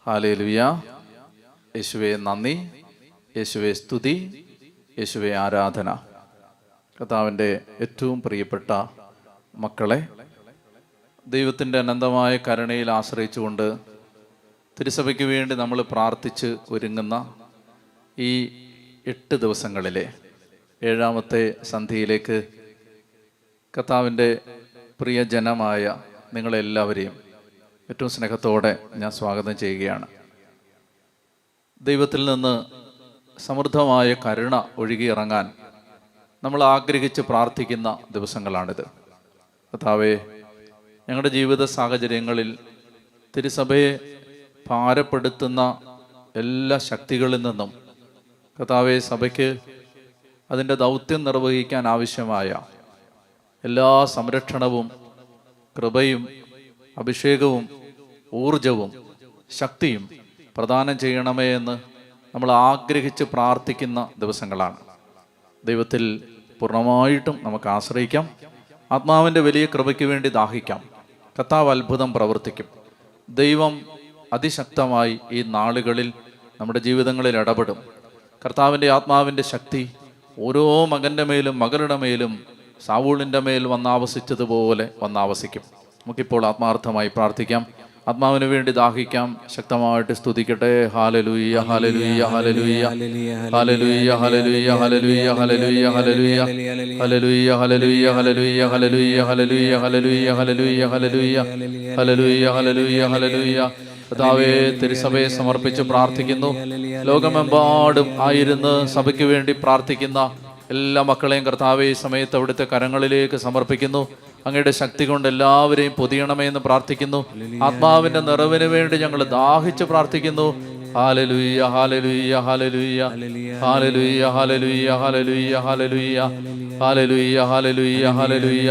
Hallelujah. യേശുവേ നന്ദി, യേശുവേ സ്തുതി, യേശുവേ ആരാധന. കർത്താവിൻ്റെ ഏറ്റവും പ്രിയപ്പെട്ട മക്കളെ, ദൈവത്തിൻ്റെ അനന്തമായ കരുണയിൽ ആശ്രയിച്ചുകൊണ്ട് തിരുസഭയ്ക്ക് വേണ്ടി നമ്മൾ പ്രാർത്ഥിച്ച് ഒരുങ്ങുന്ന ഈ 8 ദിവസങ്ങളിലെ 7ാമത്തെ സന്ധ്യയിലേക്ക് കർത്താവിൻ്റെ പ്രിയജനമായ നിങ്ങളെല്ലാവരെയും ഏറ്റവും സ്നേഹത്തോടെ ഞാൻ സ്വാഗതം ചെയ്യുകയാണ്. ദൈവത്തിൽ നിന്ന് സമൃദ്ധമായ കരുണ ഒഴുകിയിറങ്ങാൻ നമ്മൾ ആഗ്രഹിച്ച് പ്രാർത്ഥിക്കുന്ന ദിവസങ്ങളാണിത്. കർത്താവേ, ഞങ്ങളുടെ ജീവിത സാഹചര്യങ്ങളിൽ തിരുസഭയെ ഭാരപ്പെടുത്തുന്ന എല്ലാ ശക്തികളിൽ നിന്നും കർത്താവേ, സഭയ്ക്ക് അതിൻ്റെ ദൗത്യം നിർവഹിക്കാൻ ആവശ്യമായ എല്ലാ സംരക്ഷണവും കൃപയും അഭിഷേകവും ഊർജവും ശക്തിയും പ്രദാനം ചെയ്യണമേ എന്ന് നമ്മൾ ആഗ്രഹിച്ച് പ്രാർത്ഥിക്കുന്ന ദിവസങ്ങളാണ്. ദൈവത്തിൽ പൂർണ്ണമായിട്ടും നമുക്ക് ആശ്രയിക്കാം. ആത്മാവിൻ്റെ വലിയ കൃപയ്ക്ക് വേണ്ടി ദാഹിക്കാം. കർത്താവ് അത്ഭുതം പ്രവർത്തിക്കും. ദൈവം അതിശക്തമായി ഈ നാളുകളിൽ നമ്മുടെ ജീവിതങ്ങളിൽ ഇടപെടും. കർത്താവിൻ്റെ ആത്മാവിൻ്റെ ശക്തി ഓരോ മകൻ്റെ മേലും മകളുടെ മേലും സാവൂളിൻ്റെ മേൽ വന്നാവസിച്ചതുപോലെ വന്നാവസിക്കും. നമുക്കിപ്പോൾ ആത്മാർത്ഥമായി പ്രാർത്ഥിക്കാം. ആത്മാവിന് വേണ്ടി ദാഹിക്കാം. ശക്തമായിട്ട് സ്തുതിക്കട്ടെ. ഹല്ലേലൂയ, ഹല്ലേലൂയ, ഹല്ലേലൂയ, ഹല്ലേലൂയ, ഹല്ലേലൂയ, ഹല്ലേലൂയ, ഹല്ലേലൂയ, ഹല്ലേലൂയ, ഹല്ലേലൂയ, ഹല്ലേലൂയ, ഹല്ലേലൂയ, ഹല്ലേലൂയ, ഹല്ലേലൂയ, ഹല്ലേലൂയ, ഹല്ലേലൂയ, ഹല്ലേലൂയ, ഹല്ലേലൂയ, ഹല്ലേലൂയ. കർത്താവേ, തിരുസഭയെ സമർപ്പിച്ച് പ്രാർത്ഥിക്കുന്നു. ലോകമെമ്പാടും ആയിരുന്ന് സഭയ്ക്ക് വേണ്ടി പ്രാർത്ഥിക്കുന്ന എല്ലാ മക്കളെയും കർത്താവേ, ഈ സമയത്ത് അവിടുത്തെ കരങ്ങളിലേക്ക് സമർപ്പിക്കുന്നു. അങ്ങയുടെ ശക്തി കൊണ്ട് എല്ലാവരെയും പൊതിയണമേ എന്ന് പ്രാർത്ഥിക്കുന്നു. ആത്മാവിന്റെ നിറവിന് വേണ്ടി ഞങ്ങൾ ദാഹിച്ച് പ്രാർത്ഥിക്കുന്നു. ഹല്ലേലൂയ, ഹല്ലേലൂയ, ഹല്ലേലൂയ, ഹല്ലേലൂയ, ഹല്ലേലൂയ, ഹല്ലേലൂയ, ഹല്ലേലൂയ, ഹല്ലേലൂയ, ഹല്ലേലൂയ, ഹല്ലേലൂയ,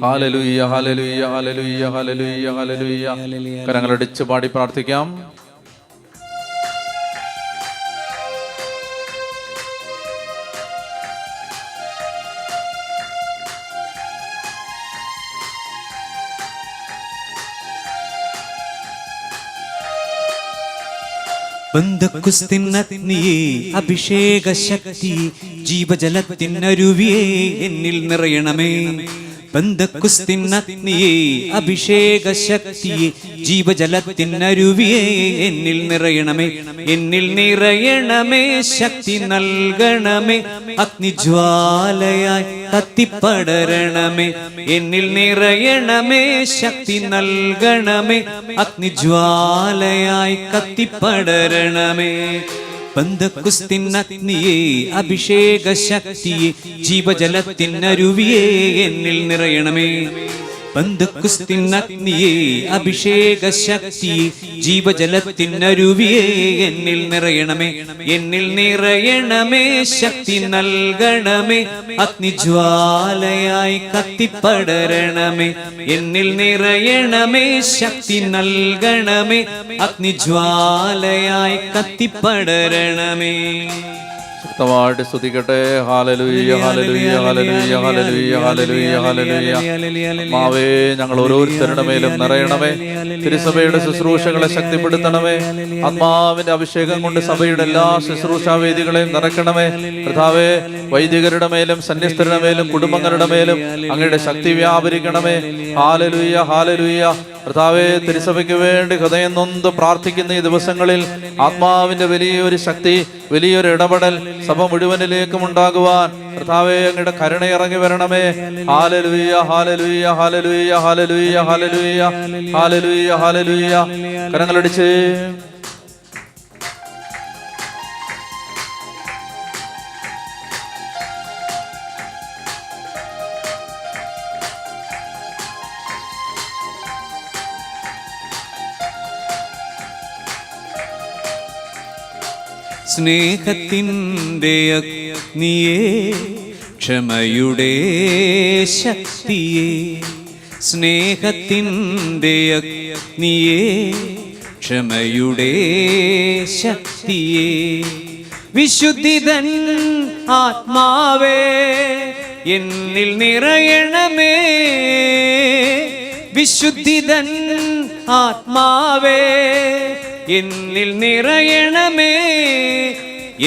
ഹല്ലേലൂയ, ഹല്ലേലൂയ, ഹല്ലേലൂയ, ഹല്ലേലൂയ, ഹല്ലേലൂയ. കരങ്ങളടിച്ച് പാടി പ്രാർത്ഥിക്കാം. ബന്ധക്കുസ്തിന്നഗ്നിയേ, അഭിഷേക ശക്തി, ജീവജലത്തിനരുവിയേ എന്നിൽ നിറയണമേ. ബന്ധക്കുസ്തിന്നഗ്നിയേ, അഭിഷേക ശക്തിയെ, ജീവജലത്തിനരുവിയേ എന്നിൽ നിറയണമേ. എന്നിൽ നിറയണമേ, ശക്തി നൽകണമേ, അഗ്നിജ്വാലയായി കത്തിപ്പടരണമേ. എന്നിൽ നിറയണമേ, ശക്തി നൽകണമേ, അഗ്നിജ്വാലയായി കത്തിപ്പടരണമേ. ബന്ധക്കുസ്തിന്നഗ്നിയേ, അഭിഷേക ശക്തിയെ, ജീവജലത്തിനരുവിയേ എന്നിൽ നിറയണമേ. ബന്ധക്കുസ്തിന്നഗ്നിയേ, അഭിഷേക ശക്തിയെ, ജീവജലത്തിനരുവിയേ എന്നിൽ നിറയണമേ. എന്നിൽ നിറയണമേ, ശക്തി നൽകണമേ, അഗ്നിജ്വാലയായി കത്തിപ്പടരണമേ. എന്നിൽ നിറയണമേ, ശക്തി നൽകണമേ, അഗ്നിജ്വാലയായി കത്തിപ്പടരണമേ. ശക്തമായിട്ട് സ്തുതിക്കട്ടെ. ഹല്ലേലൂയ, ഹല്ലേലൂയ, ഹല്ലേലൂയ, ഹല്ലേലൂയ, ഹല്ലേലൂയ, ഹല്ലേലൂയ. മാവേ, ഞങ്ങൾ ഓരോരുത്തരുടെ മേലും നിറയണമേ. തിരുസഭയുടെ ശുശ്രൂഷകളെ ശക്തിപ്പെടുത്തണമേ. ആത്മാവിന്റെ അഭിഷേകം കൊണ്ട് സഭയുടെ എല്ലാ ശുശ്രൂഷാ വേദികളെയും നിറയ്ക്കണമേ. കർത്താവേ, വൈദികരുടെ മേലും സന്യസ്തരുടെ മേലും കുടുംബങ്ങളുടെ മേലും അങ്ങയുടെ ശക്തി വ്യാപരിക്കണമേ. ഹല്ലേലൂയ, ഹല്ലേലൂയ. കർത്താവേ, തിരുസഭയ്ക്ക് വേണ്ടി ഹൃദയം നൊന്ത് പ്രാർത്ഥിക്കുന്ന ഈ ദിവസങ്ങളിൽ ആത്മാവിന്റെ വലിയൊരു ശക്തി, വലിയൊരു ഇടപെടൽ സഭ മുഴുവനിലേക്കും ഉണ്ടാകുവാൻ കർത്താവേ, അങ്ങയുടെ കരുണ ഇറങ്ങി വരണമേ. ഹല്ലേലൂയ, ഹല്ലേലൂയ, ഹല്ലേലൂയ, ഹല്ലേലൂയ, ഹല്ലേലൂയ, ഹല്ലേലൂയ, ഹല്ലേലൂയ. കരങ്ങളടിച്ച് സ്നേഹത്തിൻ്റെ അഗ്നിയേ, ക്ഷമയുടെ ശക്തിയേ, സ്നേഹത്തിൻ്റെ അഗ്നിയേ, ക്ഷമയുടെ ശക്തിയേ, വിശുദ്ധിതൻ ആത്മാവേ എന്നിൽ നിറയണമേ. വിശുദ്ധിതൻ ആത്മാവേ എന്നിൽ നിറയണമേ,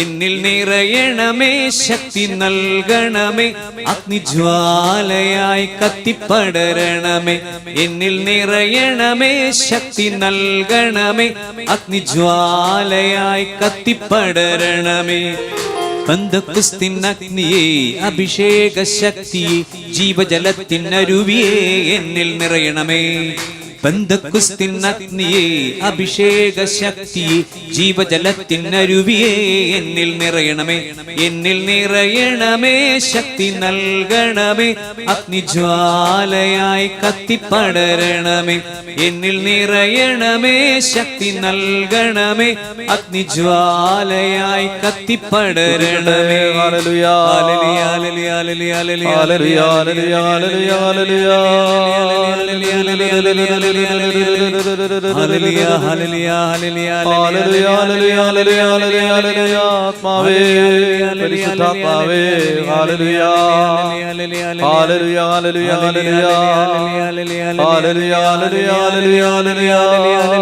എന്നിൽ നിറയണമേ, ശക്തി നൽകണമേ, അഗ്നിജ്വാലയായി കത്തിപ്പടരണമേ. എന്നിൽ നിറയണമേ, ശക്തി നൽകണമേ, അഗ്നിജ്വാലയായി കത്തിപ്പടരണമേ. പന്തക്കുസ്തിൻ അഗ്നിയെ, അഭിഷേക ശക്തിയെ, ജീവജലത്തിനരുവിയെ, എന്നിൽ നിറയണമേ. പന്തക്കുസ്തിൻ അഗ്നിയെ, അഭിഷേക ശക്തിയെ, ജീവജലത്തിനരുവിയെ, എന്നിൽ നിറയണമേ. എന്നിൽ നിറയണമേ, ശക്തി നൽകണമേ, അഗ്നിജ്വാലയായി കത്തിപ്പടരണമേ. എന്നിൽ നിറയണമേ, ശക്തി നൽകണമേ, അഗ്നിജ്വാലയായി കത്തിപ്പടരണമേ. ഹല്ലേലൂയ ഹല്ലേലൂയ ഹല്ലേലൂയ ഹല്ലേലൂയ ഹല്ലേലൂയ ഹല്ലേലൂയ ഹല്ലേലൂയ ഹല്ലേലൂയ ആത്മാവേ പരിശുദ്ധാത്മാവേ ഹല്ലേലൂയ ഹല്ലേലൂയ ഹല്ലേലൂയ ഹല്ലേലൂയ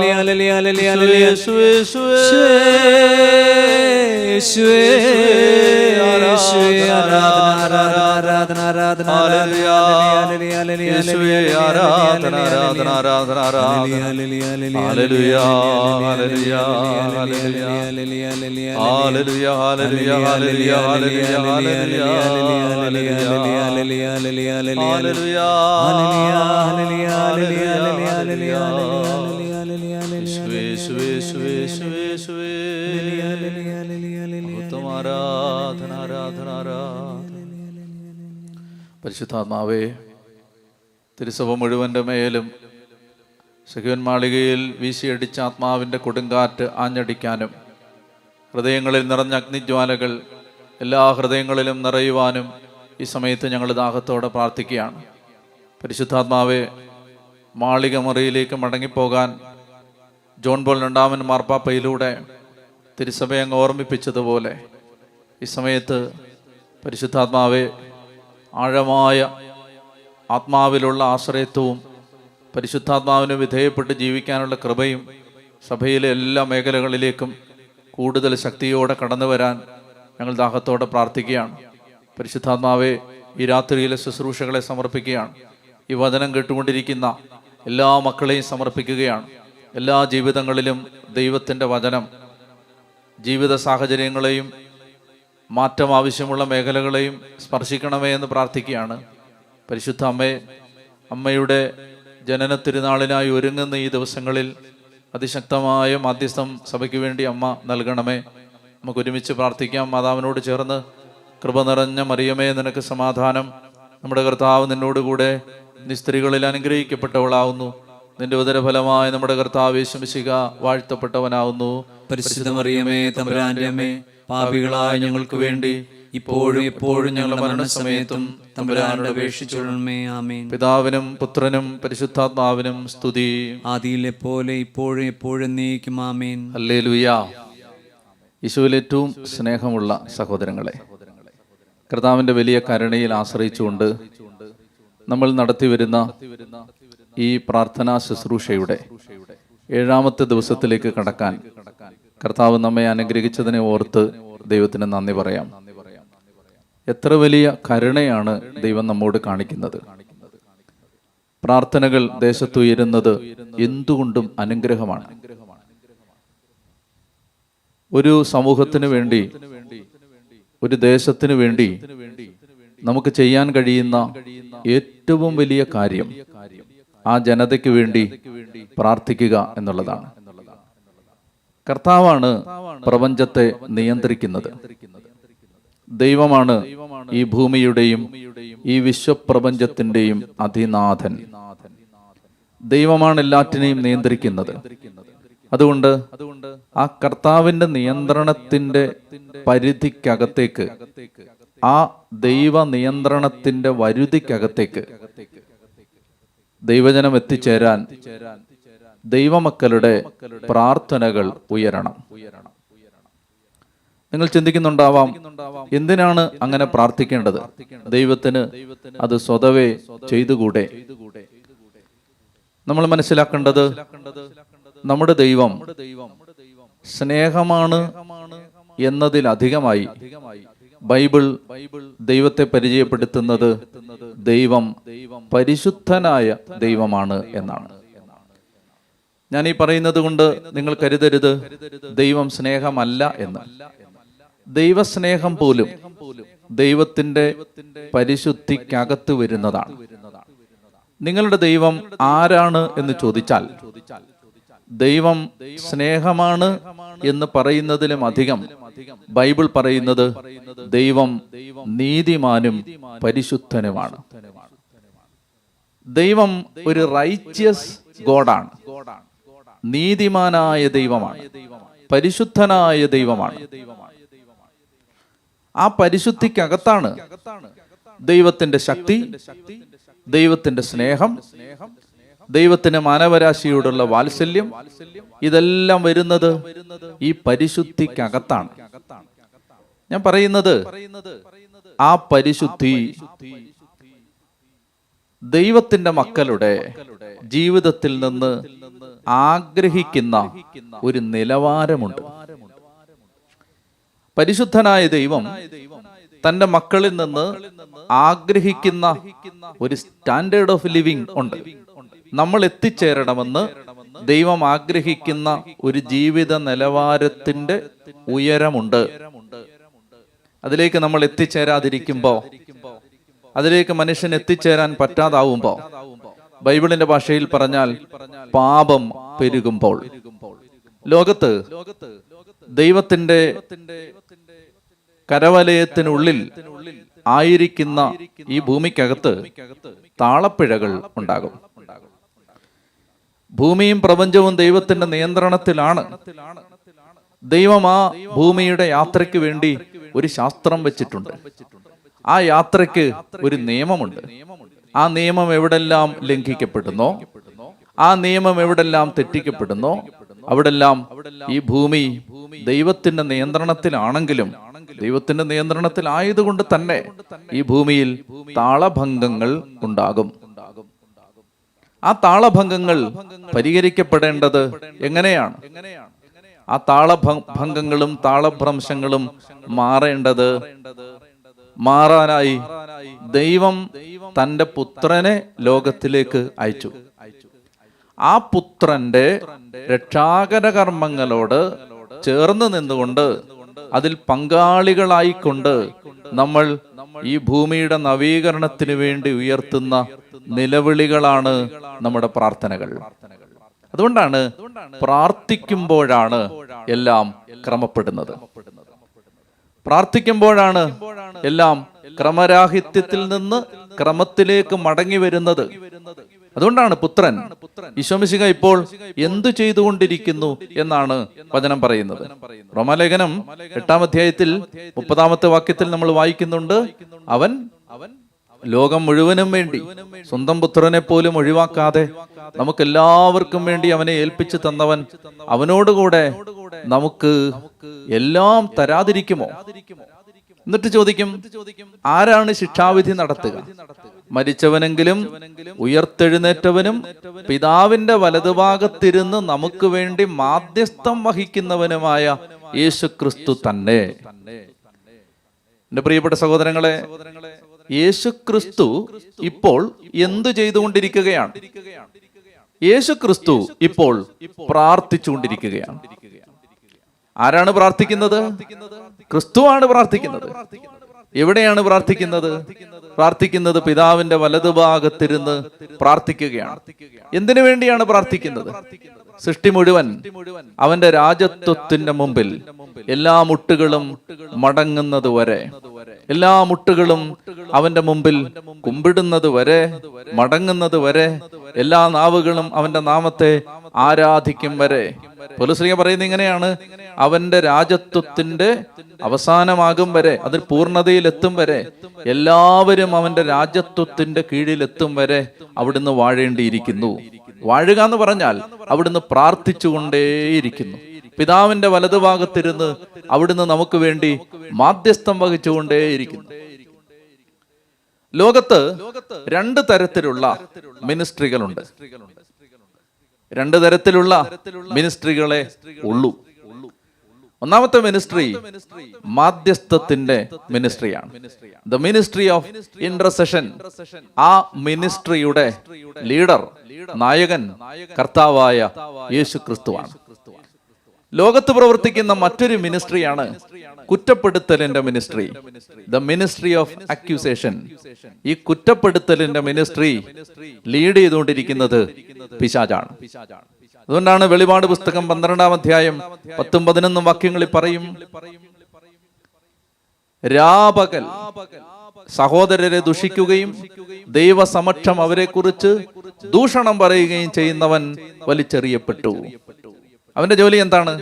ഹല്ലേലൂയ ഹല്ലേലൂയ യേശുവേ യേശുവേ ആരാധന ആരാധന യേശുവേ ആരാധന ആരാധന ആരാധന ആരാധന ഹല്ലേലൂയ ഹല്ലേലൂയ ഹല്ലേലൂയ ഹല്ലേലൂയ ഹല്ലേലൂയ ഹല്ലേലൂയ പരിശുദ്ധാത്മാവേ, തിരുസഭ മുഴുവൻ്റെ മേലും സഖിവൻ മാളികയിൽ വീശിയടിച്ച ആത്മാവിൻ്റെ കൊടുങ്കാറ്റ് ആഞ്ഞടിക്കാനും ഹൃദയങ്ങളിൽ നിറഞ്ഞ അഗ്നിജ്വാലകൾ എല്ലാ ഹൃദയങ്ങളിലും നിറയുവാനും ഈ സമയത്ത് ഞങ്ങൾ ദാഹത്തോടെ പ്രാർത്ഥിക്കുകയാണ്. പരിശുദ്ധാത്മാവെ, മാളിക മുറിയിലേക്ക് മടങ്ങിപ്പോകാൻ ജോൺ പോൾ രണ്ടാമൻ മാർപ്പാപ്പയിലൂടെ തിരുസഭയെ അങ്ങ് ഓർമ്മിപ്പിച്ചതുപോലെ ഈ സമയത്ത് പരിശുദ്ധാത്മാവെ, ആഴമായ ആത്മാവിലുള്ള ആശ്രയത്വവും പരിശുദ്ധാത്മാവിന് വിധേയപ്പെട്ട് ജീവിക്കാനുള്ള കൃപയും സഭയിലെ എല്ലാ മേഖലകളിലേക്കും കൂടുതൽ ശക്തിയോടെ കടന്നു വരാൻ ഞങ്ങൾ ദാഹത്തോടെ പ്രാർത്ഥിക്കുകയാണ്. പരിശുദ്ധാത്മാവെ, ഈ രാത്രിയിലെ ശുശ്രൂഷകളെ സമർപ്പിക്കുകയാണ്. ഈ വചനം കേട്ടുകൊണ്ടിരിക്കുന്ന എല്ലാ മക്കളെയും സമർപ്പിക്കുകയാണ്. എല്ലാ ജീവിതങ്ങളിലും ദൈവത്തിൻ്റെ വചനം ജീവിത സാഹചര്യങ്ങളെയും മാറ്റം ആവശ്യമുള്ള മേഖലകളെയും സ്പർശിക്കണമേ എന്ന് പ്രാർത്ഥിക്കുകയാണ്. പരിശുദ്ധ അമ്മയുടെ ജനന തിരുനാളിനായി ഒരുങ്ങുന്ന ഈ ദിവസങ്ങളിൽ അതിശക്തമായ മാധ്യസ്ഥം സഭയ്ക്ക് വേണ്ടി അമ്മ നൽകണമേ. നമുക്ക് ഒരുമിച്ച് പ്രാർത്ഥിക്കാം. മാതാവിനോട് ചേർന്ന്, കൃപ നിറഞ്ഞ മറിയമേ, നിനക്ക് സമാധാനം, നമ്മുടെ കർത്താവ് നിന്നോടുകൂടെ, നീ സ്ത്രീകളിൽ അനുഗ്രഹിക്കപ്പെട്ടവളാവുന്നു, നിന്റെ ഉദരഫലമായി നമ്മുടെ കർത്താവ് യേശു മിശിഹ വാഴ്ത്തപ്പെട്ടവനാവുന്നു. പരിശുദ്ധ മറിയമേ, തമ്പുരാന്റെ അമ്മേ, പാപികളായ ഞങ്ങൾക്ക് വേണ്ടി ഇപ്പോഴും എപ്പോഴും ഞങ്ങളുടെ മരണസമയത്തും തമ്പുരാനോട് അപേക്ഷിച്ചുകൊള്ളണമേ. ആമേൻ. പിതാവിനും പുത്രനും പരിശുദ്ധാത്മാവിനും സ്തുതി, ആദിയിലെ പോലെ ഇപ്പോഴും എപ്പോഴും എന്നേക്കും. ആമേൻ. ഹല്ലേലൂയ. യേശുവിൽ ഏറ്റവും സ്നേഹമുള്ള സഹോദരങ്ങളെ, കർത്താവിൻ്റെ വലിയ കരുണയിൽ ആശ്രയിച്ചുകൊണ്ട് നമ്മൾ നടത്തിവരുന്ന ഈ പ്രാർത്ഥനാ ശുശ്രൂഷയുടെ 7ാമത്തെ ദിവസത്തിലേക്ക് കടക്കാൻ കർത്താവ് നമ്മെ അനുഗ്രഹിച്ചതിനെ ഓർത്ത് ദൈവത്തിന് നന്ദി പറയാം. എത്ര വലിയ കരുണയാണ് ദൈവം നമ്മോട് കാണിക്കുന്നത്. പ്രാർത്ഥനകൾ ദേശത്തുയരുന്നത് എന്തുകൊണ്ടും അനുഗ്രഹമാണ്. ഒരു സമൂഹത്തിന് വേണ്ടി, ഒരു ദേശത്തിന് വേണ്ടി നമുക്ക് ചെയ്യാൻ കഴിയുന്ന ഏറ്റവും വലിയ കാര്യം ആ ജനതയ്ക്ക് വേണ്ടി പ്രാർത്ഥിക്കുക എന്നുള്ളതാണ്. കർത്താവാണ് പ്രപഞ്ചത്തെ നിയന്ത്രിക്കുന്നത്. ദൈവമാണ് ഈ ഭൂമിയുടെയും ഈ വിശ്വപ്രപഞ്ചത്തിന്റെയും അധിനാഥൻ. ദൈവമാണ് എല്ലാറ്റിനെയും നിയന്ത്രിക്കുന്നത്. അതുകൊണ്ട് ആ കർത്താവിന്റെ നിയന്ത്രണത്തിന്റെ പരിധിക്കകത്തേക്ക്, ആ ദൈവ നിയന്ത്രണത്തിന്റെ വരുതിക്കകത്തേക്ക് ദൈവജനം എത്തിച്ചേരാൻ ദൈവമക്കളുടെ പ്രാർത്ഥനകൾ ഉയരണം. നിങ്ങൾ ചിന്തിക്കുന്നുണ്ടാവാം, എന്തിനാണ് അങ്ങനെ പ്രാർത്ഥിക്കേണ്ടത്? ദൈവത്തിന് അത് സ്വതവേ ചെയ്തുകൂടെ? നമ്മൾ മനസ്സിലാക്കേണ്ടത്, നമ്മുടെ ദൈവം സ്നേഹമാണ് എന്നതിലധികമായി ബൈബിൾ ദൈവത്തെ പരിചയപ്പെടുത്തുന്നത് ദൈവം പരിശുദ്ധനായ ദൈവമാണ് എന്നാണ്. ഞാൻ ഈ പറയുന്നത് കൊണ്ട് നിങ്ങൾ കരുതരുത് ദൈവം സ്നേഹമല്ല എന്ന്. ദൈവസ്നേഹം പോലും ദൈവത്തിന്റെ പരിശുദ്ധിക്കകത്ത് വരുന്നതാണ്. നിങ്ങളുടെ ദൈവം ആരാണ് എന്ന് ചോദിച്ചാൽ, ദൈവം സ്നേഹമാണ് എന്ന് പറയുന്നതിലും അധികം ബൈബിൾ പറയുന്നത് ദൈവം നീതിമാനും പരിശുദ്ധനുമാണ്. ദൈവം ഒരു റൈച്ചിയസ് ഗോഡാണ്, നീതിമാനായ ദൈവമാണ്, പരിശുദ്ധനായ ദൈവമാണ്. ആ പരിശുദ്ധിക്കകത്താണ് ദൈവത്തിന്റെ ശക്തി, ദൈവത്തിന്റെ സ്നേഹം, ദൈവത്തിന് മാനവരാശിയോടുള്ള വാത്സല്യം, ഇതെല്ലാം വരുന്നത് ഈ പരിശുദ്ധിക്കകത്താണ്. ഞാൻ പറയുന്നത് ആ പരിശുദ്ധി ദൈവത്തിന്റെ മക്കളുടെ ജീവിതത്തിൽ നിന്ന് ആഗ്രഹിക്കുന്ന ഒരു നിലവാരമുണ്ട്. പരിശുദ്ധനായ ദൈവം തന്റെ മക്കളിൽ നിന്ന് ആഗ്രഹിക്കുന്ന ഒരു സ്റ്റാൻഡേർഡ് ഓഫ് ലിവിങ് ഉണ്ട്. നമ്മൾ എത്തിച്ചേരണമെന്ന് ദൈവം ആഗ്രഹിക്കുന്ന ഒരു ജീവിത നിലവാരത്തിന്റെ ഉയരമുണ്ട്. അതിലേക്ക് നമ്മൾ എത്തിച്ചേരാതിരിക്കുമ്പോ, അതിലേക്ക് മനുഷ്യൻ എത്തിച്ചേരാൻ പറ്റാതാവുമ്പോ, ബൈബിളിന്റെ ഭാഷയിൽ പറഞ്ഞാൽ പാപം പെരുകുമ്പോൾ, ലോകത്ത് ദൈവത്തിന്റെ കരവലയത്തിനുള്ളിൽ ആയിരിക്കുന്ന ഈ ഭൂമിക്കകത്ത് താളപ്പിഴകൾ ഉണ്ടാകും. ഭൂമിയും പ്രപഞ്ചവും ദൈവത്തിന്റെ നിയന്ത്രണത്തിലാണ്. ദൈവം ആ ഭൂമിയുടെ യാത്രയ്ക്ക് വേണ്ടി ഒരു ശാസ്ത്രം വെച്ചിട്ടുണ്ട്. ആ യാത്രയ്ക്ക് ഒരു നിയമമുണ്ട്. ആ നിയമം എവിടെല്ലാം ലംഘിക്കപ്പെടുന്നോ, ആ നിയമം എവിടെല്ലാം തെറ്റിക്കപ്പെടുന്നോ, അവിടെല്ലാം ഈ ഭൂമി ദൈവത്തിന്റെ നിയന്ത്രണത്തിലാണെങ്കിലും, ദൈവത്തിന്റെ നിയന്ത്രണത്തിലായതുകൊണ്ട് തന്നെ ഈ ഭൂമിയിൽ താളഭംഗങ്ങൾ ഉണ്ടാകും. ആ താളഭംഗങ്ങൾ പരിഹരിക്കപ്പെടേണ്ടത് എങ്ങനെയാണ്? ആ താളഭംഗങ്ങളും താളഭ്രംശങ്ങളും മാറാനായി ദൈവം തന്റെ പുത്രനെ ലോകത്തിലേക്ക് അയച്ചു. ആ പുത്രന്റെ രക്ഷാകര കർമ്മങ്ങളോട് ചേർന്ന് നിന്നുകൊണ്ട്, അതിൽ പങ്കാളികളായിക്കൊണ്ട് നമ്മൾ ഈ ഭൂമിയുടെ നവീകരണത്തിന് വേണ്ടി ഉയർത്തുന്ന നിലവിളികളാണ് നമ്മുടെ പ്രാർത്ഥനകൾ. അതുകൊണ്ടാണ് പ്രാർത്ഥിക്കുമ്പോഴാണ് എല്ലാം ക്രമപ്പെടുന്നത്. പ്രാർത്ഥിക്കുമ്പോഴാണ് എല്ലാം ക്രമരാഹിത്യത്തിൽ നിന്ന് ക്രമത്തിലേക്ക് മടങ്ങി വരുന്നത്. അതുകൊണ്ടാണ് പുത്രൻ ഈശോ മിശിഹ ഇപ്പോൾ എന്തു ചെയ്തുകൊണ്ടിരിക്കുന്നു എന്നാണ് വചനം പറയുന്നത്. റോമാലേഖനം 8-ാം അധ്യായത്തിൽ 30-ാമത്തെ വാക്യത്തിൽ നമ്മൾ വായിക്കുന്നുണ്ട്, അവൻ ലോകം മുഴുവനും വേണ്ടി സ്വന്തം പുത്രനെ പോലും ഒഴിവാക്കാതെ നമുക്കെല്ലാവർക്കും വേണ്ടി അവനെ ഏൽപ്പിച്ചു തന്നവൻ അവനോടുകൂടെ നമുക്ക് എല്ലാം തരാതിരിക്കുമോ? എന്നിട്ട് ചോദിക്കും, ആരാണ് ശിക്ഷാവിധി നടത്തുക? മരിച്ചവനെങ്കിലും ഉയർത്തെഴുന്നേറ്റവനും പിതാവിന്റെ വലതുഭാഗത്തിരുന്ന് നമുക്ക് വേണ്ടി മാധ്യസ്ഥം വഹിക്കുന്നവനുമായ യേശുക്രിസ്തു തന്നെ. എന്റെ പ്രിയപ്പെട്ട സഹോദരങ്ങളെ, യേശുക്രിസ്തു ഇപ്പോൾ എന്തു ചെയ്തുകൊണ്ടിരിക്കുകയാണ്? യേശുക്രിസ്തു ഇപ്പോൾ പ്രാർത്ഥിച്ചുകൊണ്ടിരിക്കുകയാണ്. ആരാണ് പ്രാർത്ഥിക്കുന്നത്? ക്രിസ്തുവാണ് പ്രാർത്ഥിക്കുന്നത്. എവിടെയാണ് പ്രാർത്ഥിക്കുന്നത്? പ്രാർത്ഥിക്കുന്നത് പിതാവിന്റെ വലതുഭാഗത്തിരുന്ന് പ്രാർത്ഥിക്കുകയാണ്. എന്തിനു വേണ്ടിയാണ് പ്രാർത്ഥിക്കുന്നത്? സൃഷ്ടി മുഴുവൻ അവന്റെ രാജത്വത്തിന്റെ മുമ്പിൽ എല്ലാ മുട്ടുകളും മടങ്ങുന്നത് വരെ, എല്ലാ മുട്ടുകളും അവന്റെ മുമ്പിൽ കുമ്പിടുന്നത് വരെ, മടങ്ങുന്നത് വരെ, എല്ലാ നാവുകളും അവന്റെ നാമത്തെ ആരാധിക്കും വരെ. പൗലോസ് പറയുന്നത് ഇങ്ങനെയാണ്, അവന്റെ രാജത്വത്തിന്റെ അവസാനമാകും വരെ, അതിൽ പൂർണ്ണതയിലെത്തും വരെ, എല്ലാവരും അവന്റെ രാജത്വത്തിന്റെ കീഴിലെത്തും വരെ അവിടുന്ന് വാഴേണ്ടിയിരിക്കുന്നു. വാഴുക എന്ന് പറഞ്ഞാൽ അവിടുന്ന് പ്രാർത്ഥിച്ചുകൊണ്ടേയിരിക്കുന്നു. പിതാവിന്റെ വലതുഭാഗത്തിരുന്ന് അവിടുന്ന് നമുക്ക് വേണ്ടി മാധ്യസ്ഥം വഹിച്ചുകൊണ്ടേയിരിക്കുന്നു. ലോകത്ത് 2 തരത്തിലുള്ള മിനിസ്ട്രികളുണ്ട്. 2 തരത്തിലുള്ള മിനിസ്ട്രികളെ ഉള്ളൂ. ഒന്നാമത്തെ മിനിസ്ട്രി മാധ്യസ്ഥത്തിന്റെ മിനിസ്ട്രിയാണ്. The ministry of intercession. ആ മിനിസ്ട്രിയുടെ ലീഡർ, നായകൻ കർത്താവായ യേശു ക്രിസ്തുവാണ്. ലോകത്ത് പ്രവർത്തിക്കുന്ന മറ്റൊരു മിനിസ്ട്രിയാണ് കുറ്റപ്പെടുത്തലിന്റെ ministry, the ministry of accusation. ഈ കുറ്റപ്പെടുത്തലിന്റെ മിനിസ്ട്രി ലീഡ് ചെയ്തുകൊണ്ടിരിക്കുന്നത് പിശാചാണ്. അതുകൊണ്ടാണ് വെളിപാട് പുസ്തകം 12-ാം അധ്യായം 10-11 വാക്യങ്ങളിൽ പറയും, രാപകൽ സഹോദരരെ ദുഷിക്കുകയും ദൈവസമക്ഷം അവരെ കുറിച്ച് ദൂഷണം പറയുകയും ചെയ്യുന്നവൻ വലിച്ചെറിയപ്പെട്ടു. അവന്റെ ജോലി എന്താണ്?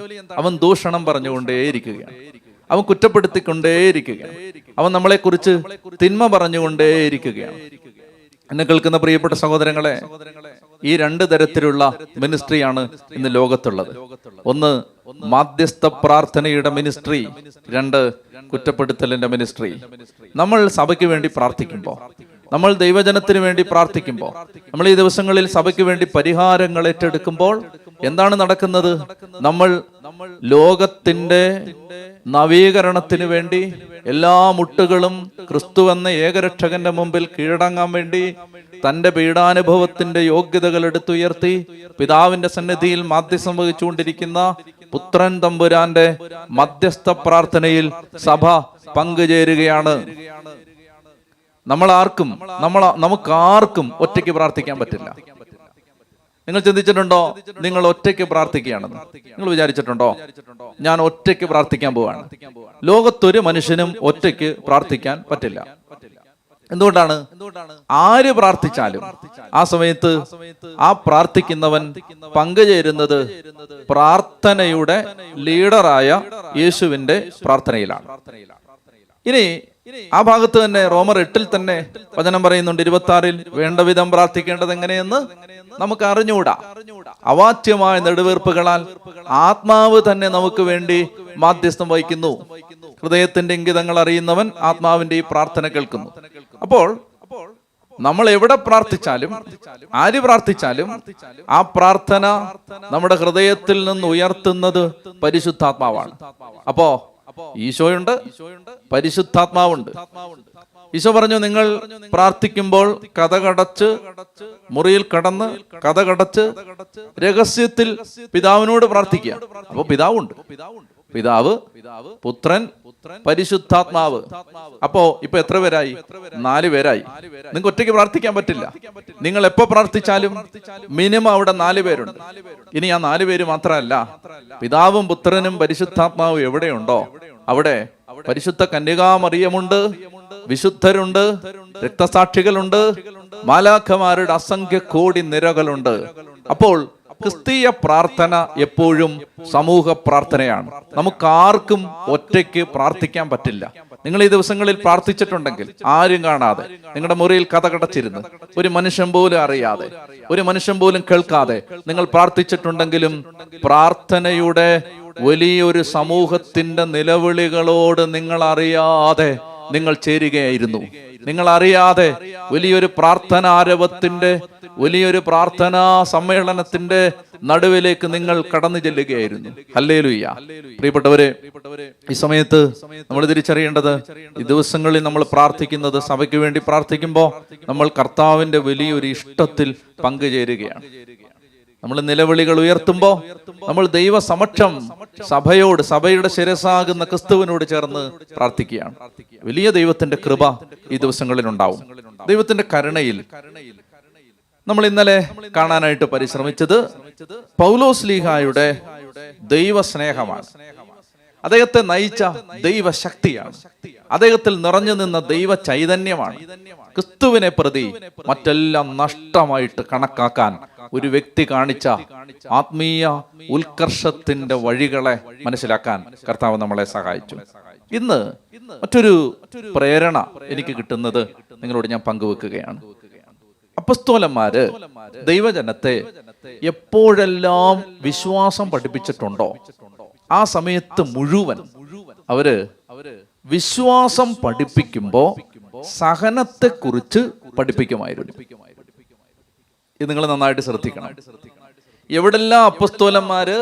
അവൻ ദൂഷണം പറഞ്ഞുകൊണ്ടേയിരിക്കുകയാണ്, അവൻ കുറ്റപ്പെടുത്തിക്കൊണ്ടേയിരിക്കുകയാണ്, അവൻ നമ്മളെ കുറിച്ച് തിന്മ പറഞ്ഞുകൊണ്ടേയിരിക്കുകയാണ്. എന്നെ കേൾക്കുന്ന പ്രിയപ്പെട്ട സഹോദരങ്ങളെ, ഈ 2 തരത്തിലുള്ള മിനിസ്ട്രിയാണ് ഇന്ന് ലോകത്തുള്ളത്. ഒന്ന് മാധ്യസ്ഥ പ്രാർത്ഥനയുടെ മിനിസ്ട്രി, 2 കുറ്റപ്പെടുത്തലിന്റെ മിനിസ്ട്രി. നമ്മൾ സഭയ്ക്ക് വേണ്ടി പ്രാർത്ഥിക്കുമ്പോൾ, നമ്മൾ ദൈവജനത്തിന് വേണ്ടി പ്രാർത്ഥിക്കുമ്പോൾ, നമ്മൾ ഈ ദിവസങ്ങളിൽ സഭയ്ക്ക് വേണ്ടി പരിഹാരങ്ങൾ ഏറ്റെടുക്കുമ്പോൾ എന്താണ് നടക്കുന്നത്? നമ്മൾ ലോകത്തിന്റെ നവീകരണത്തിന് വേണ്ടി എല്ലാ മുട്ടുകളും ക്രിസ്തു എന്ന ഏകരക്ഷകന്റെ മുമ്പിൽ കീഴടങ്ങാൻ വേണ്ടി തന്റെ പീഡാനുഭവത്തിന്റെ യോഗ്യതകൾ എടുത്തുയർത്തി പിതാവിന്റെ സന്നിധിയിൽ മാധ്യസ്ഥം വഹിച്ചുകൊണ്ടിരിക്കുന്ന പുത്രൻ തമ്പുരാന്റെ മധ്യസ്ഥ പ്രാർത്ഥനയിൽ സഭ പങ്കുചേരുകയാണ്. നമുക്കാർക്കും ഒറ്റയ്ക്ക് പ്രാർത്ഥിക്കാൻ പറ്റില്ല. നിങ്ങൾ ചിന്തിച്ചിട്ടുണ്ടോ നിങ്ങൾ ഒറ്റയ്ക്ക് പ്രാർത്ഥിക്കുകയാണെന്ന്? നിങ്ങൾ വിചാരിച്ചിട്ടുണ്ടോ ഞാൻ ഒറ്റയ്ക്ക് പ്രാർത്ഥിക്കാൻ പോവാണ്? ലോകത്തൊരു മനുഷ്യനും ഒറ്റയ്ക്ക് പ്രാർത്ഥിക്കാൻ പറ്റില്ല. എന്തുകൊണ്ടാണ്? ആര് പ്രാർത്ഥിച്ചാലും ആ സമയത്ത് ആ പ്രാർത്ഥിക്കുന്നവൻ പങ്കുചേരുന്നത് പ്രാർത്ഥനയുടെ ലീഡറായ യേശുവിന്റെ പ്രാർത്ഥനയിലാണ്. ഇനി ആ ഭാഗത്ത് തന്നെ റോമർ 8 തന്നെ വചനം പറയുന്നുണ്ട്, 26 വേണ്ട വിധം പ്രാർത്ഥിക്കേണ്ടത് എങ്ങനെയെന്ന് നമുക്ക് അറിഞ്ഞുകൂടാ. അവാച്യമായ നെടുവീർപ്പുകളാൽ ആത്മാവ് തന്നെ നമുക്ക് വേണ്ടി മാധ്യസ്ഥം വഹിക്കുന്നു. ഹൃദയത്തിന്റെ ഇംഗിതങ്ങൾ അറിയുന്നവൻ ആത്മാവിന്റെ ഈ പ്രാർത്ഥന കേൾക്കുന്നു. അപ്പോൾ നമ്മൾ എവിടെ പ്രാർത്ഥിച്ചാലും, ആര് പ്രാർത്ഥിച്ചാലും ആ പ്രാർത്ഥന നമ്മുടെ ഹൃദയത്തിൽ നിന്ന് ഉയർത്തുന്നത് പരിശുദ്ധാത്മാവാണ്. അപ്പോ ഈശോയുണ്ട്, പരിശുദ്ധാത്മാവുണ്ട്. ഈശോ പറഞ്ഞു, നിങ്ങൾ പ്രാർത്ഥിക്കുമ്പോൾ കതകടച്ച് മുറിയിൽ കടന്ന് കതകടച്ച് രഹസ്യത്തിൽ പിതാവിനോട് പ്രാർത്ഥിക്കുക. അപ്പൊ പിതാവുണ്ട്, പിതാവ്, പുത്രൻ, പരിശുദ്ധാത്മാവ്. അപ്പോ ഇപ്പൊ എത്ര പേരായി? 4 പേരായി. നിങ്ങൾക്ക് ഒറ്റയ്ക്ക് പ്രാർത്ഥിക്കാൻ പറ്റില്ല. നിങ്ങൾ എപ്പോ പ്രാർത്ഥിച്ചാലും മിനിമം അവിടെ 4 പേരുണ്ട്. ഇനി ആ 4 പേര് മാത്രമല്ല, പിതാവും പുത്രനും പരിശുദ്ധാത്മാവും എവിടെയുണ്ടോ അവിടെ പരിശുദ്ധ കന്യകാമറിയമുണ്ട്, വിശുദ്ധരുണ്ട്, രക്തസാക്ഷികളുണ്ട്, മാലാഖമാരുടെ അസംഖ്യ കോടി നിരകളുണ്ട്. അപ്പോൾ ക്രിസ്തീയ പ്രാർത്ഥന എപ്പോഴും സമൂഹ പ്രാർത്ഥനയാണ്. നമുക്കാർക്കും ഒറ്റയ്ക്ക് പ്രാർത്ഥിക്കാൻ പറ്റില്ല. നിങ്ങൾ ഈ ദിവസങ്ങളിൽ പ്രാർത്ഥിച്ചിട്ടുണ്ടെങ്കിൽ ആരും കാണാതെ നിങ്ങളുടെ മുറിയിൽ കതകടച്ചിരുന്ന് ഒരു മനുഷ്യൻ പോലും അറിയാതെ, ഒരു മനുഷ്യൻ പോലും കേൾക്കാതെ നിങ്ങൾ പ്രാർത്ഥിച്ചിട്ടുണ്ടെങ്കിലും പ്രാർത്ഥനയുടെ വലിയൊരു സമൂഹത്തിന്റെ നിലവിളികളോട് നിങ്ങൾ അറിയാതെ നിങ്ങൾ ചേരുകയായിരുന്നു. നിങ്ങൾ അറിയാതെ വലിയൊരു പ്രാർത്ഥനാരവത്തിന്റെ, വലിയൊരു പ്രാർത്ഥനാ സമ്മേളനത്തിന്റെ നടുവിലേക്ക് നിങ്ങൾ കടന്നു ചെല്ലുകയായിരുന്നു. ഹല്ലേലൂയ. പ്രിയപ്പെട്ടവരെ, ഈ സമയത്ത് നമ്മൾ തിരിച്ചറിയേണ്ടത്, ഈ ദിവസങ്ങളിൽ നമ്മൾ പ്രാർത്ഥിക്കുന്നത്, സഭയ്ക്ക് വേണ്ടി പ്രാർത്ഥിക്കുമ്പോൾ നമ്മൾ കർത്താവിന്റെ വലിയൊരു ഇഷ്ടത്തിൽ പങ്കുചേരുകയാണ്. നമ്മൾ നിലവിളികൾ ഉയർത്തുമ്പോൾ നമ്മൾ ദൈവ സമക്ഷം സഭയോട്, സഭയുടെ ശിരസാകുന്ന ക്രിസ്തുവിനോട് ചേർന്ന് പ്രാർത്ഥിക്കുകയാണ്. വലിയ ദൈവത്തിന്റെ കൃപ ഈ ദിവസങ്ങളിൽ ഉണ്ടാവും. ദൈവത്തിന്റെ കരുണയിൽ നമ്മൾ ഇന്നലെ കാണാനായിട്ട് പരിശ്രമിച്ചത് പൗലോസ്ലീഹായുടെ ദൈവസ്നേഹമാണ്. അദ്ദേഹത്തെ നയിച്ച ദൈവശക്തിയാണ്. അദ്ദേഹത്തിൽ നിറഞ്ഞു നിന്ന ദൈവ ചൈതന്യമാണ്. ക്രിസ്തുവിനെ പ്രതി മറ്റെല്ലാം നഷ്ടമായിട്ട് കണക്കാക്കാൻ ഒരു വ്യക്തി കാണിച്ച ആത്മീയ ഉത്കർഷത്തിന്റെ വഴികളെ മനസ്സിലാക്കാൻ കർത്താവ് നമ്മളെ സഹായിച്ചു. ഇന്ന് മറ്റൊരു പ്രേരണ എനിക്ക് കിട്ടുന്നത് നിങ്ങളോട് ഞാൻ പങ്കുവെക്കുകയാണ്. അപ്പസ്തോലന്മാര് ദൈവജനത്തെ എപ്പോഴെല്ലാം വിശ്വാസം പഠിപ്പിച്ചിട്ടുണ്ടോ ആ സമയത്ത് മുഴുവൻ അവര് വിശ്വാസം പഠിപ്പിക്കുമ്പോ സഹനത്തെ കുറിച്ച് പഠിപ്പിക്കുമായിരുന്നു. ഇത് നിങ്ങൾ നന്നായിട്ട് ശ്രദ്ധിക്കണം. എവിടെല്ലാം അപ്പസ്തോലന്മാര്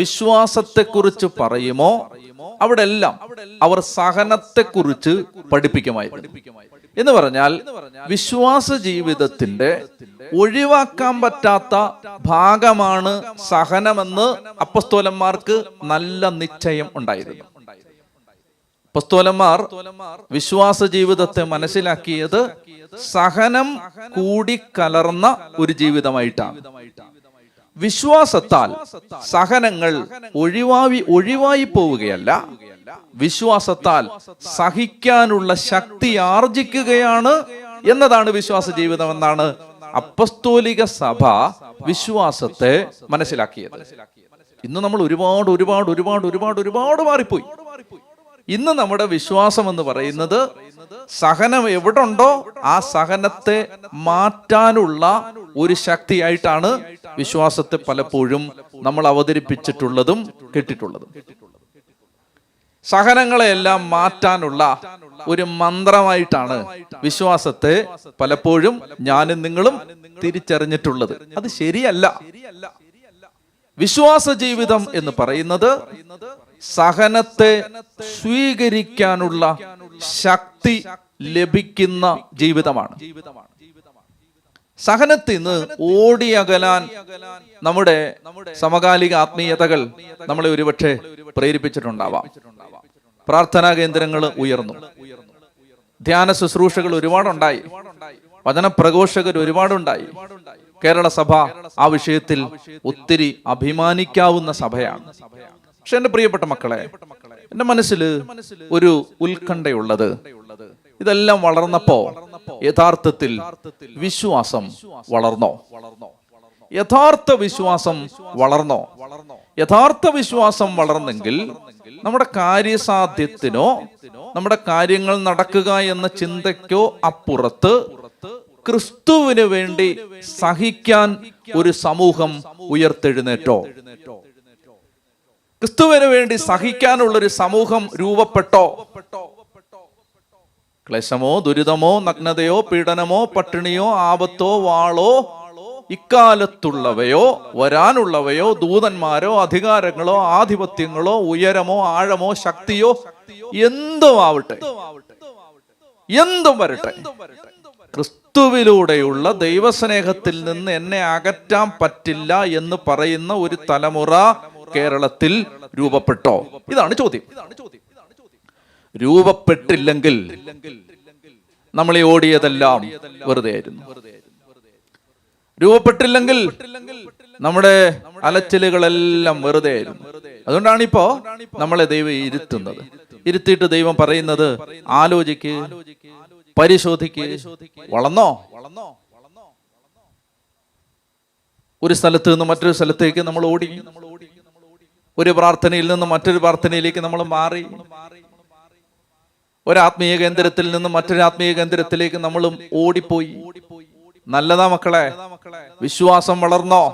വിശ്വാസത്തെക്കുറിച്ച് പറയുമോ അവിടെല്ലാം അവർ സഹനത്തെക്കുറിച്ച് പഠിപ്പിക്കുമായിരുന്നു. എന്ന് പറഞ്ഞാൽ വിശ്വാസ ജീവിതത്തിന്റെ ഒഴിവാക്കാൻ പറ്റാത്ത ഭാഗമാണ് സഹനമെന്ന് അപ്പസ്തോലന്മാർക്ക് നല്ല നിശ്ചയം ഉണ്ടായിരുന്നു. അപ്പസ്തോലന്മാർ വിശ്വാസ ജീവിതത്തെ മനസ്സിലാക്കിയത് സഹനം കൂടിക്കലർന്ന ഒരു ജീവിതമായിട്ടാണ്. വിശ്വാസത്താൽ സഹനങ്ങൾ ഒഴിവായി പോവുകയല്ല, വിശ്വാസത്താൽ സഹിക്കാനുള്ള ശക്തി ആർജിക്കുകയാണ് എന്നതാണ് വിശ്വാസ ജീവിതം എന്നാണ് അപ്പസ്തോലിക സഭ വിശ്വാസത്തെ മനസ്സിലാക്കിയത്. ഇന്ന് നമ്മൾ ഒരുപാട് മാറിപ്പോയി. ഇന്ന് നമ്മുടെ വിശ്വാസം എന്ന് പറയുന്നത് സഹനം എവിടെ ഉണ്ടോ ആ സഹനത്തെ മാറ്റാനുള്ള ഒരു ശക്തിയായിട്ടാണ് വിശ്വാസത്തെ പലപ്പോഴും നമ്മൾ അവതരിപ്പിച്ചിട്ടുള്ളതും കേട്ടിട്ടുള്ളതും. സഹനങ്ങളെല്ലാം മാറ്റാനുള്ള ഒരു മന്ത്രമായിട്ടാണ് വിശ്വാസത്തെ പലപ്പോഴും ഞാനും നിങ്ങളും തിരിച്ചറിഞ്ഞിട്ടുള്ളത്. അത് ശരിയല്ല. വിശ്വാസ ജീവിതം എന്ന് പറയുന്നത് സഹനത്തെ സ്വീകരിക്കാനുള്ള ശക്തി ലഭിക്കുന്ന ജീവിതമാണ്. സഹനത്തിൽ നിന്ന് ഓടിയകലാൻ നമ്മുടെ സമകാലിക ആത്മീയതകൾ നമ്മളെ ഒരുപക്ഷെ പ്രേരിപ്പിച്ചിട്ടുണ്ടാവാം. പ്രാർത്ഥനാ കേന്ദ്രങ്ങൾ ഉയർന്നു, ധ്യാന ശുശ്രൂഷകൾ ഒരുപാടുണ്ടായി, വചന പ്രഘോഷകർ ഒരുപാടുണ്ടായി. കേരള സഭ ആ വിഷയത്തിൽ ഒത്തിരി അഭിമാനിക്കാവുന്ന സഭയാണ്. പക്ഷെ എന്റെ പ്രിയപ്പെട്ട മക്കളെ, എന്റെ മനസ്സിൽ ഒരു ഉത്കണ്ഠയുള്ളത്, ഇതെല്ലാം വളർന്നപ്പോ യഥാർത്ഥത്തിൽ വിശ്വാസം വളർന്നോ? യഥാർത്ഥ വിശ്വാസം വളർന്നോ? യഥാർത്ഥ വിശ്വാസം വളർന്നെങ്കിൽ നമ്മുടെ കാര്യസാധ്യത്തിനോ നമ്മുടെ കാര്യങ്ങൾ നടക്കുക എന്ന ചിന്തയ്ക്കോ അപ്പുറത്ത് ക്രിസ്തുവിന് വേണ്ടി സഹിക്കാൻ ഒരു സമൂഹം ഉയർത്തെഴുന്നേറ്റോ? ക്രിസ്തുവിന് വേണ്ടി സഹിക്കാനുള്ളൊരു സമൂഹം രൂപപ്പെട്ടോ? ക്ലേശമോ ദുരിതമോ നഗ്നതയോ പീഡനമോ പട്ടിണിയോ ആപത്തോ വാളോ ഇക്കാലത്തുള്ളവയോ വരാനുള്ളവയോ ദൂതന്മാരോ അധികാരങ്ങളോ ആധിപത്യങ്ങളോ ഉയരമോ ആഴമോ ശക്തിയോ എന്തും ആവട്ടെ, എന്തും വരട്ടെ, ക്രിസ്തുവിലൂടെയുള്ള ദൈവസ്നേഹത്തിൽ നിന്ന് എന്നെ അകറ്റാൻ പറ്റില്ല എന്ന് പറയുന്ന ഒരു തലമുറ കേരളത്തിൽ രൂപപ്പെട്ടോ? ഇതാണ് ചോദ്യം. രൂപപ്പെട്ടില്ലെങ്കിൽ നമ്മളെ ഓടിയതെല്ലാം വെറുതെ ആയിരുന്നു. രൂപപ്പെട്ടില്ലെങ്കിൽ നമ്മുടെ അലച്ചിലുകളെല്ലാം വെറുതെ ആയിരുന്നു. അതുകൊണ്ടാണ് ഇപ്പോ നമ്മളെ ദൈവം ഇരുത്തിയിട്ട് ദൈവം പറയുന്നത്, ആലോചിക്ക്, പരിശോധിക്ക്, വളർന്നോ. ഒരു സ്ഥലത്ത് നിന്ന് മറ്റൊരു സ്ഥലത്തേക്ക് നമ്മൾ ഓടി, ഒരു പ്രാർത്ഥനയിൽ നിന്ന് മറ്റൊരു പ്രാർത്ഥനയിലേക്ക് നമ്മൾ മാറി, ഒരാത്മീയ കേന്ദ്രത്തിൽ നിന്ന് മറ്റൊരു ആത്മീയ കേന്ദ്രത്തിലേക്ക് നമ്മളും ഓടിപ്പോയി. നല്ലതാ മക്കളെ, വിശ്വാസം വളർന്നോ?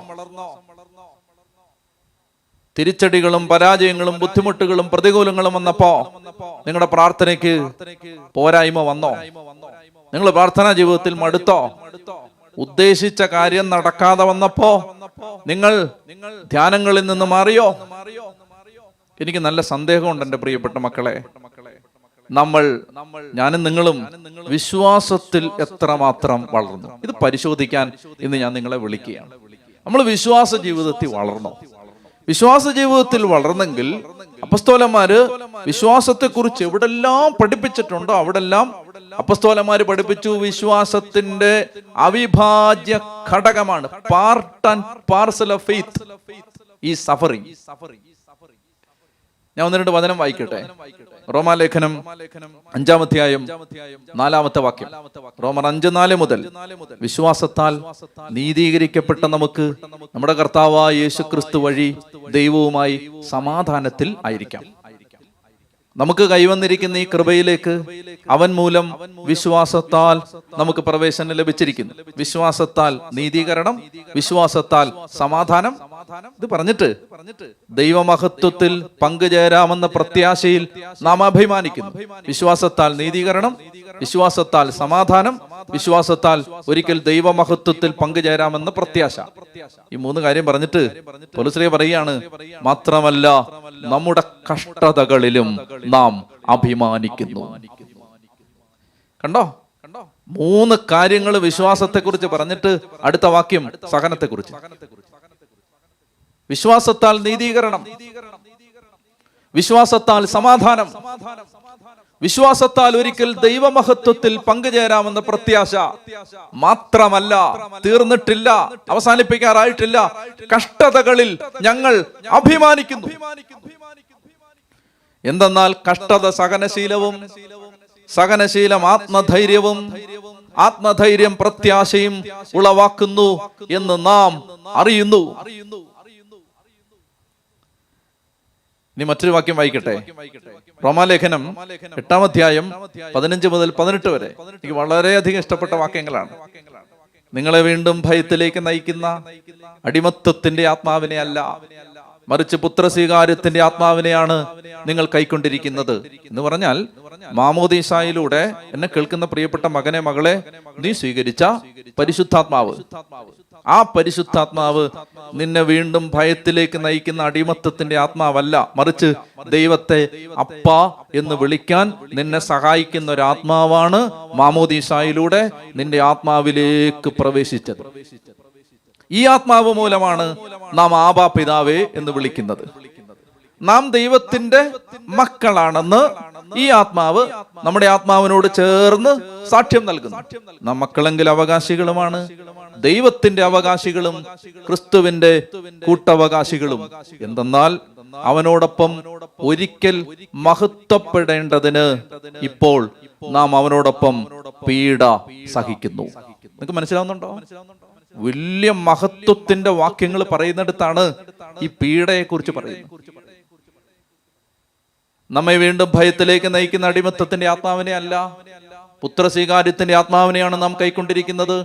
തിരിച്ചടികളും പരാജയങ്ങളും ബുദ്ധിമുട്ടുകളും പ്രതികൂലങ്ങളും വന്നപ്പോ നിങ്ങളുടെ പ്രാർത്ഥനയ്ക്ക് പോരായ്മ വന്നോ? നിങ്ങൾ പ്രാർത്ഥനാ ജീവിതത്തിൽ മടുത്തോ? ഉദ്ദേശിച്ച കാര്യം നടക്കാതെ വന്നപ്പോ നിങ്ങൾ ധ്യാനങ്ങളിൽ നിന്ന് മാറിയോ? എനിക്ക് നല്ല സന്ദേഹമുണ്ട് എൻ്റെ പ്രിയപ്പെട്ട മക്കളെ, ഞാനും നിങ്ങളും വിശ്വാസത്തിൽ എത്രമാത്രം വളർന്നു, ഇത് പരിശോധിക്കാൻ ഇന്ന് ഞാൻ നിങ്ങളെ വിളിക്കുകയാണ്. നമ്മൾ വിശ്വാസ ജീവിതത്തിൽ വളർന്നോ? വിശ്വാസ ജീവിതത്തിൽ വളർന്നെങ്കിൽ അപ്പസ്തോലന്മാര് വിശ്വാസത്തെക്കുറിച്ച് എവിടെല്ലാം പഠിപ്പിച്ചിട്ടുണ്ടോ അവിടെല്ലാം അപ്പസ്തോലന്മാര് പഠിപ്പിച്ചു, വിശ്വാസത്തിന്റെ അവിഭാജ്യ ഘടകമാണ്, part and parcel of faith ഈ സഫറിങ്. ഞാൻ 1-2 വചനം വായിക്കട്ടെ. റോമാലേഖനം 5-ാം അധ്യായം 4-ാമത്തെ വാക്യം. റോമർ 5:4 മുതൽ, വിശ്വാസത്താൽ നീതീകരിക്കപ്പെട്ട നമുക്ക് നമ്മുടെ കർത്താവായ യേശുക്രിസ്തു വഴി ദൈവവുമായി സമാധാനത്തിൽ ആയിരിക്കാം. നമുക്ക് കൈവന്നിരിക്കുന്ന ഈ കൃപയിലേക്ക് അവൻ മൂലം വിശ്വാസത്താൽ നമുക്ക് പ്രവേശനം ലഭിച്ചിരിക്കുന്നു. വിശ്വാസത്താൽ നീതീകരണം, വിശ്വാസത്താൽ സമാധാനം. ഇത് പറഞ്ഞിട്ട് ദൈവമഹത്വത്തിൽ പങ്കുചേരാമെന്ന പ്രത്യാശയിൽ നാം അഭിമാനിക്കുന്നു. വിശ്വാസത്താൽ നീതീകരണം, വിശ്വാസത്താൽ സമാധാനം, വിശ്വാസത്താൽ ഒരിക്കൽ ദൈവമഹത്വത്തിൽ പങ്കുചേരാമെന്ന പ്രത്യാശ. ഈ 3 കാര്യം പറഞ്ഞിട്ട് പൗലോസ് പറയുകയാണ്, മാത്രമല്ല നമ്മുടെ കഷ്ടതകളിലും നാം അഭിമാനിക്കുന്നു. കണ്ടോ, 3 കാര്യങ്ങൾ വിശ്വാസത്തെക്കുറിച്ച് പറഞ്ഞിട്ട് അടുത്ത വാക്യം സഹനത്തെക്കുറിച്ച്. വിശ്വാസത്താൽ നീതീകരണം, വിശ്വാസത്താൽ സമാധാനം, വിശ്വാസത്താൽ ഒരിക്കൽ ദൈവമഹത്വത്തിൽ പങ്കുചേരാമെന്ന പ്രത്യാശ. മാത്രമല്ല, തീർന്നിട്ടില്ല, അവസാനിപ്പിക്കാറായിട്ടില്ല, കഷ്ടതകളിൽ ഞങ്ങൾ അഭിമാനിക്കുന്നു. എന്തെന്നാൽ കഷ്ടത സഹനശീലവും, സഹനശീലം ആത്മധൈര്യവും, ആത്മധൈര്യം പ്രത്യാശയും ഉളവാക്കുന്നു എന്ന് നാം അറിയുന്നു. ഇനി മറ്റൊരു വാക്യം വായിക്കട്ടെ. റോമാലേഖനം 8-ാം അധ്യായം 15 മുതൽ 18 വരെ. എനിക്ക് വളരെയധികം ഇഷ്ടപ്പെട്ട വാക്യങ്ങളാണ്. നിങ്ങളെ വീണ്ടും ഭയത്തിലേക്ക് നയിക്കുന്ന അടിമത്വത്തിന്റെ ആത്മാവിനെ അല്ല, മറിച്ച് പുത്രസ്വീകാര്യത്തിന്റെ ആത്മാവിനെയാണ് നിങ്ങൾ കൈക്കൊണ്ടിരിക്കുന്നത്. എന്ന് പറഞ്ഞാൽ, മാമോദീസായിലൂടെ എന്നെ കേൾക്കുന്ന പ്രിയപ്പെട്ട മകനെ, മകളെ, നീ സ്വീകരിച്ച പരിശുദ്ധാത്മാവ്, ആ പരിശുദ്ധാത്മാവ് നിന്നെ വീണ്ടും ഭയത്തിലേക്ക് നയിക്കുന്ന അടിമത്തത്തിന്റെ ആത്മാവല്ല, മറിച്ച് ദൈവത്തെ അപ്പ എന്ന് വിളിക്കാൻ നിന്നെ സഹായിക്കുന്ന ഒരു ആത്മാവാണ് മാമോദീസായിലൂടെ നിന്റെ ആത്മാവിലേക്ക് പ്രവേശിച്ചത്. ഈ ആത്മാവ് മൂലമാണ് നാം ആബാ പിതാവേ എന്ന് വിളിക്കുന്നത്. നാം ദൈവത്തിന്റെ മക്കളാണെന്ന് ഈ ആത്മാവ് നമ്മുടെ ആത്മാവിനോട് ചേർന്ന് സാക്ഷ്യം നൽകുന്നു. നാം മക്കളെങ്കിൽ അവകാശികളുമാണ്, ദൈവത്തിന്റെ അവകാശികളും ക്രിസ്തുവിന്റെ കൂട്ടവകാശികളും. എന്തെന്നാൽ അവനോടൊപ്പം ഒരിക്കൽ മഹത്വപ്പെടേണ്ടതിന് ഇപ്പോൾ നാം അവനോടൊപ്പം പീഡ സഹിക്കുന്നു. നിങ്ങൾക്ക് മനസ്സിലാവുന്നുണ്ടോ? വലിയ മഹത്വത്തിന്റെ വാക്യങ്ങൾ പറയുന്നിടത്താണ് ഈ പീഡയെ കുറിച്ച് പറയുന്നത്. നമ്മെ വീണ്ടും ഭയത്തിലേക്ക് നയിക്കുന്ന അടിമത്തത്തിന്റെ ആത്മാവിനെ അല്ല, പുത്രസ്വീകാര്യത്തിന്റെ ആത്മാവിനെയാണ് നാം കൈക്കൊണ്ടിരിക്കുന്നത്.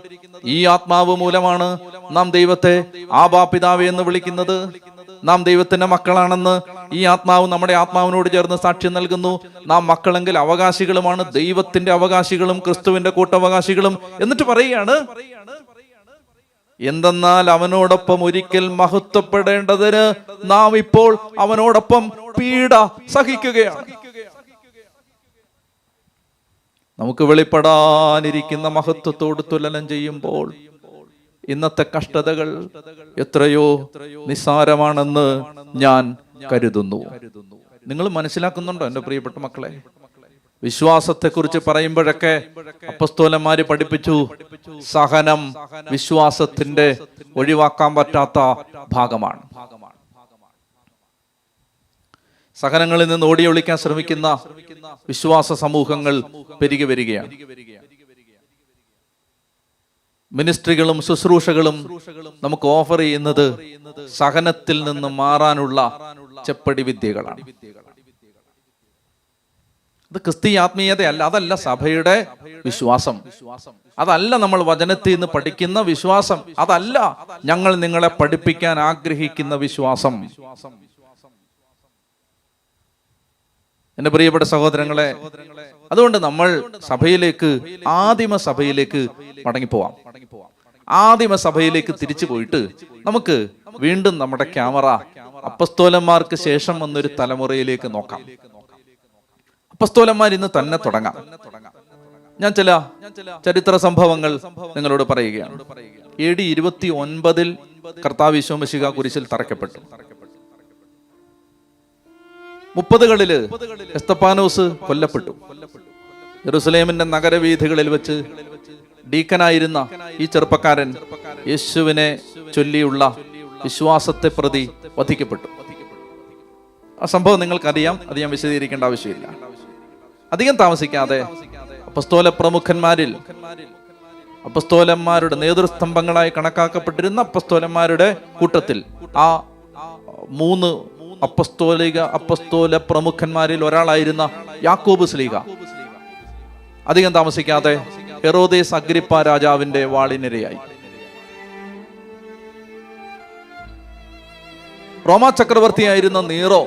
ഈ ആത്മാവ് മൂലമാണ് നാം ദൈവത്തെ ആബാ പിതാവേ എന്ന് വിളിക്കുന്നത്. നാം ദൈവത്തിന്റെ മക്കളാണെന്ന് ഈ ആത്മാവ് നമ്മുടെ ആത്മാവിനോട് ചേർന്ന് സാക്ഷ്യം നൽകുന്നു. നാം മക്കളെങ്കിൽ അവകാശികളുമാണ്, ദൈവത്തിന്റെ അവകാശികളും ക്രിസ്തുവിന്റെ കൂട്ടവകാശികളും. എന്നിട്ട് പറയുകയാണ്, എന്തെന്നാൽ അവനോടൊപ്പം ഒരിക്കൽ മഹത്വപ്പെടേണ്ടതിന് നാം ഇപ്പോൾ അവനോടൊപ്പം പീഡ സഹിക്കുകയാണ്. നമുക്ക് വെളിപ്പെടാനിരിക്കുന്ന മഹത്വത്തോട് തുലനം ചെയ്യുമ്പോൾ ഇന്നത്തെ കഷ്ടതകൾ എത്രയോ നിസ്സാരമാണെന്ന് ഞാൻ കരുതുന്നു. നിങ്ങൾ മനസ്സിലാക്കുന്നുണ്ടോ എൻ്റെ പ്രിയപ്പെട്ട മക്കളെ? വിശ്വാസത്തെക്കുറിച്ച് പറയുമ്പോഴൊക്കെ അപ്പസ്തോലന്മാര് പഠിപ്പിച്ചു, സഹനം വിശ്വാസത്തിന്റെ ഒഴിവാക്കാൻ പറ്റാത്ത ഭാഗമാണ്. സഹനങ്ങളിൽ നിന്ന് ഓടിയൊളിക്കാൻ ശ്രമിക്കുന്ന വിശ്വാസ സമൂഹങ്ങൾ പെരുകി വരികയാണ്. മിനിസ്ട്രികളും ശുശ്രൂഷകളും നമുക്ക് ഓഫർ ചെയ്യുന്നത് സഹനത്തിൽ നിന്ന് മാറാനുള്ള ചെപ്പടി വിദ്യകളാണ്. അത് ക്രിസ്തീയ ആത്മീയതയല്ല, അതല്ല സഭയുടെ വിശ്വാസം, അതല്ല നമ്മൾ വചനത്തിൽ നിന്ന് പഠിക്കുന്ന വിശ്വാസം, അതല്ല ഞങ്ങൾ നിങ്ങളെ പഠിപ്പിക്കാൻ ആഗ്രഹിക്കുന്ന വിശ്വാസം. എന്റെ പ്രിയപ്പെട്ട സഹോദരങ്ങളെ, അതുകൊണ്ട് നമ്മൾ സഭയിലേക്ക്, ആദിമ സഭയിലേക്ക് മടങ്ങിപ്പോവാം. ആദിമ സഭയിലേക്ക് തിരിച്ചു പോയിട്ട് നമുക്ക് വീണ്ടും നമ്മുടെ ക്യാമറ അപ്പസ്തോലന്മാർക്ക് ശേഷം വന്നൊരു തലമുറയിലേക്ക് നോക്കാം. അപ്പസ്തോലന്മാർ ഇന്ന് തന്നെ തുടങ്ങാം. ഞാൻ ചില ചരിത്ര സംഭവങ്ങൾ നിങ്ങളോട് പറയുകയാണ്. AD 29 കർത്താവ് ഈശോ മിശിഹാ കുരിശിൽ തറയ്ക്കപ്പെട്ടു. 30കളില് എസ്തപ്പാനോസ് കൊല്ലപ്പെട്ടു. യെരുസലേമിന്റെ നഗരവീഥികളിൽ വെച്ച് ഡീക്കനായിരുന്ന ഈ ചെറുപ്പക്കാരൻ യേശുവിനെ ചൊല്ലിയുള്ള വിശ്വാസത്തെ പ്രതി വധിക്കപ്പെട്ടു. ആ സംഭവം നിങ്ങൾക്കറിയാം, അത് ഞാൻ വിശദീകരിക്കേണ്ട ആവശ്യമില്ല. അധികം താമസിക്കാതെ അപ്പസ്തോല പ്രമുഖന്മാരിൽ, അപ്പസ്തോലന്മാരുടെ നേതൃസ്തംഭങ്ങളായി കണക്കാക്കപ്പെട്ടിരുന്ന അപ്പസ്തോലന്മാരുടെ കൂട്ടത്തിൽ ആ 3 അപ്പസ്തോല പ്രമുഖന്മാരിൽ ഒരാളായിരുന്ന യാക്കോബ് ശ്ലീഹ അധികം താമസിക്കാതെ ഹെറോദേസ് അഗ്രിപ്പ രാജാവിന്റെ വാളിനിരയായി. റോമാ ചക്രവർത്തിയായിരുന്ന നീറോ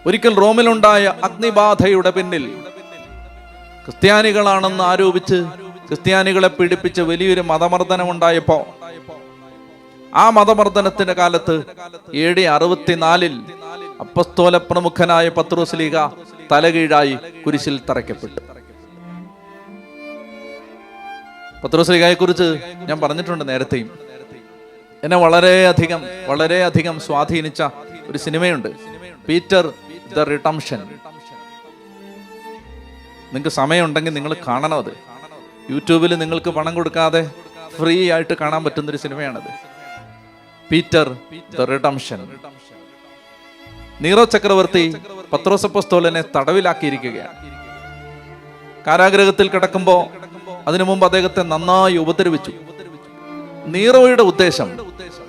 ഒരിക്കൽ റോമിലുണ്ടായ അഗ്നിബാധയുടെ പിന്നിൽ ക്രിസ്ത്യാനികളാണെന്ന് ആരോപിച്ച് ക്രിസ്ത്യാനികളെ പീഡിപ്പിച്ച് വലിയൊരു മതമർദ്ദനമുണ്ടായപ്പോ ആ മതമർദ്ദനത്തിന്റെ കാലത്ത് AD 64 അപ്പസ്തോല പ്രമുഖനായ പത്രോസ് ശ്ലീഹ തലകീഴായി കുരിശിൽ തറയ്ക്കപ്പെട്ടു. പത്രോസ് ശ്ലീഹയെ കുറിച്ച് ഞാൻ പറഞ്ഞിട്ടുണ്ട് നേരത്തെയും. എന്നെ വളരെയധികം സ്വാധീനിച്ച ഒരു സിനിമയുണ്ട്, പീറ്റർ ദ റിഡംഷൻ. നിങ്ങൾക്ക് സമയമുണ്ടെങ്കിൽ നിങ്ങൾ കാണണം. അത് യൂട്യൂബിൽ നിങ്ങൾക്ക് പണം കൊടുക്കാതെ ഫ്രീ ആയിട്ട് കാണാൻ പറ്റുന്നൊരു സിനിമയാണത്, പീറ്റർ ദ റിഡംഷൻ. നീറോ ചക്രവർത്തി പത്രോസ് അപ്പോസ്തലനെ തടവിലാക്കിയിരിക്കുകയാണ്. കാരാഗ്രഹത്തിൽ കിടക്കുമ്പോൾ അതിനു മുമ്പ് അദ്ദേഹത്തെ നന്നായി ഉപദ്രവിച്ചു. നീറോയുടെ ഉദ്ദേശം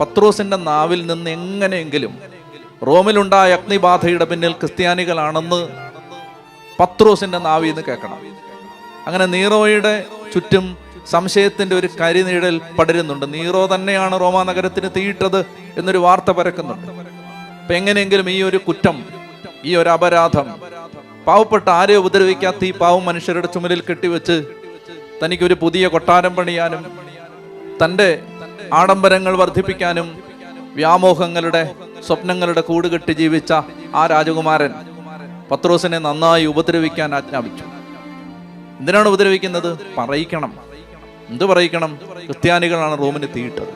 പത്രോസിന്റെ നാവിൽ നിന്ന് എങ്ങനെയെങ്കിലും റോമിലുണ്ടായ അഗ്നിബാധയുടെ പിന്നിൽ ക്രിസ്ത്യാനികളാണെന്ന് പത്രോസിന്റെ നാവിൽ നിന്ന് കേൾക്കണം. അങ്ങനെ നീറോയുടെ ചുറ്റും സംശയത്തിന്റെ ഒരു കരിനിഴൽ പടരുന്നുണ്ട്. നീറോ തന്നെയാണ് റോമാ നഗരത്തിന് തീയിട്ടത് എന്നൊരു വാർത്ത പരക്കുന്നുണ്ട്. അപ്പൊ എങ്ങനെയെങ്കിലും ഈ ഒരു കുറ്റം, ഈ ഒരു അപരാധം പാവപ്പെട്ട ആരെ ഉപദ്രവിക്കാത്ത ഈ പാവം മനുഷ്യരുടെ ചുമലിൽ കെട്ടിവെച്ച് തനിക്കൊരു പുതിയ കൊട്ടാരം പണിയാനും തൻ്റെ ആഡംബരങ്ങൾ വർദ്ധിപ്പിക്കാനും വ്യാമോഹങ്ങളുടെ സ്വപ്നങ്ങളുടെ കൂടുകെട്ടി ജീവിച്ച ആ രാജകുമാരൻ പത്രോസിനെ നന്നായി ഉപദ്രവിക്കാൻ ആജ്ഞാപിച്ചു. എന്തിനാണ് ഉപദ്രവിക്കുന്നത്? പറയിക്കണം. എന്ത് പറയിക്കണം? ക്രിസ്ത്യാനികളാണ് റോമിന് തീയിട്ടത്.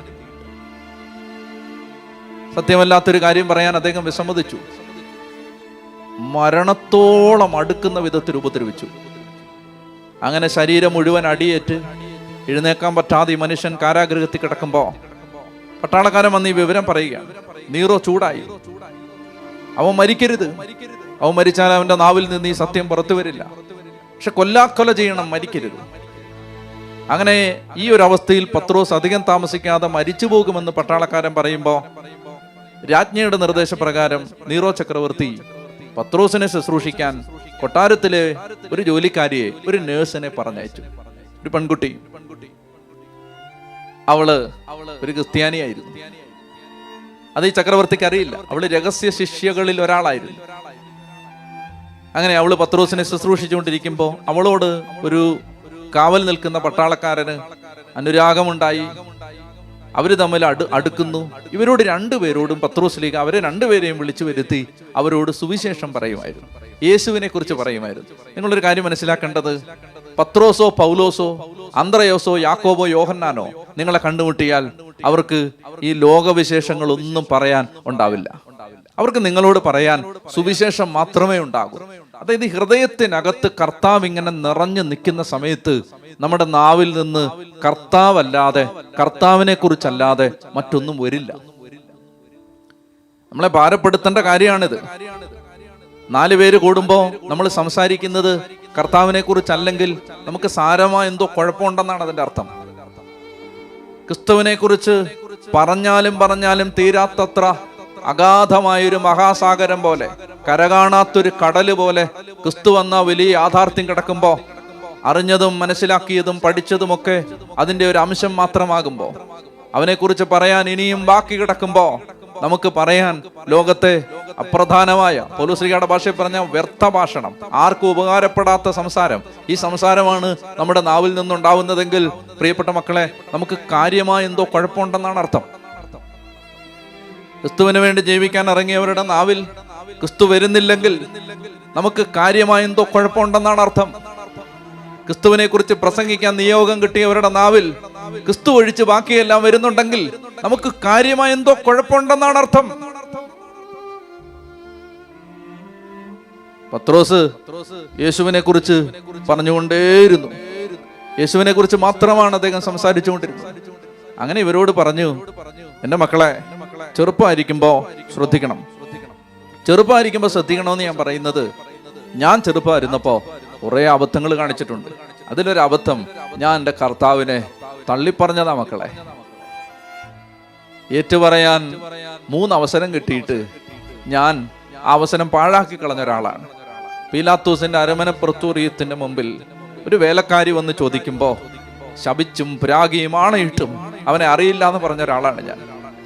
സത്യമല്ലാത്തൊരു കാര്യം പറയാൻ അദ്ദേഹം വിസമ്മതിച്ചു. മരണത്തോളം അടുക്കുന്ന വിധത്തിൽ ഉപദ്രവിച്ചു. അങ്ങനെ ശരീരം മുഴുവൻ അടിയേറ്റ് എഴുന്നേക്കാൻ പറ്റാതെ ഈ മനുഷ്യൻ കാരാഗൃഹത്തിൽ കിടക്കുമ്പോ പട്ടാളക്കാരൻ വന്ന് ഈ വിവരം പറയുകയാണ്. നീറോ ചൂടായി. അവൻ മരിക്കരുത്, അവൻ മരിച്ചാൽ അവന്റെ നാവിൽ നിന്ന് ഈ സത്യം പുറത്തു വരില്ല, പക്ഷെ കൊല്ലാക്കൊല ചെയ്യണം, മരിക്കരുത്. അങ്ങനെ ഈ ഒരു അവസ്ഥയിൽ പത്രോസ് അധികം താമസിക്കാതെ മരിച്ചു പോകുമെന്ന് പട്ടാളക്കാരൻ പറയുമ്പോ രാജ്ഞിയുടെ നിർദ്ദേശപ്രകാരം നീറോ ചക്രവർത്തി പത്രോസിനെ ശുശ്രൂഷിക്കാൻ കൊട്ടാരത്തിലെ ഒരു ജോലിക്കാരിയെ, ഒരു നേഴ്സിനെ പറഞ്ഞയച്ചു. ഒരു പെൺകുട്ടി. അവള് ഒരു ക്രിസ്ത്യാനിയായിരുന്നു. അത് ഈ ചക്രവർത്തിക്ക് അറിയില്ല. അവള് രഹസ്യ ശിഷ്യകളിൽ ഒരാളായിരുന്നു. അങ്ങനെ അവള് പത്രോസിനെ ശുശ്രൂഷിച്ചുകൊണ്ടിരിക്കുമ്പോ അവളോട് ഒരു കാവൽ നിൽക്കുന്ന പട്ടാളക്കാരന് അനുരാഗമുണ്ടായി. അവര് തമ്മിൽ അടുക്കുന്നു. ഇവരോട് രണ്ടുപേരോടും പത്രോസ് ശ്ലീഹ അവരെ രണ്ടുപേരെയും വിളിച്ചു വരുത്തി അവരോട് സുവിശേഷം പറയുമായിരുന്നു, യേശുവിനെ കുറിച്ച് പറയുമായിരുന്നു. നിങ്ങളൊരു കാര്യം മനസ്സിലാക്കേണ്ടത്, പത്രോസോ പൗലോസോ അന്ത്രയോസോ യാക്കോബോ യോഹന്നാനോ നിങ്ങളെ കണ്ടുമുട്ടിയാൽ അവർക്ക് ഈ ലോകവിശേഷങ്ങളൊന്നും പറയാൻ ഉണ്ടാവില്ല. അവർക്ക് നിങ്ങളോട് പറയാൻ സുവിശേഷം മാത്രമേ ഉണ്ടാകൂ. അതായത് ഹൃദയത്തിനകത്ത് കർത്താവ് ഇങ്ങനെ നിറഞ്ഞു നിൽക്കുന്ന സമയത്ത് നമ്മുടെ നാവിൽ നിന്ന് കർത്താവല്ലാതെ, കർത്താവിനെ കുറിച്ചല്ലാതെ മറ്റൊന്നും വരില്ല. നമ്മളെ ഭാരപ്പെടുത്തേണ്ട കാര്യമാണിത്. 4 പേര് കൂടുമ്പോ നമ്മൾ സംസാരിക്കുന്നത് കർത്താവിനെ കുറിച്ചല്ലെങ്കിൽ നമുക്ക് സാരമായ എന്തോ കുഴപ്പമുണ്ടെന്നാണ് അതിന്റെ അർത്ഥം. ക്രിസ്തുവിനെ കുറിച്ച് പറഞ്ഞാലും തീരാത്തത്ര അഗാധമായൊരു മഹാസാഗരം പോലെ, കരകാണാത്തൊരു കടല് പോലെ ക്രിസ്തു എന്ന വലിയ യാഥാർത്ഥ്യം കിടക്കുമ്പോ അറിഞ്ഞതും മനസ്സിലാക്കിയതും പഠിച്ചതുമൊക്കെ അതിന്റെ ഒരു അംശം മാത്രമാകുമ്പോ, അവനെക്കുറിച്ച് പറയാൻ ഇനിയും ബാക്കി കിടക്കുമ്പോ നമുക്ക് പറയാൻ ലോകത്തെ അപ്രധാനമായ, പൗലോസ്ലീഹയുടെ ഭാഷയിൽ പറഞ്ഞ വ്യർത്ഥ ഭാഷണം, ആർക്കും ഉപകാരപ്പെടാത്ത സംസാരം, ഈ സംസാരമാണ് നമ്മുടെ നാവിൽ നിന്നുണ്ടാവുന്നതെങ്കിൽ പ്രിയപ്പെട്ട മക്കളെ, നമുക്ക് കാര്യമായ എന്തോ കുഴപ്പമുണ്ടെന്നാണ് അർത്ഥം. ക്രിസ്തുവിന് വേണ്ടി ജീവിക്കാൻ ഇറങ്ങിയവരുടെ നാവിൽ ക്രിസ്തു വരുന്നില്ലെങ്കിൽ നമുക്ക് കാര്യമായ എന്തോ കുഴപ്പമുണ്ടെന്നാണ് അർത്ഥം. ക്രിസ്തുവിനെ കുറിച്ച് പ്രസംഗിക്കാൻ നിയോഗം കിട്ടിയവരുടെ നാവിൽ ക്രിസ്തു ഒഴിച്ച് ബാക്കിയെല്ലാം വരുന്നുണ്ടെങ്കിൽ നമുക്ക് കാര്യമായ എന്തോ കുഴപ്പമുണ്ടെന്നാണ് അർത്ഥം. പത്രോസ് യേശുവിനെ കുറിച്ച് പറഞ്ഞുകൊണ്ടേയിരുന്നു. യേശുവിനെ കുറിച്ച് മാത്രമാണ് അദ്ദേഹം സംസാരിച്ചുകൊണ്ടിരുന്നത്. അങ്ങനെ ഇവരോട് പറഞ്ഞു, എന്റെ മക്കളെ, ചെറുപ്പമായിരിക്കുമ്പോ ശ്രദ്ധിക്കണം. ചെറുപ്പമായിരിക്കുമ്പോ ശ്രദ്ധിക്കണമെന്ന് ഞാൻ പറയുന്നത്, ഞാൻ ചെറുപ്പമായിരുന്നപ്പോ കുറെ അബദ്ധങ്ങൾ കാണിച്ചിട്ടുണ്ട്. അതിലൊരു അബദ്ധം, ഞാൻ എൻ്റെ കർത്താവിനെ തള്ളിപ്പറഞ്ഞതാ മക്കളെ. ഏറ്റുപറയാൻ 3 അവസരം കിട്ടിയിട്ട് ഞാൻ ആ അവസരം പാഴാക്കി കളഞ്ഞ ഒരാളാണ്. പീലാത്തോസിന്റെ അരമന പ്രത്തോറിയത്തിന്റെ മുമ്പിൽ ഒരു വേലക്കാരി വന്ന് ചോദിക്കുമ്പോൾ ശപിച്ചും പ്രാഗിയും ആണയിട്ടും അവനെ അറിയില്ല എന്ന് പറഞ്ഞ ഒരാളാണ് ഞാൻ.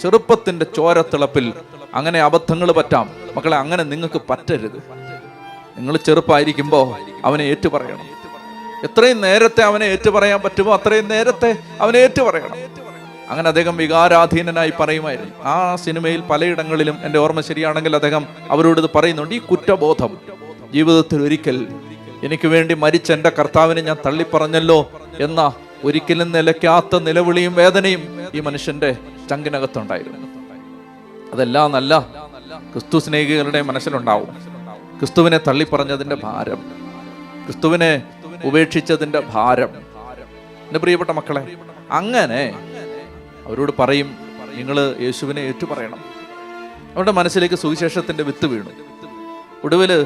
ചെറുപ്പത്തിന്റെ ചോരത്തിളപ്പിൽ അങ്ങനെ അബദ്ധങ്ങൾ പറ്റാം മക്കളെ. അങ്ങനെ നിങ്ങൾക്ക് പറ്റരുത്. നിങ്ങൾ ചെറുപ്പമായിരിക്കുമ്പോൾ അവനെ ഏറ്റുപറയണം. എത്രയും നേരത്തെ അവനെ ഏറ്റുപറയാൻ പറ്റുമോ അത്രയും നേരത്തെ അവനെ ഏറ്റുപറയണം. അങ്ങനെ അദ്ദേഹം വികാരാധീനനായി പറയുമായിരുന്നു. ആ സിനിമയിൽ പലയിടങ്ങളിലും എൻ്റെ ഓർമ്മ ശരിയാണെങ്കിൽ അദ്ദേഹം അവരോട് ഇത് പറയുന്നുണ്ട്. ഈ കുറ്റബോധം ജീവിതത്തിൽ ഒരിക്കൽ എനിക്ക് വേണ്ടി മരിച്ച എൻ്റെ കർത്താവിനെ ഞാൻ തള്ളിപ്പറഞ്ഞല്ലോ എന്ന ഒരിക്കലും നിലയ്ക്കാത്ത നിലവിളിയും വേദനയും ഈ മനുഷ്യന്റെ ചങ്കിനകത്തുണ്ടായിരുന്നു. അതെല്ലാം നല്ല ക്രിസ്തു സ്നേഹികളുടെ മനസ്സിലുണ്ടാവും. ക്രിസ്തുവിനെ തള്ളിപ്പറഞ്ഞതിന്റെ ഭാരം, ക്രിസ്തുവിനെ ഉപേക്ഷിച്ചതിന്റെ ഭാരം. എൻ്റെ പ്രിയപ്പെട്ട മക്കളെ, അങ്ങനെ അവരോട് പറയും, നിങ്ങൾ യേശുവിനെ ഏറ്റുപറയണം. അവരുടെ മനസ്സിലേക്ക് സുവിശേഷത്തിന്റെ വിത്ത് വീണു. ഒടുവില്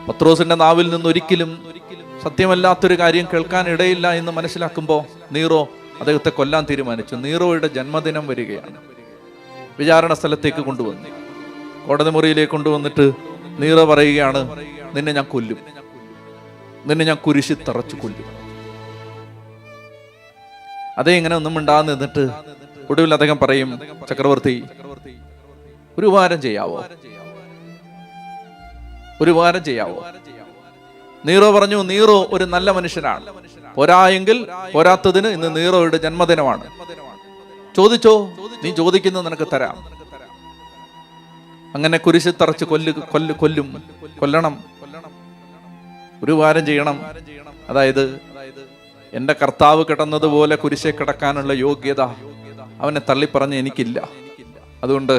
പത്രോസിന്റെ നാവിൽ നിന്ന് ഒരിക്കലും സത്യമല്ലാത്തൊരു കാര്യം കേൾക്കാൻ ഇടയില്ല എന്ന് മനസ്സിലാക്കുമ്പോൾ നീറോ അദ്ദേഹത്തെ കൊല്ലാൻ തീരുമാനിച്ചു. നീറോയുടെ ജന്മദിനം വരികയാണ്. വിചാരണ സ്ഥലത്തേക്ക് കൊണ്ടുവന്നു, കോടതി മുറിയിലേക്ക് കൊണ്ടുവന്നിട്ട് നീറോ പറയുകയാണ്, നിന്നെ ഞാൻ കൊല്ലും, നിന്നെ ഞാൻ കുരിശി തറച്ചു കൊല്ലും. അതേ ഇങ്ങനെ ഒന്നും മിണ്ടാതെ നിന്നിട്ട് ഒടുവിൽ അദ്ദേഹം പറയും, ചക്രവർത്തി ഒരു ഉപകാരം ചെയ്യാവോ, ഒരു ഉപകാരം ചെയ്യാവോ? നീറോ പറഞ്ഞു, നീറോ ഒരു നല്ല മനുഷ്യനാണ്, പോരായെങ്കിൽ പോരാത്തതിന് ഇന്ന് നീറോയുടെ ജന്മദിനമാണ്, ചോദിച്ചോ, നീ ചോദിക്കുന്നത് നിനക്ക് തരാം. അങ്ങനെ കുരിശി തറച്ച് കൊല്ലണം, ഒരു ഉപകാരം ചെയ്യണം. അതായത് എന്റെ കർത്താവ് കിടന്നതുപോലെ കുരിശെ കിടക്കാനുള്ള യോഗ്യത അവനെ തള്ളിപ്പറഞ്ഞ് എനിക്കില്ല. അതുകൊണ്ട്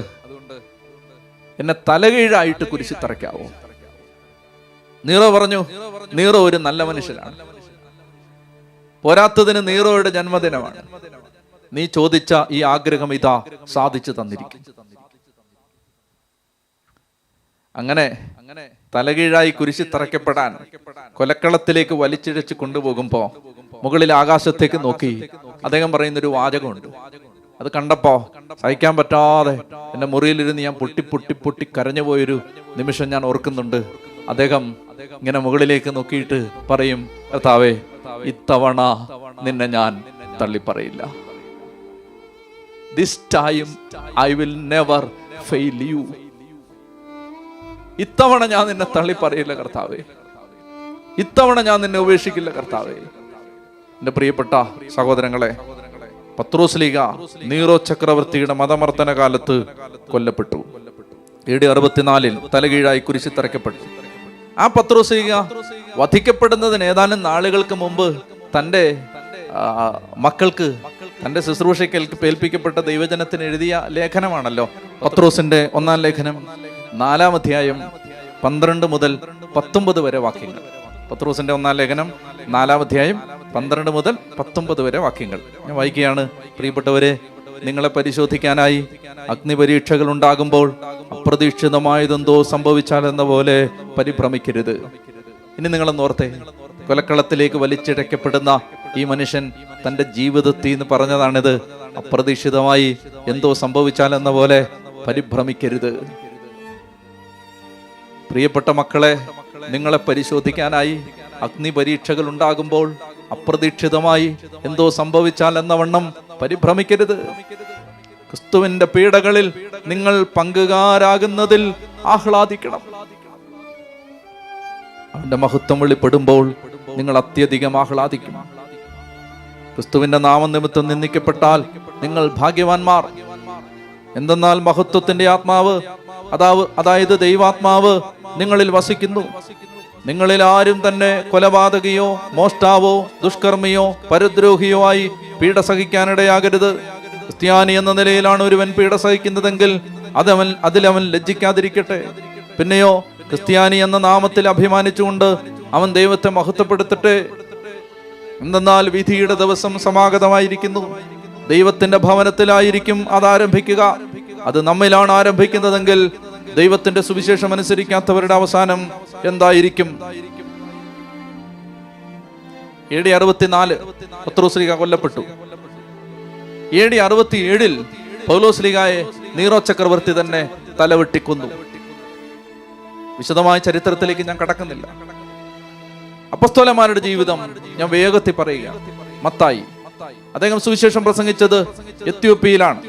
എന്നെ തലകീഴായിട്ട് കുരിശി തറയ്ക്കാവോ? നീറോ പറഞ്ഞു, നീറോ ഒരു നല്ല മനുഷ്യനാണ്, പോരാത്തതിന് നീറോയുടെ ജന്മദിനമാണ്, നീ ചോദിച്ച ഈ ആഗ്രഹം ഇതാ സാധിച്ചു തന്നിരിക്കും. അങ്ങനെ തലകീഴായി കുരിശി തറയ്ക്കപ്പെടാൻ കൊലക്കളത്തിലേക്ക് വലിച്ചിഴച്ച് കൊണ്ടുപോകുമ്പോ മുകളിൽ ആകാശത്തേക്ക് നോക്കി അദ്ദേഹം പറയുന്നൊരു വാചകമുണ്ട്. അത് കണ്ടപ്പോ സഹിക്കാൻ പറ്റാതെ എന്റെ മുറിയിലിരുന്ന് ഞാൻ പൊട്ടി പൊട്ടി പൊട്ടി കരഞ്ഞു പോയൊരു നിമിഷം ഞാൻ ഓർക്കുന്നുണ്ട്. അദ്ദേഹം ഇങ്ങനെ മുകളിലേക്ക് നോക്കിയിട്ട് പറയും, കർത്താവേ, ഇത്തവണ നിന്നെ ഞാൻ തള്ളിപ്പറയില്ല. This time I will never fail you. ഇത്തവണ ഞാൻ നിന്നെ തള്ളിപ്പറയില്ല കർത്താവേ, ഇത്തവണ ഞാൻ നിന്നെ ഉപേക്ഷിക്കില്ല കർത്താവേ. എന്റെ പ്രിയപ്പെട്ട സഹോദരങ്ങളെ, പത്രോസ്ലീഗ നീറോ ചക്രവർത്തിയുടെ മതമർദ്ദന കാലത്ത് കൊല്ലപ്പെട്ടു. AD 64 തലകീഴായി കുരിശി തറയ്ക്കപ്പെട്ടു. ആ പത്രോസ്ലീഗ വധിക്കപ്പെടുന്നതിന് ഏതാനും നാളുകൾക്ക് മുമ്പ് തൻ്റെ മക്കൾക്ക് തൻ്റെ ശുശ്രൂഷയ്ക്ക് ഏൽപ്പിക്കപ്പെട്ട ദൈവജനത്തിന് എഴുതിയ ലേഖനമാണല്ലോ പത്രോസിന്റെ 1-ാം ലേഖനം 4-ാം അധ്യായം 12 മുതൽ 19 വരെ വാക്യങ്ങൾ. പത്രോസിന്റെ 1-ാം ലേഖനം 4-ാം അധ്യായം 12 മുതൽ 19 വരെ വാക്യങ്ങൾ ഞാൻ വായിക്കുകയാണ്. പ്രിയപ്പെട്ടവരെ, നിങ്ങളെ പരിശോധിക്കാനായി അഗ്നിപരീക്ഷകൾ ഉണ്ടാകുമ്പോൾ അപ്രതീക്ഷിതമായതെന്തോ സംഭവിച്ചാലെന്ന പോലെ പരിഭ്രമിക്കരുത്. ഇനി നിങ്ങളെന്നോർത്തെ, കൊലക്കളത്തിലേക്ക് വലിച്ചിഴക്കപ്പെടുന്ന ഈ മനുഷ്യൻ തൻ്റെ ജീവിതത്തിൽ നിന്ന് പറഞ്ഞതാണിത്. അപ്രതീക്ഷിതമായി എന്തോ സംഭവിച്ചാലെന്ന പോലെ പരിഭ്രമിക്കരുത്. പ്രിയപ്പെട്ട മക്കളെ, നിങ്ങളെ പരിശോധിക്കാനായി അഗ്നിപരീക്ഷകൾ ഉണ്ടാകുമ്പോൾ അപ്രതീക്ഷിതമായി എന്തോ സംഭവിച്ചാൽ എന്ന വണ്ണം പരിഭ്രമിക്കരുത്. ക്രിസ്തുവിന്റെ പീഡകളിൽ നിങ്ങൾ പങ്കുകാരാകുന്നതിൽ ആഹ്ലാദിക്കണം. അവന്റെ മഹത്വം വെളിപ്പെടുമ്പോൾ നിങ്ങൾ അത്യധികം ആഹ്ലാദിക്കും. ക്രിസ്തുവിന്റെ നാമനിമിത്തം നിന്ദിക്കപ്പെട്ടാൽ നിങ്ങൾ ഭാഗ്യവാന്മാർ. എന്തെന്നാൽ മഹത്വത്തിന്റെ ആത്മാവ്, അതായത് ദൈവാത്മാവ് നിങ്ങളിൽ വസിക്കുന്നു. നിങ്ങളിൽ ആരും തന്നെ കൊലപാതകിയോ മോഷ്ടാവോ ദുഷ്കർമ്മിയോ പരദ്രോഹിയോ ആയി പീഡ സഹിക്കാനിടയാകരുത്. ക്രിസ്ത്യാനി എന്ന നിലയിലാണ് ഒരുവൻ പീഡ സഹിക്കുന്നതെങ്കിൽ അതിലവൻ ലജ്ജിക്കാതിരിക്കട്ടെ. പിന്നെയോ ക്രിസ്ത്യാനി എന്ന നാമത്തിൽ അഭിമാനിച്ചുകൊണ്ട് അവൻ ദൈവത്തെ മഹത്വപ്പെടുത്തട്ടെ. എന്തെന്നാൽ വിധിയുടെ ദിവസം സമാഗതമായിരിക്കുന്നു. ദൈവത്തിന്റെ ഭവനത്തിലായിരിക്കും അത് ആരംഭിക്കുക. അത് നമ്മിലാണ് ആരംഭിക്കുന്നതെങ്കിൽ ദൈവത്തിന്റെ സുവിശേഷം അനുസരിക്കാത്തവരുടെ അവസാനം എന്തായിരിക്കും? AD 64 പത്രോസ്ലീഗ കൊല്ലപ്പെട്ടു. AD 67 പൗലോസ്ലീഹായെ നീറോ ചക്രവർത്തി തന്നെ തലവെട്ടിക്കൊന്നു. വിശദമായ ചരിത്രത്തിലേക്ക് ഞാൻ കടക്കുന്നില്ല. അപ്പസ്തോലന്മാരുടെ ജീവിതം ഞാൻ വേഗത്തിൽ പറയുക. മത്തായി, അദ്ദേഹം സുവിശേഷം പ്രസംഗിച്ചത് എത്യോപ്യയിലാണ്.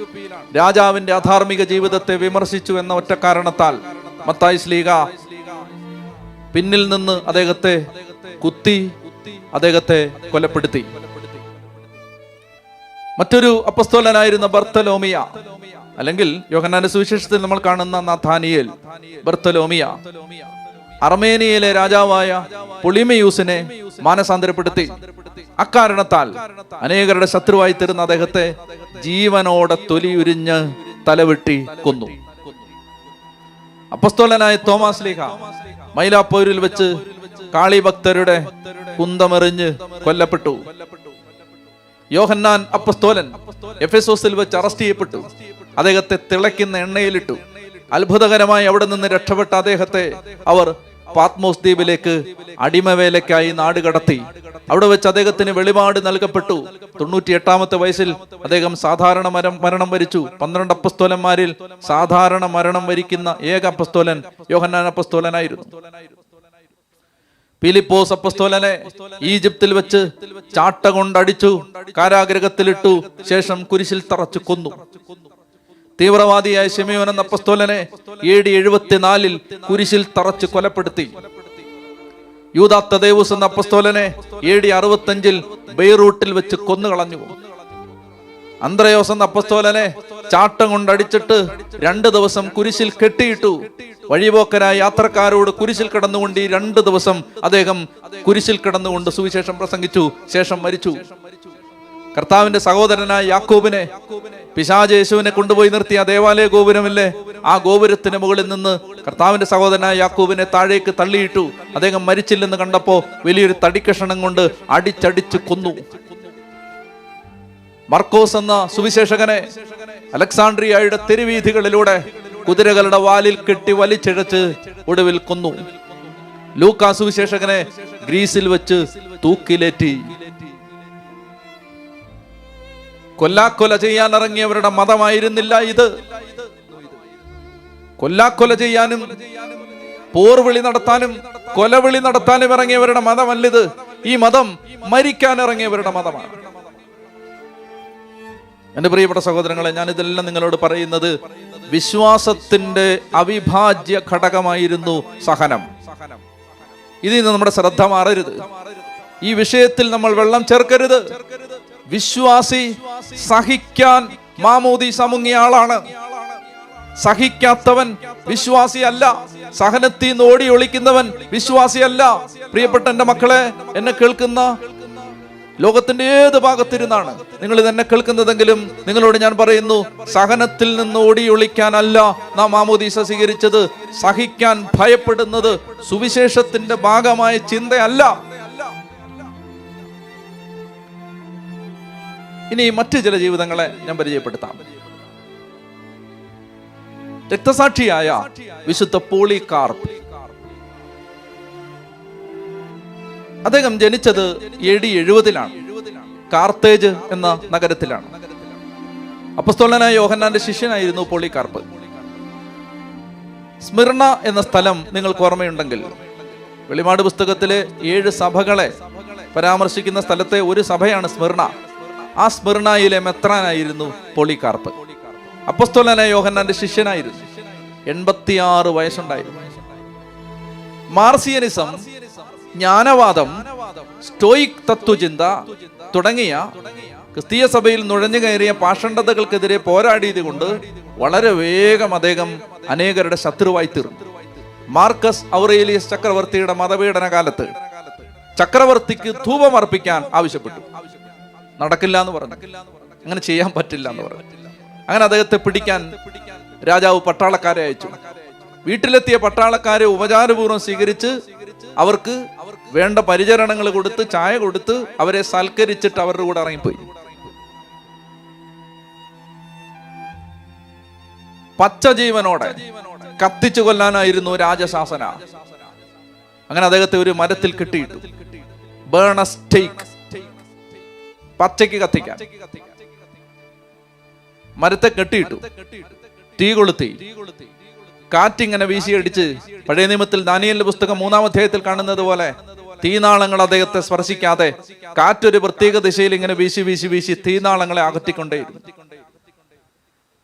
രാജാവിന്റെ അധാർമിക ജീവിതത്തെ വിമർശിച്ചു എന്ന ഒറ്റ കാരണത്താൽ മത്തായി ശ്ലീഹ പിന്നിൽ നിന്ന് അദ്ദേഹത്തെ കുത്തി, അദ്ദേഹത്തെ കൊലപ്പെടുത്തി. മറ്റൊരു അപ്പസ്തോലനായിരുന്ന ബർത്തലോമിയ, അല്ലെങ്കിൽ യോഹന്നാന്റെ സുവിശേഷത്തിൽ നമ്മൾ കാണുന്ന നഥാനിയേൽ, ബർത്തലോമിയ അർമേനിയയിലെ രാജാവായ പൊളിമയൂസിനെ മാനസാന്തരപ്പെടുത്തി. അക്കാരണത്താൽ അനേകരുടെ ശത്രുവായി തീർന്ന അദ്ദേഹത്തെ ജീവനോടെ തൊലിയുരിഞ്ഞ് തലവെട്ടി കൊന്നു. അപ്പസ്തോലനായ തോമാസ് ലീഹ മൈലാപ്പോരിൽ വെച്ച് കാളിഭക്തരുടെ കുന്തമെറിഞ്ഞ് കൊല്ലപ്പെട്ടു. യോഹന്നാൻ അപ്പസ്തോലൻ എഫെസോസിൽ വെച്ച് അറസ്റ്റ് ചെയ്യപ്പെട്ടു. അദ്ദേഹത്തെ തിളയ്ക്കുന്ന എണ്ണയിലിട്ടു. അത്ഭുതകരമായി അവിടെ നിന്ന് രക്ഷപ്പെട്ട അദ്ദേഹത്തെ അവർ പാത്മോസ് ദ്വീപിലേക്ക് അടിമവേലയ്ക്കായി നാടുകടത്തി. അവിടെ വെച്ച് അദ്ദേഹത്തിന് വെളിപാട് നൽകപ്പെട്ടു. 98-ാമത്തെ വയസ്സിൽ അദ്ദേഹം സാധാരണ മരണം വരിച്ചു. 12 അപ്പസ്തോലന്മാരിൽ സാധാരണ മരണം വരിക്കുന്ന ഏക അപ്പസ്തോലൻ യോഹന്നാൻ അപ്പസ്തോലനായിരുന്നു. ഫിലിപ്പോസ് അപ്പസ്തോലനെ ഈജിപ്തിൽ വെച്ച് ചാട്ട കൊണ്ടടിച്ചു, കാരാഗ്രഹത്തിലിട്ടു, ശേഷം കുരിശിൽ തറച്ചു കൊന്നു. തീവ്രവാദിയായ ശിമയോൻ എന്ന അപ്പസ്തോലനെ AD 74 കുരിശിൽ തറച്ച് കൊലപ്പെടുത്തി. യൂദാ തദേവുസ് എന്ന അപ്പസ്തോലനെ AD 65 ബെയ്റൂട്ടിൽ വെച്ച് കൊന്നുകളഞ്ഞു. അന്ത്രയോസ് എന്ന അപ്പസ്തോലനെ ചാട്ടം കൊണ്ടടിച്ചിട്ട് 2 ദിവസം കുരിശിൽ കെട്ടിയിട്ടു. വഴിപോക്കരായ യാത്രക്കാരോട് കുരിശിൽ കിടന്നുകൊണ്ട് 2 ദിവസം അദ്ദേഹം കുരിശിൽ കിടന്നുകൊണ്ട് സുവിശേഷം പ്രസംഗിച്ചു, ശേഷം മരിച്ചു. കർത്താവിന്റെ സഹോദരനായ യാക്കോബിനെ പിശാച് യേശുവിനെ കൊണ്ടുപോയി നിർത്തിയ ദേവാലയ ഗോപുരമില്ലേ, ആ ഗോപുരത്തിന് മുകളിൽ നിന്ന് കർത്താവിന്റെ സഹോദരനായ യാക്കോബിനെ താഴേക്ക് തള്ളിയിട്ടു. അദ്ദേഹം മരിച്ചില്ലെന്ന് കണ്ടപ്പോ വലിയൊരു തടിക്കഷണം കൊണ്ട് അടിച്ചടിച്ച് കൊന്നു. മർക്കോസ് എന്ന സുവിശേഷകനെ അലക്സാണ്ട്രിയയുടെ തെരുവീഥികളിലൂടെ കുതിരകളുടെ വാലിൽ കെട്ടി വലിച്ചിഴച്ച് ഒടുവിൽ കൊന്നു. ലൂക്കാ സുവിശേഷകനെ ഗ്രീസിൽ വെച്ച് തൂക്കിലേറ്റി. കൊല്ലാക്കൊല ചെയ്യാൻ ഇറങ്ങിയവരുടെ മതമായിരുന്നില്ല ഇത്. കൊല്ലാക്കൊല ചെയ്യാനും പോർവിളി നടത്താനും കൊലവിളി നടത്താനും ഇറങ്ങിയവരുടെ മതമല്ലിത്. ഈ മതം മരിക്കാൻ ഇറങ്ങിയവരുടെ മതമാണ്. എന്റെ പ്രിയപ്പെട്ട സഹോദരങ്ങളെ, ഞാൻ ഇതെല്ലാം നിങ്ങളോട് പറയുന്നത് വിശ്വാസത്തിന്റെ അവിഭാജ്യ ഘടകമായിരുന്നു സഹനം. ഇതിൽ നിന്ന് നമ്മുടെ ശ്രദ്ധ മാറരുത്. ഈ വിഷയത്തിൽ നമ്മൾ വെള്ളം ചേർക്കരുത്. വിശ്വാസി സഹിക്കാൻ മാമോദീസ മുങ്ങിയ ആളാണ്. സഹിക്കാത്തവൻ വിശ്വാസിയല്ല. സഹനത്തിൽ നിന്ന് ഓടി ഒളിക്കുന്നവൻ വിശ്വാസിയല്ല. പ്രിയപ്പെട്ട എൻ്റെ മക്കളെ, എന്നെ കേൾക്കുന്ന ലോകത്തിന്റെ ഏത് ഭാഗത്തിരുന്നാണ് നിങ്ങൾ ഇതെന്നെ കേൾക്കുന്നതെങ്കിലും നിങ്ങളോട് ഞാൻ പറയുന്നു, സഹനത്തിൽ നിന്ന് ഓടി ഒളിക്കാനല്ല നാം മാമോദീസ സ്വീകരിച്ചത്. സഹിക്കാൻ ഭയപ്പെടുന്നത് സുവിശേഷത്തിന്റെ ഭാഗമായ ചിന്തയല്ല. ഇനി മറ്റു ചില ജീവിതങ്ങളെ ഞാൻ പരിചയപ്പെടുത്താം. രക്തസാക്ഷിയായ വിശുദ്ധ പോളികാർപ്പ്. അദ്ദേഹം ജനിച്ചത് AD 70 കാർത്തേജ് എന്ന നഗരത്തിലാണ്. അപ്പസ്തോലനായ യോഹന്നാന്റെ ശിഷ്യനായിരുന്നു പോളികാർപ്പ്. സ്മിർണ എന്ന സ്ഥലം നിങ്ങൾക്ക് ഓർമ്മയുണ്ടെങ്കിൽ, വെളിപാട് പുസ്തകത്തിലെ 7 സഭകളെ പരാമർശിക്കുന്ന സ്ഥലത്തെ ഒരു സഭയാണ് സ്മിർണ. ആ സ്മിർണയിലെ മെത്രാനായിരുന്നു പോളികാർപ്പ്. അപ്പസ്തോലനായ യോഹന്നാന്റെ ശിഷ്യനായിരുന്നു. 86 വയസ്സുണ്ടായിരുന്നു. മാർസിയനിസം, ജ്ഞാനവാദം, സ്റ്റോയിക് തത്വചിന്ത തുടങ്ങിയ ക്രിസ്തീയ സഭയിൽ നുഴഞ്ഞു കയറിയ പാഷണ്ഡതകൾക്കെതിരെ പോരാടിയത് കൊണ്ട് വളരെ വേഗം അദ്ദേഹം അനേകരുടെ ശത്രുവായി തീർന്നു. മാർക്കസ് ഔറേലിയസ് ചക്രവർത്തിയുടെ മതപീഡന കാലത്ത് ചക്രവർത്തിക്ക് ധൂപം അർപ്പിക്കാൻ ആവശ്യപ്പെട്ടു. നടക്കില്ല എന്ന് പറഞ്ഞു. അങ്ങനെ ചെയ്യാൻ പറ്റില്ല എന്ന് പറഞ്ഞു. അങ്ങനെ അദ്ദേഹത്തെ പിടിക്കാൻ രാജാവ് പട്ടാളക്കാരെ അയച്ചു. വീട്ടിലെത്തിയ പട്ടാളക്കാരെ ഉപചാരപൂർവ്വം സ്വീകരിച്ച് അവർക്ക് വേണ്ട പരിചരണങ്ങൾ കൊടുത്ത് ചായ കൊടുത്ത് അവരെ സൽക്കരിച്ചിട്ട് അവരുടെ കൂടെ ഇറങ്ങിപ്പോയി. പച്ചജീവനോടെ കത്തിച്ചു കൊല്ലാനായിരുന്നു രാജശാസന. അങ്ങനെ അദ്ദേഹത്തെ ഒരു മരത്തിൽ കെട്ടിയിട്ടു. ബേൺ എ സ്റ്റേക്ക്, പച്ചയ്ക്ക് കത്തിക്കാൻ. മരത്തെ കെട്ടിയിട്ടു, തീ കൊളുത്തി, കാറ്റിങ്ങനെ വീശിയടിച്ച്, പഴയ നിയമത്തിൽ ദാനിയേലിന്റെ പുസ്തകം 3-ാം അധ്യായത്തിൽ കാണുന്നത് പോലെ തീനാളങ്ങൾ അദ്ദേഹത്തെ സ്പർശിക്കാതെ കാറ്റൊരു പ്രത്യേക ദിശയിൽ ഇങ്ങനെ വീശി വീശി വീശി തീനാളങ്ങളെ അകറ്റിക്കൊണ്ടേയിരുന്നു.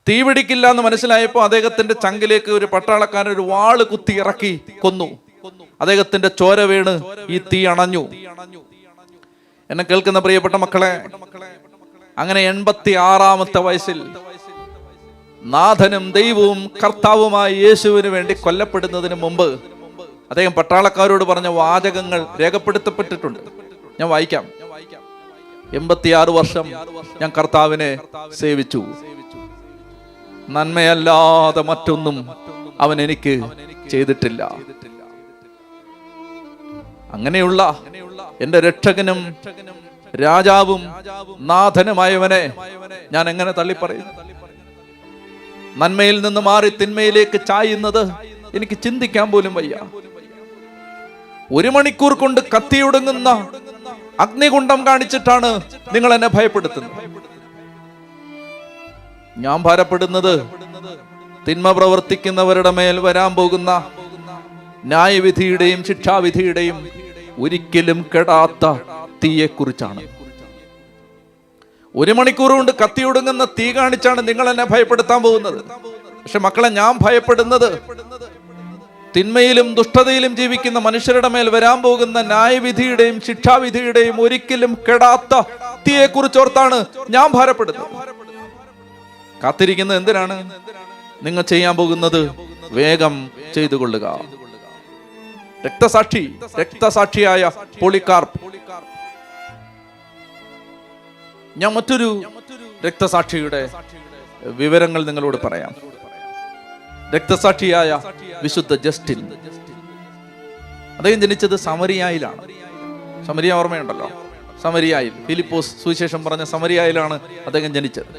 തീ പിടിക്കില്ല എന്ന് മനസ്സിലായപ്പോൾ അദ്ദേഹത്തിന്റെ ചങ്കിലേക്ക് ഒരു പട്ടാളക്കാരൻ ഒരു വാള് കുത്തി ഇറക്കി കൊന്നു. അദ്ദേഹത്തിന്റെ ചോര വീണ് ഈ തീ അണഞ്ഞു. എന്നെ കേൾക്കുന്ന പ്രിയപ്പെട്ട മക്കളെ, അങ്ങനെ 86-ാമത്തെ വയസ്സിൽ നാഥനും ദൈവവും കർത്താവുമായ യേശുവിന് വേണ്ടി കൊല്ലപ്പെടുന്നതിന് മുമ്പ് അദ്ദേഹം പട്ടാളക്കാരോട് പറഞ്ഞ വാചകങ്ങൾ രേഖപ്പെടുത്തപ്പെട്ടിട്ടുണ്ട്. ഞാൻ വായിക്കാം. 86 വർഷം ഞാൻ കർത്താവിനെ സേവിച്ചു, നന്മയല്ലാതെ മറ്റൊന്നും അവൻ എനിക്ക് ചെയ്തിട്ടില്ല. അങ്ങനെയുള്ള എന്റെ രക്ഷകനും രാജാവും നാഥനുമായവനെ ഞാൻ എങ്ങനെ തള്ളിപ്പറയും? നന്മയിൽ നിന്ന് മാറി തിന്മയിലേക്ക് ചായുന്നത് എനിക്ക് ചിന്തിക്കാൻ പോലും വയ്യ. 1 മണിക്കൂർ കൊണ്ട് കത്തിയൊടുങ്ങുന്ന അഗ്നികുണ്ഡം കാണിച്ചിട്ടാണ് നിങ്ങൾ എന്നെ ഭയപ്പെടുത്തുന്നത്. ഞാൻ ഭാരപ്പെടുന്നത് തിന്മ പ്രവർത്തിക്കുന്നവരുടെ മേൽ വരാൻ പോകുന്ന ന്യായവിധിയുടെയും ശിക്ഷാവിധിയുടെയും ഒരിക്കലും കെടാത്ത തീയെക്കുറിച്ചാണ്. 1 മണിക്കൂർ കൊണ്ട് കത്തിയൊടുങ്ങുന്ന തീ കാണിച്ചാണ് നിങ്ങൾ എന്നെ ഭയപ്പെടുത്താൻ പോകുന്നത്. പക്ഷെ മക്കളെ, ഞാൻ ഭയപ്പെടുന്നത് തിന്മയിലും ദുഷ്ടതയിലും ജീവിക്കുന്ന മനുഷ്യരുടെ മേൽ വരാൻ പോകുന്ന ന്യായവിധിയുടെയും ശിക്ഷാവിധിയുടെയും ഒരിക്കലും കെടാത്ത തീയെക്കുറിച്ച് ഓർത്താണ് ഞാൻ ഭാരപ്പെടുന്നത്. കാത്തിരിക്കുന്നത് എന്തിനാണ്? നിങ്ങൾ ചെയ്യാൻ പോകുന്നത് വേഗം ചെയ്തു കൊള്ളുക. രക്തസാക്ഷിയായ പോളികാർപ്പ്. ഞാൻ മറ്റൊരു രക്തസാക്ഷിയുടെ വിവരങ്ങൾ നിങ്ങളോട് പറയാം. രക്തസാക്ഷിയായ വിശുദ്ധ ജസ്റ്റിൻ. അദ്ദേഹം ജനിച്ചത് സമരിയായിലാണ്. സമരിയ ഓർമ്മയുണ്ടല്ലോ, സമരിയായിൽ. ഫിലിപ്പോസ് സുവിശേഷം പറഞ്ഞ സമരിയായിലാണ് അദ്ദേഹം ജനിച്ചത്.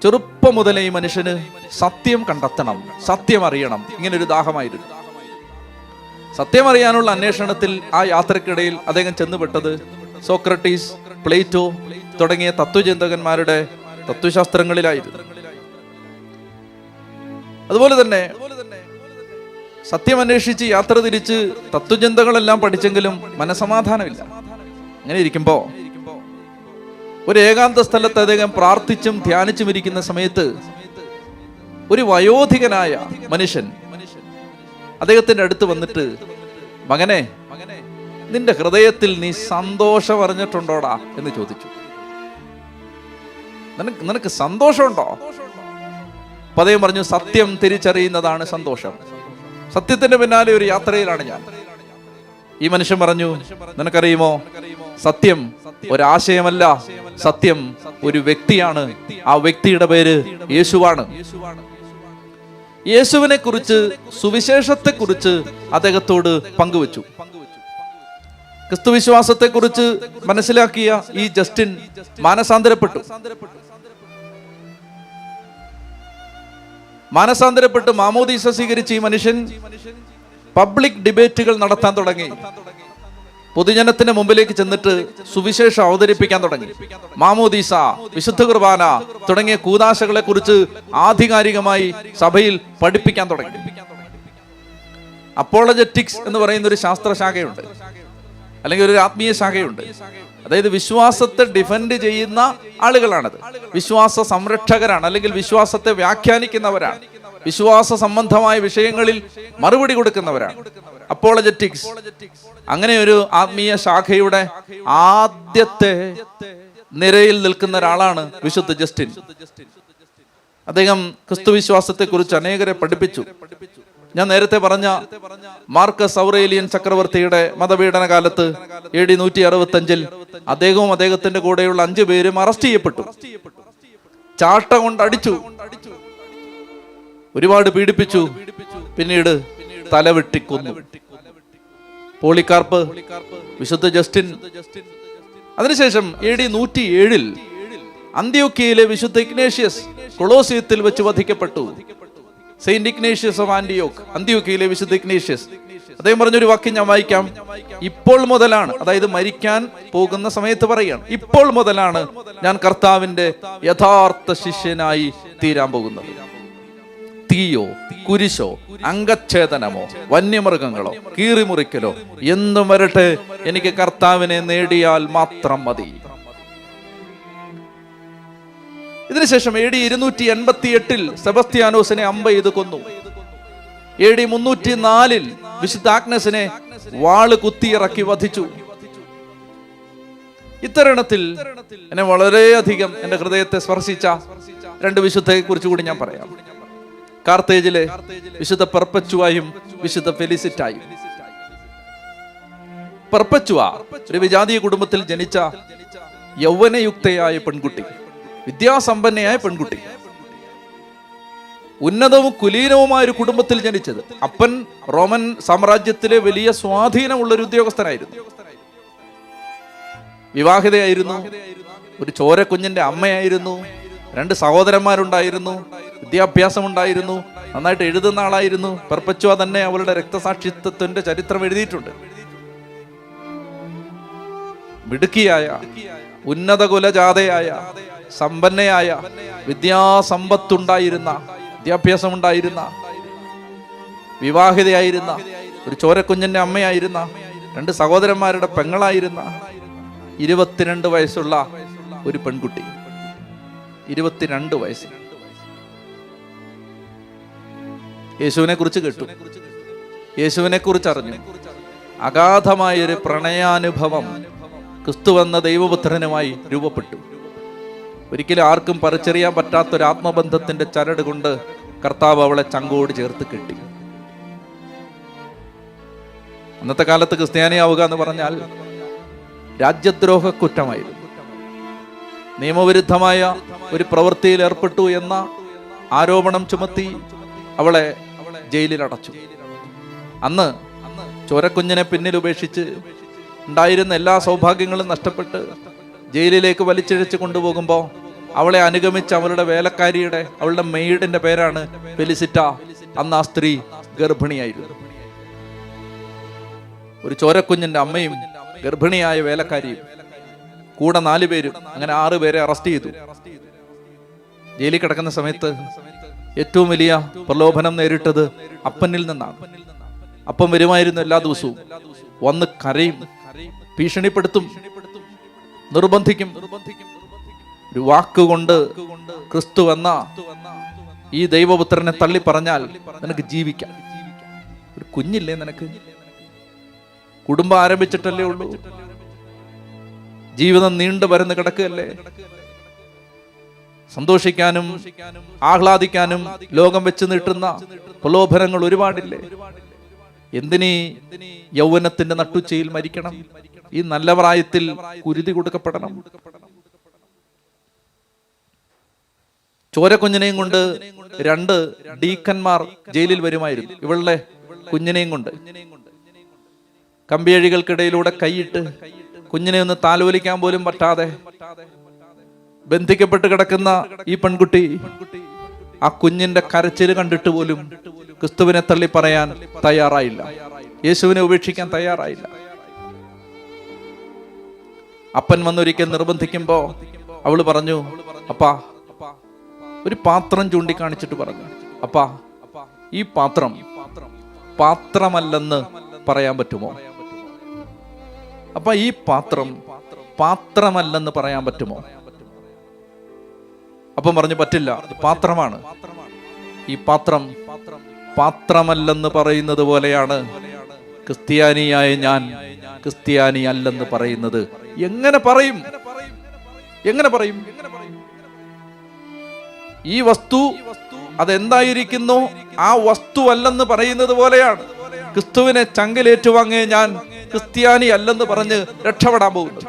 ചെറുപ്പം മുതലേ ഈ മനുഷ്യന് സത്യം കണ്ടെത്തണം, സത്യം അറിയണം, ഇങ്ങനൊരു ദാഹമായിരുന്നു. സത്യം അറിയാനുള്ള അന്വേഷണത്തിൽ ആ യാത്രക്കിടയിൽ അദ്ദേഹം ചെന്നുപെട്ടത് സോക്രട്ടീസ്, പ്ലേറ്റോ തുടങ്ങിയ തത്വചിന്തകന്മാരുടെ തത്വശാസ്ത്രങ്ങളിലായിരുന്നു. അതുപോലെ തന്നെ സത്യം അന്വേഷിച്ച് യാത്ര തിരിച്ച് തത്വചിന്തകളെല്ലാം പഠിച്ചെങ്കിലും മനസമാധാനമില്ല. അങ്ങനെ ഇരിക്കുമ്പോ ഒരു ഏകാന്ത സ്ഥലത്ത് അദ്ദേഹം പ്രാർത്ഥിച്ചും ധ്യാനിച്ചും ഇരിക്കുന്ന സമയത്ത് ഒരു വയോധികനായ മനുഷ്യൻ അദ്ദേഹത്തിന്റെ അടുത്ത് വന്നിട്ട്, മകനെ, നിന്റെ ഹൃദയത്തിൽ നീ സന്തോഷം അറിഞ്ഞിട്ടുണ്ടോടാ എന്ന് ചോദിച്ചു. നിനക്ക് സന്തോഷമുണ്ടോ? അപ്പൊ അദ്ദേഹം പറഞ്ഞു, സത്യം തിരിച്ചറിയുന്നതാണ് സന്തോഷം. സത്യത്തിന്റെ പിന്നാലെ ഒരു യാത്രയിലാണ് ഞാൻ. ഈ മനുഷ്യൻ പറഞ്ഞു, നിനക്കറിയുമോ, സത്യം ഒരാശയമല്ല, സത്യം ഒരു വ്യക്തിയാണ്. ആ വ്യക്തിയുടെ പേര് യേശുവാണ്. യേശുവിനെ കുറിച്ച്, സുവിശേഷത്തെ കുറിച്ച് അദ്ദേഹത്തോട് പങ്കുവച്ചു. ക്രിസ്തുവിശ്വാസത്തെ കുറിച്ച് മനസ്സിലാക്കിയ ഈ ജസ്റ്റിൻ മാനസാന്തരപ്പെട്ടു. മാമോദീസ സ്വീകരിച്ച ഈ മനുഷ്യൻ പബ്ലിക് ഡിബേറ്റുകൾ നടത്താൻ തുടങ്ങി. പൊതുജനത്തിന് മുമ്പിലേക്ക് ചെന്നിട്ട് സുവിശേഷം അവതരിപ്പിക്കാൻ തുടങ്ങി. മാമോദീസ, വിശുദ്ധ കുർബാന തുടങ്ങിയ കൂദാശകളെ കുറിച്ച് ആധികാരികമായി സഭയിൽ പഠിപ്പിക്കാൻ തുടങ്ങി. അപ്പോളജറ്റിക്സ് എന്ന് പറയുന്ന ഒരു ശാസ്ത്രശാഖയുണ്ട്, അല്ലെങ്കിൽ ഒരു ആത്മീയ ശാഖയുണ്ട്. അതായത് വിശ്വാസത്തെ ഡിഫെൻഡ് ചെയ്യുന്ന ആളുകളാണത്. വിശ്വാസ സംരക്ഷകരാണ്, അല്ലെങ്കിൽ വിശ്വാസത്തെ വ്യാഖ്യാനിക്കുന്നവരാണ്, വിശ്വാസ സംബന്ധമായ വിഷയങ്ങളിൽ മറുപടി കൊടുക്കുന്നവരാണ് അപ്പോളജറ്റിക്സ്. അങ്ങനെ ഒരു ആത്മീയ ശാഖയുടെ ആദ്യത്തെ നിരയിൽ നിൽക്കുന്ന ഒരാളാണ് വിശുദ്ധ ജസ്റ്റിൻ. അദ്ദേഹം ക്രിസ്തുവിശ്വാസത്തെ കുറിച്ച് അനേകരെ പഠിപ്പിച്ചു. ഞാൻ നേരത്തെ പറഞ്ഞ മാർക്കസ് ഔറേലിയൻ ചക്രവർത്തിയുടെ മതപീഡന കാലത്ത് AD 165 അദ്ദേഹവും അദ്ദേഹത്തിന്റെ കൂടെയുള്ള 5 പേരും അറസ്റ്റ് ചെയ്യപ്പെട്ടു. ചാട്ട കൊണ്ട് അടിച്ചു, ഒരുപാട് പീഡിപ്പിച്ചു, പിന്നീട് തലവെട്ടിക്കൊന്നു. പോളികാർപ്പ്, വിശുദ്ധ ജസ്റ്റിൻ. അതിനുശേഷം AD 107 അന്ത്യോക്യയിലെ വിശുദ്ധ ഇഗ്നേഷ്യസ് കൊളോസിയത്തിൽ വെച്ച് വധിക്കപ്പെട്ടു. സെയിന്റ് ഇഗ്നേഷ്യസ് ഓഫ് ആന്റിയോക്ക്, അന്ത്യോക്യയിലെ വിശുദ്ധ ഇഗ്നേഷ്യസ്, അദ്ദേഹം പറഞ്ഞൊരു വാക്യം ഞാൻ വായിക്കാം. ഇപ്പോൾ മുതലാണ്, അതായത് മരിക്കാൻ പോകുന്ന സമയത്ത് പറയുകയാണ്, ഇപ്പോൾ മുതലാണ് ഞാൻ കർത്താവിന്റെ യഥാർത്ഥ ശിഷ്യനായി തീരാൻ പോകുന്നത്. തീയോ കുരിശോ അംഗച്ഛേദനമോ വന്യമൃഗങ്ങളോ കീറിമുറിക്കലോ എന്തും വരട്ടെ, എനിക്ക് കർത്താവിനെ നേടിയാൽ മാത്രം മതി. ഇതിനുശേഷം AD 288 സെബസ്ത്യാനോസിനെ അമ്പ ചെയ്ത് കൊന്നു. AD 304 വിശുദ്ധ ആഗ്നസിനെ വാള് കുത്തിയിറക്കി വധിച്ചു. ഇത്തരണത്തിൽ എന്നെ വളരെയധികം എന്റെ ഹൃദയത്തെ സ്പർശിച്ച രണ്ട് വിശുദ്ധയെ കുറിച്ച് കൂടി ഞാൻ പറയാം. കാർത്തേജിലെ വിശുദ്ധ പെർപ്പച്ചുവായും വിശുദ്ധ ഫെലിസിറ്റായും. പെർപ്പച്ചുവ ഒരു വിജാതീയ കുടുംബത്തിൽ ജനിച്ച യൗവനയുക്തയായ പെൺകുട്ടി, വിദ്യാസമ്പന്നയായ പെൺകുട്ടി, ഉന്നതവും കുലീനവുമായ ഒരു കുടുംബത്തിൽ ജനിച്ചത്. അപ്പൻ റോമൻ സാമ്രാജ്യത്തിലെ വലിയ സ്വാധീനമുള്ള ഒരു ഉദ്യോഗസ്ഥനായിരുന്നു. വിവാഹിതയായിരുന്നു, ഒരു ചോരക്കുഞ്ഞിന്റെ അമ്മയായിരുന്നു, 2 സഹോദരന്മാരുണ്ടായിരുന്നു, വിദ്യാഭ്യാസം ഉണ്ടായിരുന്നു, നന്നായിട്ട് എഴുതുന്ന ആളായിരുന്നു. പെർപ്പച്ചുവ തന്നെ അവളുടെ രക്തസാക്ഷിത്വത്തിന്റെ ചരിത്രം എഴുതിയിട്ടുണ്ട്. മിടുക്കിയായ, ഉന്നത കുലജാതയായ, സമ്പന്നയായ, വിദ്യാസമ്പത്തുണ്ടായിരുന്ന, വിദ്യാഭ്യാസമുണ്ടായിരുന്ന, വിവാഹിതയായിരുന്ന, ഒരു ചോരക്കുഞ്ഞിന്റെ അമ്മയായിരുന്ന, 2 സഹോദരന്മാരുടെ പെങ്ങളായിരുന്ന 22 വയസ്സുള്ള ഒരു പെൺകുട്ടി. 22 വയസ്സ്. യേശുവിനെ കുറിച്ച് കേട്ടു, യേശുവിനെ കുറിച്ച് അറിഞ്ഞു. അഗാധമായൊരു പ്രണയാനുഭവം ക്രിസ്തുവെന്ന ദൈവപുത്രനുമായി രൂപപ്പെട്ടു. ഒരിക്കലും ആർക്കും പറിച്ചെറിയാൻ പറ്റാത്തൊരു ആത്മബന്ധത്തിന്റെ ചരട് കൊണ്ട് കർത്താവ് അവളെ ചങ്കോട് ചേർത്ത് കെട്ടി. അന്നത്തെ കാലത്ത് ക്രിസ്ത്യാനിയാവുക എന്ന് പറഞ്ഞാൽ രാജ്യദ്രോഹ കുറ്റമായിരുന്നു. നിയമവിരുദ്ധമായ ഒരു പ്രവൃത്തിയിൽ ഏർപ്പെട്ടു എന്ന ആരോപണം ചുമത്തി അവളെ ജയിലിൽ അടച്ചു. അന്ന് ചോരക്കുഞ്ഞിനെ പിന്നിൽ ഉപേക്ഷിച്ച് ഉണ്ടായിരുന്ന എല്ലാ സൗഭാഗ്യങ്ങളും നഷ്ടപ്പെട്ട് ജയിലിലേക്ക് വലിച്ചിഴച്ച് കൊണ്ടുപോകുമ്പോൾ അവളെ അനുഗമിച്ച് അവളുടെ വേലക്കാരിയുടെ, അവളുടെ മെയ്ഡിന്റെ പേരാണ് ഫെലിസിറ്റ. അന്ന് ആ സ്ത്രീ ഗർഭിണിയായിരുന്നു. ഒരു ചോരക്കുഞ്ഞിന്റെ അമ്മയും ഗർഭിണിയായ വേലക്കാരിയും കൂടെ 4 പേരും, അങ്ങനെ 6 പേരെ അറസ്റ്റ് ചെയ്തു. ജയിലിൽ കിടക്കുന്ന സമയത്ത് ഏറ്റവും വലിയ പ്രലോഭനം നേരിട്ടത് അപ്പനിൽ നിന്നാണ്. അപ്പം വരുമായിരുന്നു എല്ലാ ദിവസവും, വന്ന് കരയും, ഭീഷണിപ്പെടുത്തും, നിർബന്ധിക്കും. ഒരു വാക്കുകൊണ്ട് ക്രിസ്തു എന്ന ഈ ദൈവപുത്രനെ തള്ളി പറഞ്ഞാൽ നിനക്ക് ജീവിക്കാം. ഒരു കുഞ്ഞില്ലേ നിനക്ക്? കുടുംബം ആരംഭിച്ചിട്ടല്ലേ ഉള്ളൂ, ജീവിതം നീണ്ടു പരന്ന് കിടക്കുകയല്ലേ. സന്തോഷിക്കാനും ആഹ്ലാദിക്കാനും ലോകം വെച്ച് നീട്ടുന്ന പ്രലോഭനങ്ങൾ ഒരുപാടില്ലേ. എന്തിനീ യൗവനത്തിന്റെ നട്ടുച്ചയിൽ മരിക്കണം? ഈ നല്ല പ്രായത്തിൽ കുരുതി കൊടുക്കപ്പെടണം? ചോരക്കുഞ്ഞിനെയും കൊണ്ട് 2 ഡീക്കന്മാർ ജയിലിൽ വരുമായിരുന്നു. ഇവളുടെ കുഞ്ഞിനെയും കൊണ്ട് കമ്പിയഴികൾക്കിടയിലൂടെ കൈയിട്ട് കുഞ്ഞിനെ ഒന്ന് താലോലിക്കാൻ പോലും പറ്റാതെ ബന്ധിക്കപ്പെട്ട് കിടക്കുന്ന ഈ പെൺകുട്ടി ആ കുഞ്ഞിന്റെ കരച്ചിൽ കണ്ടിട്ട് പോലും ക്രിസ്തുവിനെ തള്ളി പറയാൻ തയ്യാറായില്ല, യേശുവിനെ ഉപേക്ഷിക്കാൻ തയ്യാറായില്ല. അപ്പൻ വന്നൊരിക്കൽ നിർബന്ധിക്കുമ്പോ അവള് പറഞ്ഞു, അപ്പാ, ഒരു പാത്രം ചൂണ്ടിക്കാണിച്ചിട്ട് പറഞ്ഞു, അപ്പാ, ഈ പാത്രം പാത്രമല്ലെന്ന് പറയാൻ പറ്റുമോ? അപ്പൊ ഈ പാത്രം പാത്രമല്ലെന്ന് പറയാൻ പറ്റുമോ? അപ്പം പറഞ്ഞു, പറ്റില്ല, ഇത് പാത്രമാണ്. ഈ പാത്രം പാത്രമല്ലെന്ന് പറയുന്നത് പോലെയാണ് ക്രിസ്ത്യാനിയായ ഞാൻ ക്രിസ്ത്യാനി അല്ലെന്ന് പറയുന്നത്. എങ്ങനെ പറയും? എങ്ങനെ പറയും? ഈ വസ്തു അതെന്തായിരിക്കുന്നു ആ വസ്തു അല്ലെന്ന് പറയുന്നത് പോലെയാണ് ക്രിസ്തുവിനെ ചങ്കിലേറ്റുവാങ്ങേ ഞാൻ ക്രിസ്ത്യാനി അല്ലെന്ന് പറഞ്ഞ് രക്ഷപ്പെടാൻ പോകുന്നു.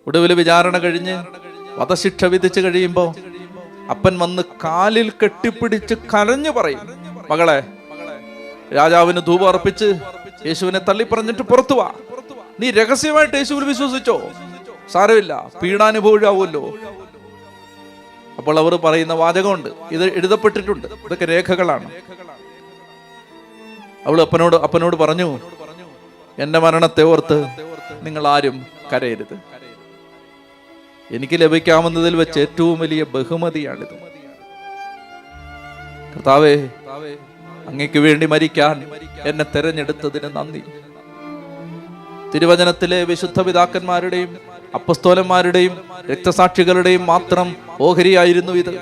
ഒടുവിൽ വിചാരണ കഴിഞ്ഞ് വധശിക്ഷ വിധിച്ചു കഴിയുമ്പോ അപ്പൻ വന്ന് കാലിൽ കെട്ടിപ്പിടിച്ച് കരഞ്ഞു പറയും, മകളെ, രാജാവിന് ധൂപം അർപ്പിച്ച് യേശുവിനെ തള്ളി പറഞ്ഞിട്ട് പുറത്തു വാ. നീ രഹസ്യമായിട്ട് യേശുവിൽ വിശ്വസിച്ചോ, സാരമില്ല, പീഡാനുഭവിയാവുമല്ലോ. അപ്പോൾ അവർ പറയുന്ന വാചകമുണ്ട്, ഇത് എഴുതപ്പെട്ടിട്ടുണ്ട്, ഇതൊക്കെ രേഖകളാണ്. അവൾ അപ്പനോട് പറഞ്ഞു, എന്റെ മരണത്തെ ഓർത്ത് നിങ്ങൾ ആരും കരയരുത്. എനിക്ക് ലഭിക്കാവുന്നതിൽ വെച്ച് ഏറ്റവും വലിയ ബഹുമതിയാണിത്. കർത്താവേ, അങ്ങയ്ക്ക് വേണ്ടി മരിക്കാൻ എന്നെ തെരഞ്ഞെടുത്തതിന് നന്ദി. തിരുവചനത്തിലെ വിശുദ്ധ പിതാക്കന്മാരുടെയും അപ്പസ്തോലന്മാരുടെയും രക്തസാക്ഷികളുടെയും മാത്രം ഓഹരിയായിരുന്നു ഇത്.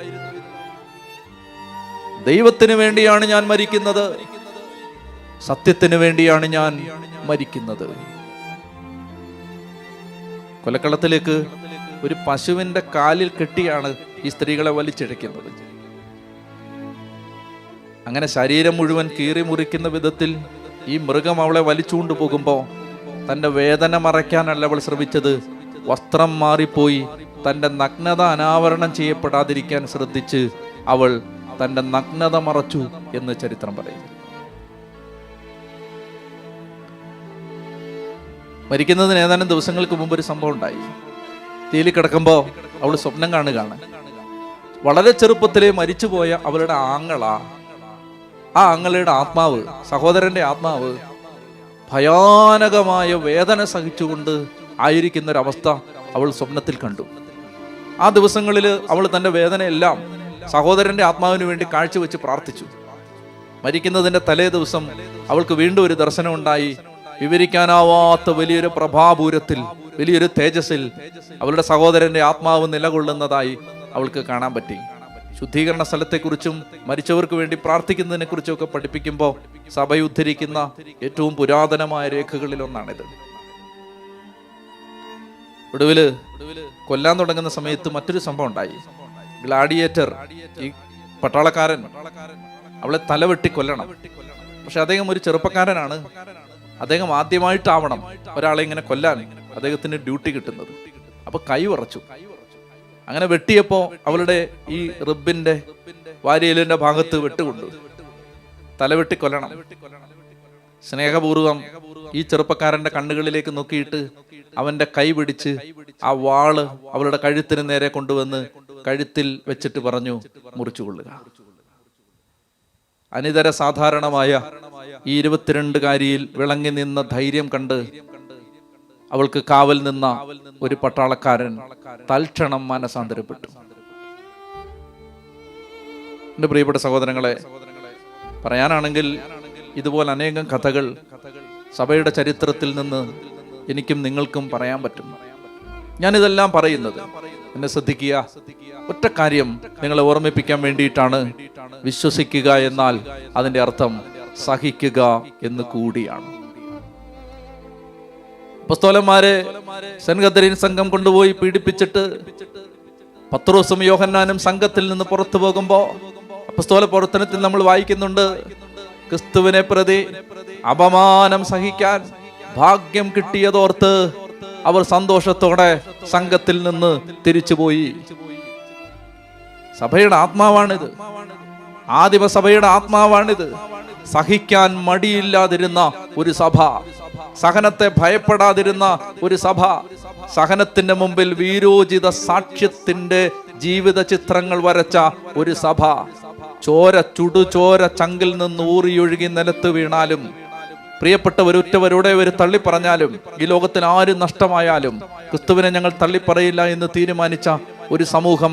ദൈവത്തിന് വേണ്ടിയാണ് ഞാൻ മരിക്കുന്നത്, സത്യത്തിന് വേണ്ടിയാണ് ഞാൻ മരിക്കുന്നത്. കൊലക്കളത്തിലേക്ക് ഒരു പശുവിന്റെ കാലിൽ കെട്ടിയാണ് ഈ സ്ത്രീകളെ വലിച്ചിഴയ്ക്കുന്നത്. അങ്ങനെ ശരീരം മുഴുവൻ കീറി മുറിക്കുന്ന വിധത്തിൽ ഈ മൃഗം അവളെ വലിച്ചുകൊണ്ട് പോകുമ്പോൾ തൻ്റെ വേദന മറയ്ക്കാനല്ല അവൾ ശ്രമിച്ചത്, വസ്ത്രം മാറിപ്പോയി തൻ്റെ നഗ്നത അനാവരണം ചെയ്യപ്പെടാതിരിക്കാൻ ശ്രദ്ധിച്ച് അവൾ തൻ്റെ നഗ്നത മറച്ചു എന്ന് ചരിത്രം പറയുന്നു. മരിക്കുന്നതിന് ഏതാനും ദിവസങ്ങൾക്ക് മുമ്പ് ഒരു സംഭവം ഉണ്ടായി. തീയിൽ കിടക്കുമ്പോൾ അവൾ സ്വപ്നം കാണുകയാണ്. വളരെ ചെറുപ്പത്തിലെ മരിച്ചുപോയ അവളുടെ ആ ആങ്ങളയുടെ ആത്മാവ്, സഹോദരന്റെ ആത്മാവ് ഭയാനകമായ വേദന സഹിച്ചുകൊണ്ട് ആയിരിക്കുന്നൊരവസ്ഥ അവൾ സ്വപ്നത്തിൽ കണ്ടു. ആ ദിവസങ്ങളിൽ അവൾ തൻ്റെ വേദനയെല്ലാം സഹോദരന്റെ ആത്മാവിന് വേണ്ടി കാഴ്ചവെച്ച് പ്രാർത്ഥിച്ചു. മരിക്കുന്നതിൻ്റെ തലേ ദിവസം അവൾക്ക് വീണ്ടും ഒരു ദർശനം ഉണ്ടായി. വിവരിക്കാനാവാത്ത വലിയൊരു പ്രഭാപൂരത്തിൽ, വലിയൊരു തേജസ്സിൽ അവളുടെ സഹോദരന്റെ ആത്മാവ് നിലകൊള്ളുന്നതായി അവൾക്ക് കാണാൻ പറ്റി. ശുദ്ധീകരണ സ്ഥലത്തെക്കുറിച്ചും മരിച്ചവർക്ക് വേണ്ടി പ്രാർത്ഥിക്കുന്നതിനെ കുറിച്ചും ഒക്കെ പഠിപ്പിക്കുമ്പോൾ സഭ ഉദ്ധരിക്കുന്ന ഏറ്റവും പുരാതനമായ രേഖകളിൽ ഒന്നാണിത്. ഒടുവില് കൊല്ലാൻ തുടങ്ങുന്ന സമയത്ത് മറ്റൊരു സംഭവം ഉണ്ടായി. ഗ്ലാഡിയേറ്റർ, ഈ പട്ടാളക്കാരൻ, അവളെ തലവെട്ടി കൊല്ലണം. പക്ഷെ അദ്ദേഹം ഒരു ചെറുപ്പക്കാരനാണ്. അദ്ദേഹം ആദ്യമായിട്ടാവണം ഒരാളെ ഇങ്ങനെ കൊല്ലാൻ അദ്ദേഹത്തിന് ഡ്യൂട്ടി കിട്ടുന്നത്. അപ്പൊ കൈ വിറച്ചു. അങ്ങനെ വെട്ടിയപ്പോ അവളുടെ ഈ റിബിന്റെ വാരിയലിന്റെ ഭാഗത്ത് വെട്ടുകൊണ്ടു. തലവെട്ടി കൊല്ലണം. സ്നേഹപൂർവം ഈ ചെറുപ്പക്കാരന്റെ കണ്ണുകളിലേക്ക് നോക്കിയിട്ട് അവന്റെ കൈ പിടിച്ച് ആ വാള് അവളുടെ കഴുത്തിന് നേരെ കൊണ്ടുവന്ന് കഴുത്തിൽ വെച്ചിട്ട് പറഞ്ഞു, മുറിച്ചുകൊള്ളുക. അനിതര സാധാരണമായ ഈ 22-കാരിയിൽ വിളങ്ങി നിന്ന ധൈര്യം കണ്ട് അവൾക്ക് കാവൽ നിന്ന ഒരു പട്ടാളക്കാരൻ തൽക്ഷണം മാനസാന്തരപ്പെട്ടു. എൻ്റെ പ്രിയപ്പെട്ട സഹോദരങ്ങളെ, പറയാനാണെങ്കിൽ ഇതുപോലെ അനേകം കഥകൾ സഭയുടെ ചരിത്രത്തിൽ നിന്ന് എനിക്കും നിങ്ങൾക്കും പറയാൻ പറ്റും. ഞാനിതെല്ലാം പറയുന്നത്, എന്നെ ശ്രദ്ധിക്കുക, ഒറ്റ കാര്യം നിങ്ങളെ ഓർമ്മിപ്പിക്കാൻ വേണ്ടിയിട്ടാണ്. വിശ്വസിക്കുക എന്നാൽ അതിൻ്റെ അർത്ഥം സഹിക്കുക എന്ന് കൂടിയാണ്. അപ്പോസ്തലന്മാരെ സെന്റ് കത്തരീൻ സംഘം കൊണ്ടുപോയി പീഡിപ്പിച്ചിട്ട് പത്രോസും യോഹന്നാനും സംഘത്തിൽ നിന്ന് പുറത്തു പോകുമ്പോ അപ്പോസ്തല പ്രവർത്തനത്തിൽ നമ്മൾ വായിക്കുന്നുണ്ട്, ക്രിസ്തുവിനെ പ്രതി അപമാനം സഹിക്കാൻ ഭാഗ്യം കിട്ടിയതോർത്ത് അവർ സന്തോഷത്തോടെ സംഘത്തിൽ നിന്ന് തിരിച്ചുപോയി. സഭയുടെ ആത്മാവാണിത്, ആദിമ സഭയുടെ ആത്മാവാണിത്. സഹിക്കാൻ മടിയില്ലാതിരുന്ന ഒരു സഭ, സഹനത്തെ ഭയപ്പെടാതിരുന്ന ഒരു സഭ, സഹനത്തിന്റെ മുമ്പിൽ വീരോചിത സാക്ഷ്യത്തിന്റെ ജീവിത ചിത്രങ്ങൾ വരച്ച ഒരു സഭ. ചുടുചോര ചങ്കിൽ നിന്ന് ഊറിയൊഴുകി നിലത്ത് വീണാലും, പ്രിയപ്പെട്ടവരുറ്റവരോടെ ഒരു തള്ളിപ്പറഞ്ഞാലും, ഈ ലോകത്തിൽ ആരും നഷ്ടമായാലും ക്രിസ്തുവിനെ ഞങ്ങൾ തള്ളിപ്പറയില്ല എന്ന് തീരുമാനിച്ച ഒരു സമൂഹം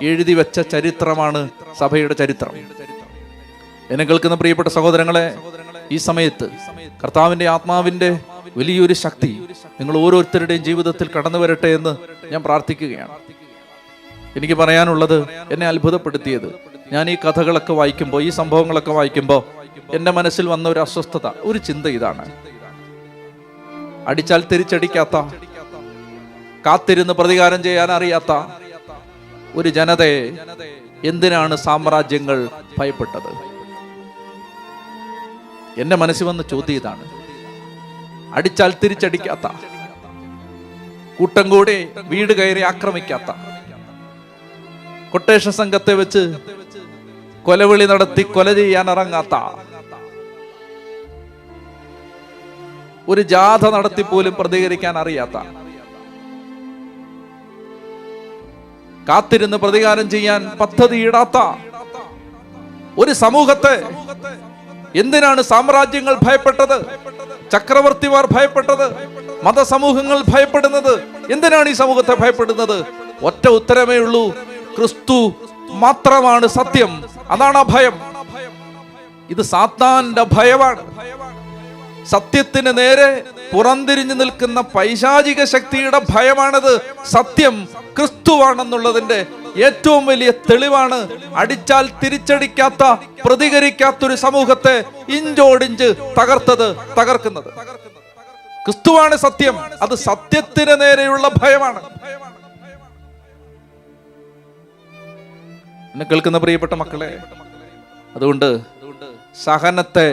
എഴുതി വെച്ച ചരിത്രമാണ് സഭയുടെ ചരിത്രം. എന്നെ കേൾക്കുന്ന പ്രിയപ്പെട്ട സഹോദരങ്ങളെ, ഈ സമയത്ത് കർത്താവിന്റെ ആത്മാവിന്റെ വലിയൊരു ശക്തി നിങ്ങൾ ഓരോരുത്തരുടെയും ജീവിതത്തിൽ കടന്നു വരട്ടെ എന്ന് ഞാൻ പ്രാർത്ഥിക്കുകയാണ്. എനിക്ക് പറയാനുള്ളത്, എന്നെ അത്ഭുതപ്പെടുത്തിയത്, ഞാൻ ഈ കഥകളൊക്കെ വായിക്കുമ്പോൾ, ഈ സംഭവങ്ങളൊക്കെ വായിക്കുമ്പോൾ എൻ്റെ മനസ്സിൽ വന്ന ഒരു അസ്വസ്ഥത, ഒരു ചിന്ത ഇതാണ്: അടിച്ചാൽ തിരിച്ചടിക്കാത്ത, കാത്തിരുന്ന് പ്രതികാരം ചെയ്യാൻ അറിയാത്ത ഒരു ജനതയെ എന്തിനാണ് സാമ്രാജ്യങ്ങൾ ഭയപ്പെട്ടത്? എന്റെ മനസ്സിൽ വന്ന ചോദ്യം ഇതാണ്. അടിച്ചാൽ തിരിച്ചടിക്കാത്ത, കൂട്ടം കൂടി വീട് കയറി ആക്രമിക്കാത്ത, കൊട്ടേഷൻ സംഘത്തെ വെച്ച് കൊലവിളി നടത്തി കൊല ചെയ്യാൻ ഇറങ്ങാത്ത, ഒരു ജാഥ നടത്തി പോലും പ്രതികരിക്കാൻ അറിയാത്ത, കാത്തിരുന്ന് പ്രതികാരം ചെയ്യാൻ പദ്ധതിയിടാത്ത ഒരു സമൂഹത്തെ എന്തിനാണ് സാമ്രാജ്യങ്ങൾ ഭയപ്പെട്ടത്? ചക്രവർത്തിമാർ ഭയപ്പെട്ടത്? മതസമൂഹങ്ങൾ ഭയപ്പെടുന്നത് എന്തിനാണ്? ഈ സമൂഹത്തെ ഭയപ്പെടുന്നത് ഒറ്റ ഉത്തരമേ ഉള്ളൂ: ക്രിസ്തു മാത്രമാണ് സത്യം. അതാണ് ആ ഭയം. ഇത് സാത്താന്റെ ഭയമാണ്. സത്യത്തിന് നേരെ പുറംതിരിഞ്ഞു നിൽക്കുന്ന പൈശാചിക ശക്തിയുടെ ഭയമാണത്. സത്യം ക്രിസ്തുവാണെന്നുള്ളതിന്റെ ഏറ്റവും വലിയ തെളിവാണ് അടിച്ചാൽ തിരിച്ചടിക്കാത്ത, പ്രതികരിക്കാത്തൊരു സമൂഹത്തെ ഇഞ്ചോടിഞ്ച് തകർക്കുന്നത്. ക്രിസ്തുവാണ് സത്യം. അത് സത്യത്തിന് നേരെയുള്ള ഭയമാണ്. എന്നെ കേൾക്കുന്ന പ്രിയപ്പെട്ട മക്കളെ, അതുകൊണ്ട് സഹനത്തെ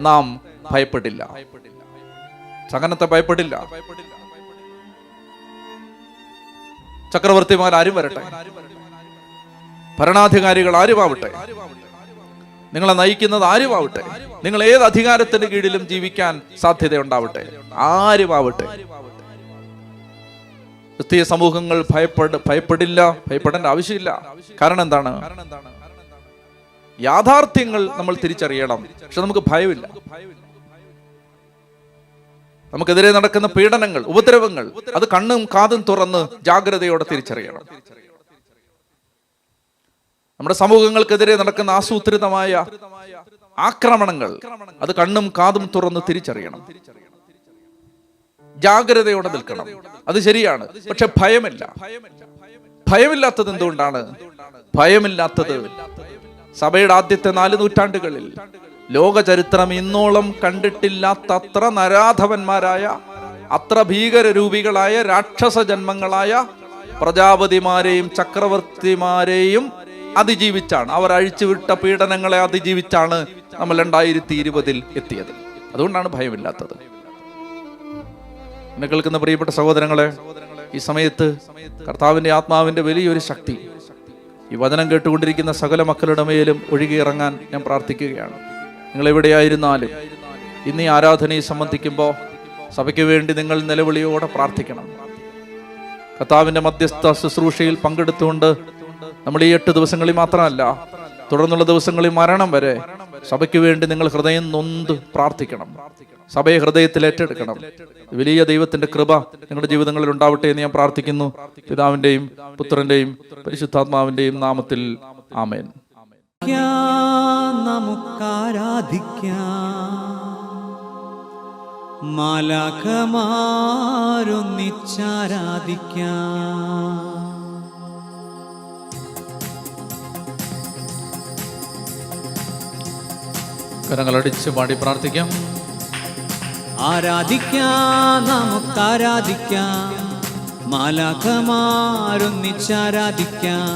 നാം ഭയപ്പെടില്ല. സഹനത്തെ ഭയപ്പെടില്ല. ചക്രവർത്തിമാർ ആരും വരട്ടെ, ഭരണാധികാരികൾ ആരുമാവട്ടെ, നിങ്ങളെ നയിക്കുന്നത് ആരുമാവട്ടെ, നിങ്ങൾ ഏത് അധികാരത്തിന്റെ കീഴിലും ജീവിക്കാൻ സാധ്യതയുണ്ടാവട്ടെ, ആരുമാവട്ടെ, ക്രിസ്തീയ സമൂഹങ്ങൾ ഭയപ്പെടില്ല. ഭയപ്പെടേണ്ട ആവശ്യമില്ല. കാരണം എന്താണ്? യാഥാർത്ഥ്യങ്ങൾ നമ്മൾ തിരിച്ചറിയണം. പക്ഷെ നമുക്ക് ഭയമില്ല. നമുക്കെതിരെ നടക്കുന്ന പീഡനങ്ങൾ, ഉപദ്രവങ്ങൾ, അത് കണ്ണും കാതും തുറന്ന് ജാഗ്രതയോടെ തിരിച്ചറിയണം. നമ്മുടെ സമൂഹങ്ങൾക്കെതിരെ നടക്കുന്ന ആസൂത്രിതമായ ആക്രമണങ്ങൾ, അത് കണ്ണും കാതും തുറന്ന് തിരിച്ചറിയണം. ജാഗ്രതയോടെ നിൽക്കണം. അത് ശരിയാണ്. പക്ഷെ ഭയമില്ല. ഭയമില്ലാത്തത് എന്തുകൊണ്ടാണ്? ഭയമില്ലാത്തത് സഭയുടെ ആദ്യത്തെ 4 നൂറ്റാണ്ടുകളിൽ ലോക ചരിത്രം ഇന്നോളം കണ്ടിട്ടില്ലാത്തത്ര നരാധവന്മാരായ, അത്ര ഭീകരരൂപികളായ, രാക്ഷസ ജന്മങ്ങളായ പ്രജാപതിമാരെയും ചക്രവർത്തിമാരെയും അതിജീവിച്ചാണ്, അവർ അഴിച്ചുവിട്ട പീഡനങ്ങളെ അതിജീവിച്ചാണ് നമ്മൾ 2020 എത്തിയത്. അതുകൊണ്ടാണ് ഭയമില്ലാത്തത്. എന്നെ കേൾക്കുന്ന പ്രിയപ്പെട്ട സഹോദരങ്ങളെ, ഈ സമയത്ത് കർത്താവിന്റെ ആത്മാവിന്റെ വലിയൊരു ശക്തി ഈ വചനം കേട്ടുകൊണ്ടിരിക്കുന്ന സകല മക്കളുടെ മേലും ഒഴുകിയിറങ്ങാൻ ഞാൻ പ്രാർത്ഥിക്കുകയാണ്. നിങ്ങൾ എവിടെയായിരുന്നാലും ഇന്ന് ഈ ആരാധനയെ സംബന്ധിക്കുമ്പോൾ സഭയ്ക്ക് വേണ്ടി നിങ്ങൾ നിലവിളിയോടെ പ്രാർത്ഥിക്കണം. കർത്താവിന്റെ മധ്യസ്ഥ ശുശ്രൂഷയിൽ പങ്കെടുത്തുകൊണ്ട് നമ്മൾ ഈ 8 ദിവസങ്ങളിൽ മാത്രമല്ല, തുടർന്നുള്ള ദിവസങ്ങളിൽ മരണം വരെ സഭയ്ക്ക് വേണ്ടി നിങ്ങൾ ഹൃദയം നൊന്ത് പ്രാർത്ഥിക്കണം. സഭയെ ഹൃദയത്തിൽ ഏറ്റെടുക്കണം. വലിയ ദൈവത്തിന്റെ കൃപ നിങ്ങളുടെ ജീവിതങ്ങളിൽ ഉണ്ടാവട്ടെ എന്ന് ഞാൻ പ്രാർത്ഥിക്കുന്നു. പിതാവിന്റെയും പുത്രന്റെയും പരിശുദ്ധാത്മാവിന്റെയും നാമത്തിൽ ആമേൻ. കരങ്ങളടിച്ച് പാടി പ്രാർത്ഥിക്കാം. ആരാധിക്കാം, നമുക്കാരാധിക്കാം, മാലാഖമാരൊന്നിച്ചാരാധിക്കാം.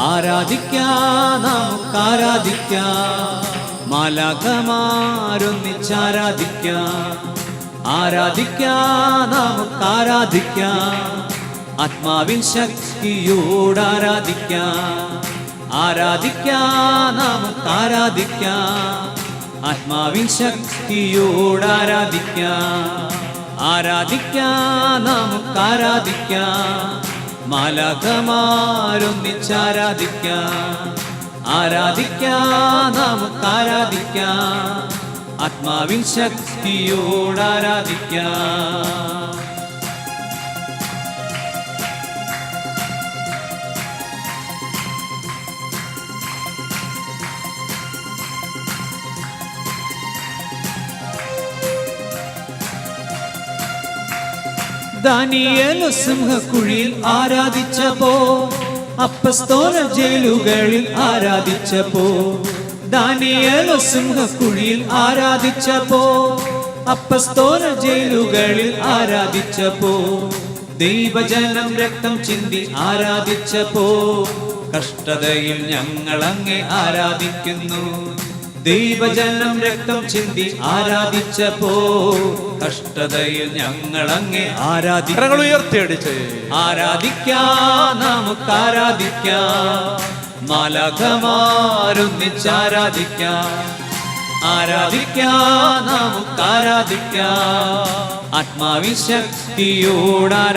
ആരാധിക്കാം, നമുക്കാരാധിക്കാം, മാലാഖമാരൊന്നിച്ചാരാധിക്കാം. ആരാധിക്കാം, നമുക്കാരാധിക്കാം, ആത്മാവിൻ ശക്തിയോടാരാധിക്കാം. ആരാധിക്കാം, നമുക്കാരാധിക്കാം, ആത്മാവിൻ ശക്തിയോടാരാധിക്കാം. ആരാധിക്കാം, നമുക്കാരാധിക്കാം, മാലാഖമാരൊന്നിച്ചാരാധിക്കാം. ആരാധിക്കാം, നമുക്കാരാധിക്കാം, ആത്മാവിൻ ശക്തിയോടാരാധിക്കാം. ദാനിയേൽ സിംഹക്കുഴിയിൽ ആരാധിച്ചപ്പോ, അപ്പസ്തോലർ ജയിലുകളിൽ ആരാധിച്ചപ്പോ. ദാനിയേൽ സിംഹക്കുഴിയിൽ ആരാധിച്ചപ്പോ, അപ്പസ്തോലർ ജയിലുകളിൽ ആരാധിച്ചപ്പോ. ദൈവജനം രക്തം ചിന്തി ആരാധിച്ചപ്പോ, കഷ്ടതയിൽ ഞങ്ങൾ അങ്ങേ ആരാധിക്കുന്നു. ദൈവജനം രക്തം ചിന്തി ആരാധിച്ചപ്പോ, കഷ്ടതയിൽ ഞങ്ങൾ അങ്ങേ ആരാധിക്കുന്നു. ഉയർത്തിയടിച്ച് ആരാധിക്കാം, നമുക്കാരാധിക്കാം, മാലാഖമാരൊന്നിച്ചാരാധിക്കാം. ആരാധിക്കാം, നമുക്കാരാധിക്കാം, ആത്മാവിൻ ശക്തിയോടാരാധിക്കാം.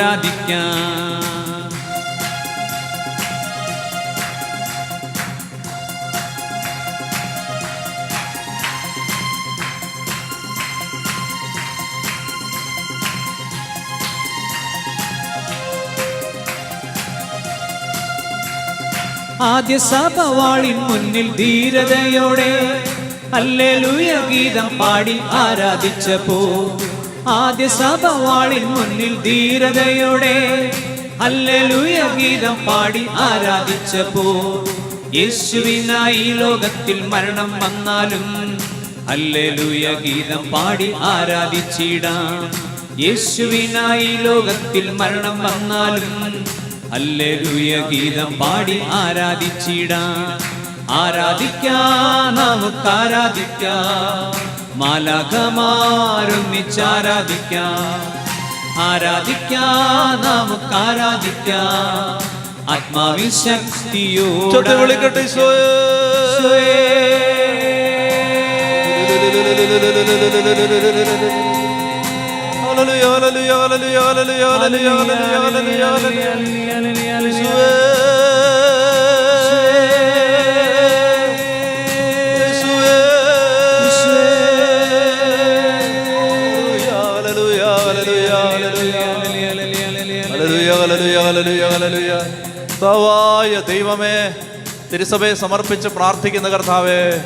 ആദ്യ സഭവാളിൻ മുന്നിൽ ധീരതയോടെ ഹല്ലേലൂയ ഗീതം പാടി ആരാധിച്ചപ്പോ, ആദ്യ സഭവാളിൻ മുന്നിൽ ധീരതയോടെ ഹല്ലേലൂയ ഗീതം പാടി ആരാധിച്ചപ്പോ, യേശുവിനായി ലോകത്തിൽ മരണം വന്നാലും ഹല്ലേലൂയ ഗീതം പാടി ആരാധിച്ചിടാം. യേശുവിനായി ലോകത്തിൽ മരണം വന്നാലും ഹല്ലേലൂയ ഗീതം പാടി ആരാധിച്ചിടാം. ആരാധിക്കാം, നമുക്ക് ആരാധിക്കാം, മാലാഖമാരൊന്നിച്ചാരാധിക്കാം. ആരാധിക്കാം, നമുക്ക് ആരാധിക്കാം, ആത്മാവിൽ ശക്തിയോടെ വിളിക്കട്ടെ. കർത്താവായ ദൈവമേ, തിരുസഭയെ സമർപ്പിച്ച് പ്രാർത്ഥിക്കുന്ന കർത്താവേ,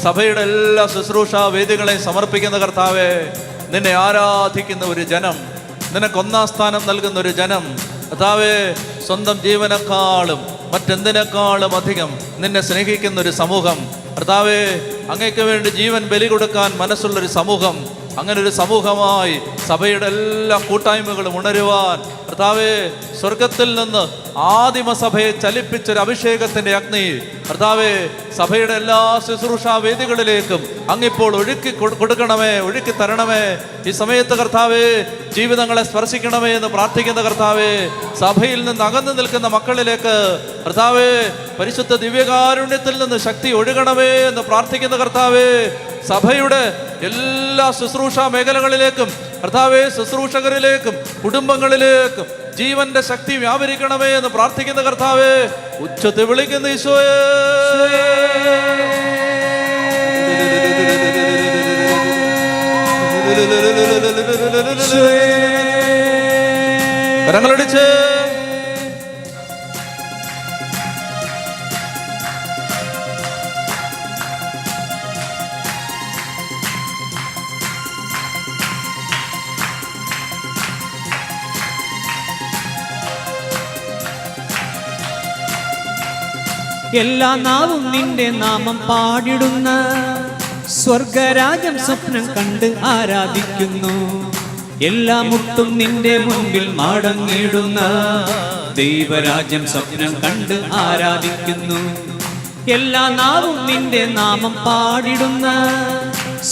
സഭയുടെ എല്ലാ ശുശ്രൂഷ വേദികളെയും സമർപ്പിക്കുന്ന കർത്താവേ, നിന്നെ ആരാധിക്കുന്ന ഒരു ജനം, നിനക്കൊന്നാം സ്ഥാനം നൽകുന്ന ഒരു ജനം കർത്താവേ, സ്വന്തം ജീവനേക്കാളും മറ്റെന്തിനേക്കാളും അധികം നിന്നെ സ്നേഹിക്കുന്ന ഒരു സമൂഹം കർത്താവേ, അങ്ങയ്ക്ക് വേണ്ടി ജീവൻ ബലി കൊടുക്കാൻ മനസ്സുള്ളൊരു സമൂഹം, അങ്ങനെ ഒരു സമൂഹമായി സഭയുടെ എല്ലാ കൂട്ടായ്മകളും ഉണരുവാൻ കർത്താവേ, സ്വർഗത്തിൽ നിന്ന് ആദിമസഭയെ ചലിപ്പിച്ചൊരു അഭിഷേകത്തിന്റെ അഗ്നി കർത്താവേ, സഭയുടെ എല്ലാ ശുശ്രൂഷാ വേദികളിലേക്കും അങ്ങിപ്പോൾ ഒഴുക്കി കൊടുക്കണമേ, ഒഴുക്കി തരണമേ. ഈ സമയത്ത് കർത്താവേ, ജീവിതങ്ങളെ സ്പർശിക്കണമേ എന്ന് പ്രാർത്ഥിക്കുന്ന കർത്താവേ, സഭയിൽ നിന്ന് അകന്നു നിൽക്കുന്ന മക്കളിലേക്ക് കർത്താവേ, പരിശുദ്ധ ദിവ്യകാരുണ്യത്തിൽ നിന്ന് ശക്തി ഒഴുകണമേ എന്ന് പ്രാർത്ഥിക്കുന്ന കർത്താവേ, സഭയുടെ എല്ലാ ശുശ്രൂഷാ മേഖലകളിലേക്കും കർത്താവേ, ശുശ്രൂഷകരിലേക്കും കുടുംബങ്ങളിലേക്കും ജീവന്റെ ശക്തി വ്യാപരിക്കണമേ എന്ന് പ്രാർത്ഥിക്കുന്ന കർത്താവേ, ഉച്ചത്തിൽ വിളിക്കുന്ന ഈശോയേ, കരങ്ങളടിച്ച് എല്ലാ നാവും നിന്റെ നാമം പാടിടുന്ന സ്വർഗരാജ്യം സ്വപ്നം കണ്ട് ആരാധിക്കുന്നു. എല്ലാ മുട്ടും നിന്റെ മുൻപിൽ മടങ്ങിടുന്ന ദൈവരാജ്യം സ്വപ്നം കണ്ട് ആരാധിക്കുന്നു. എല്ലാ നാവും നിന്റെ നാമം പാടിടുന്ന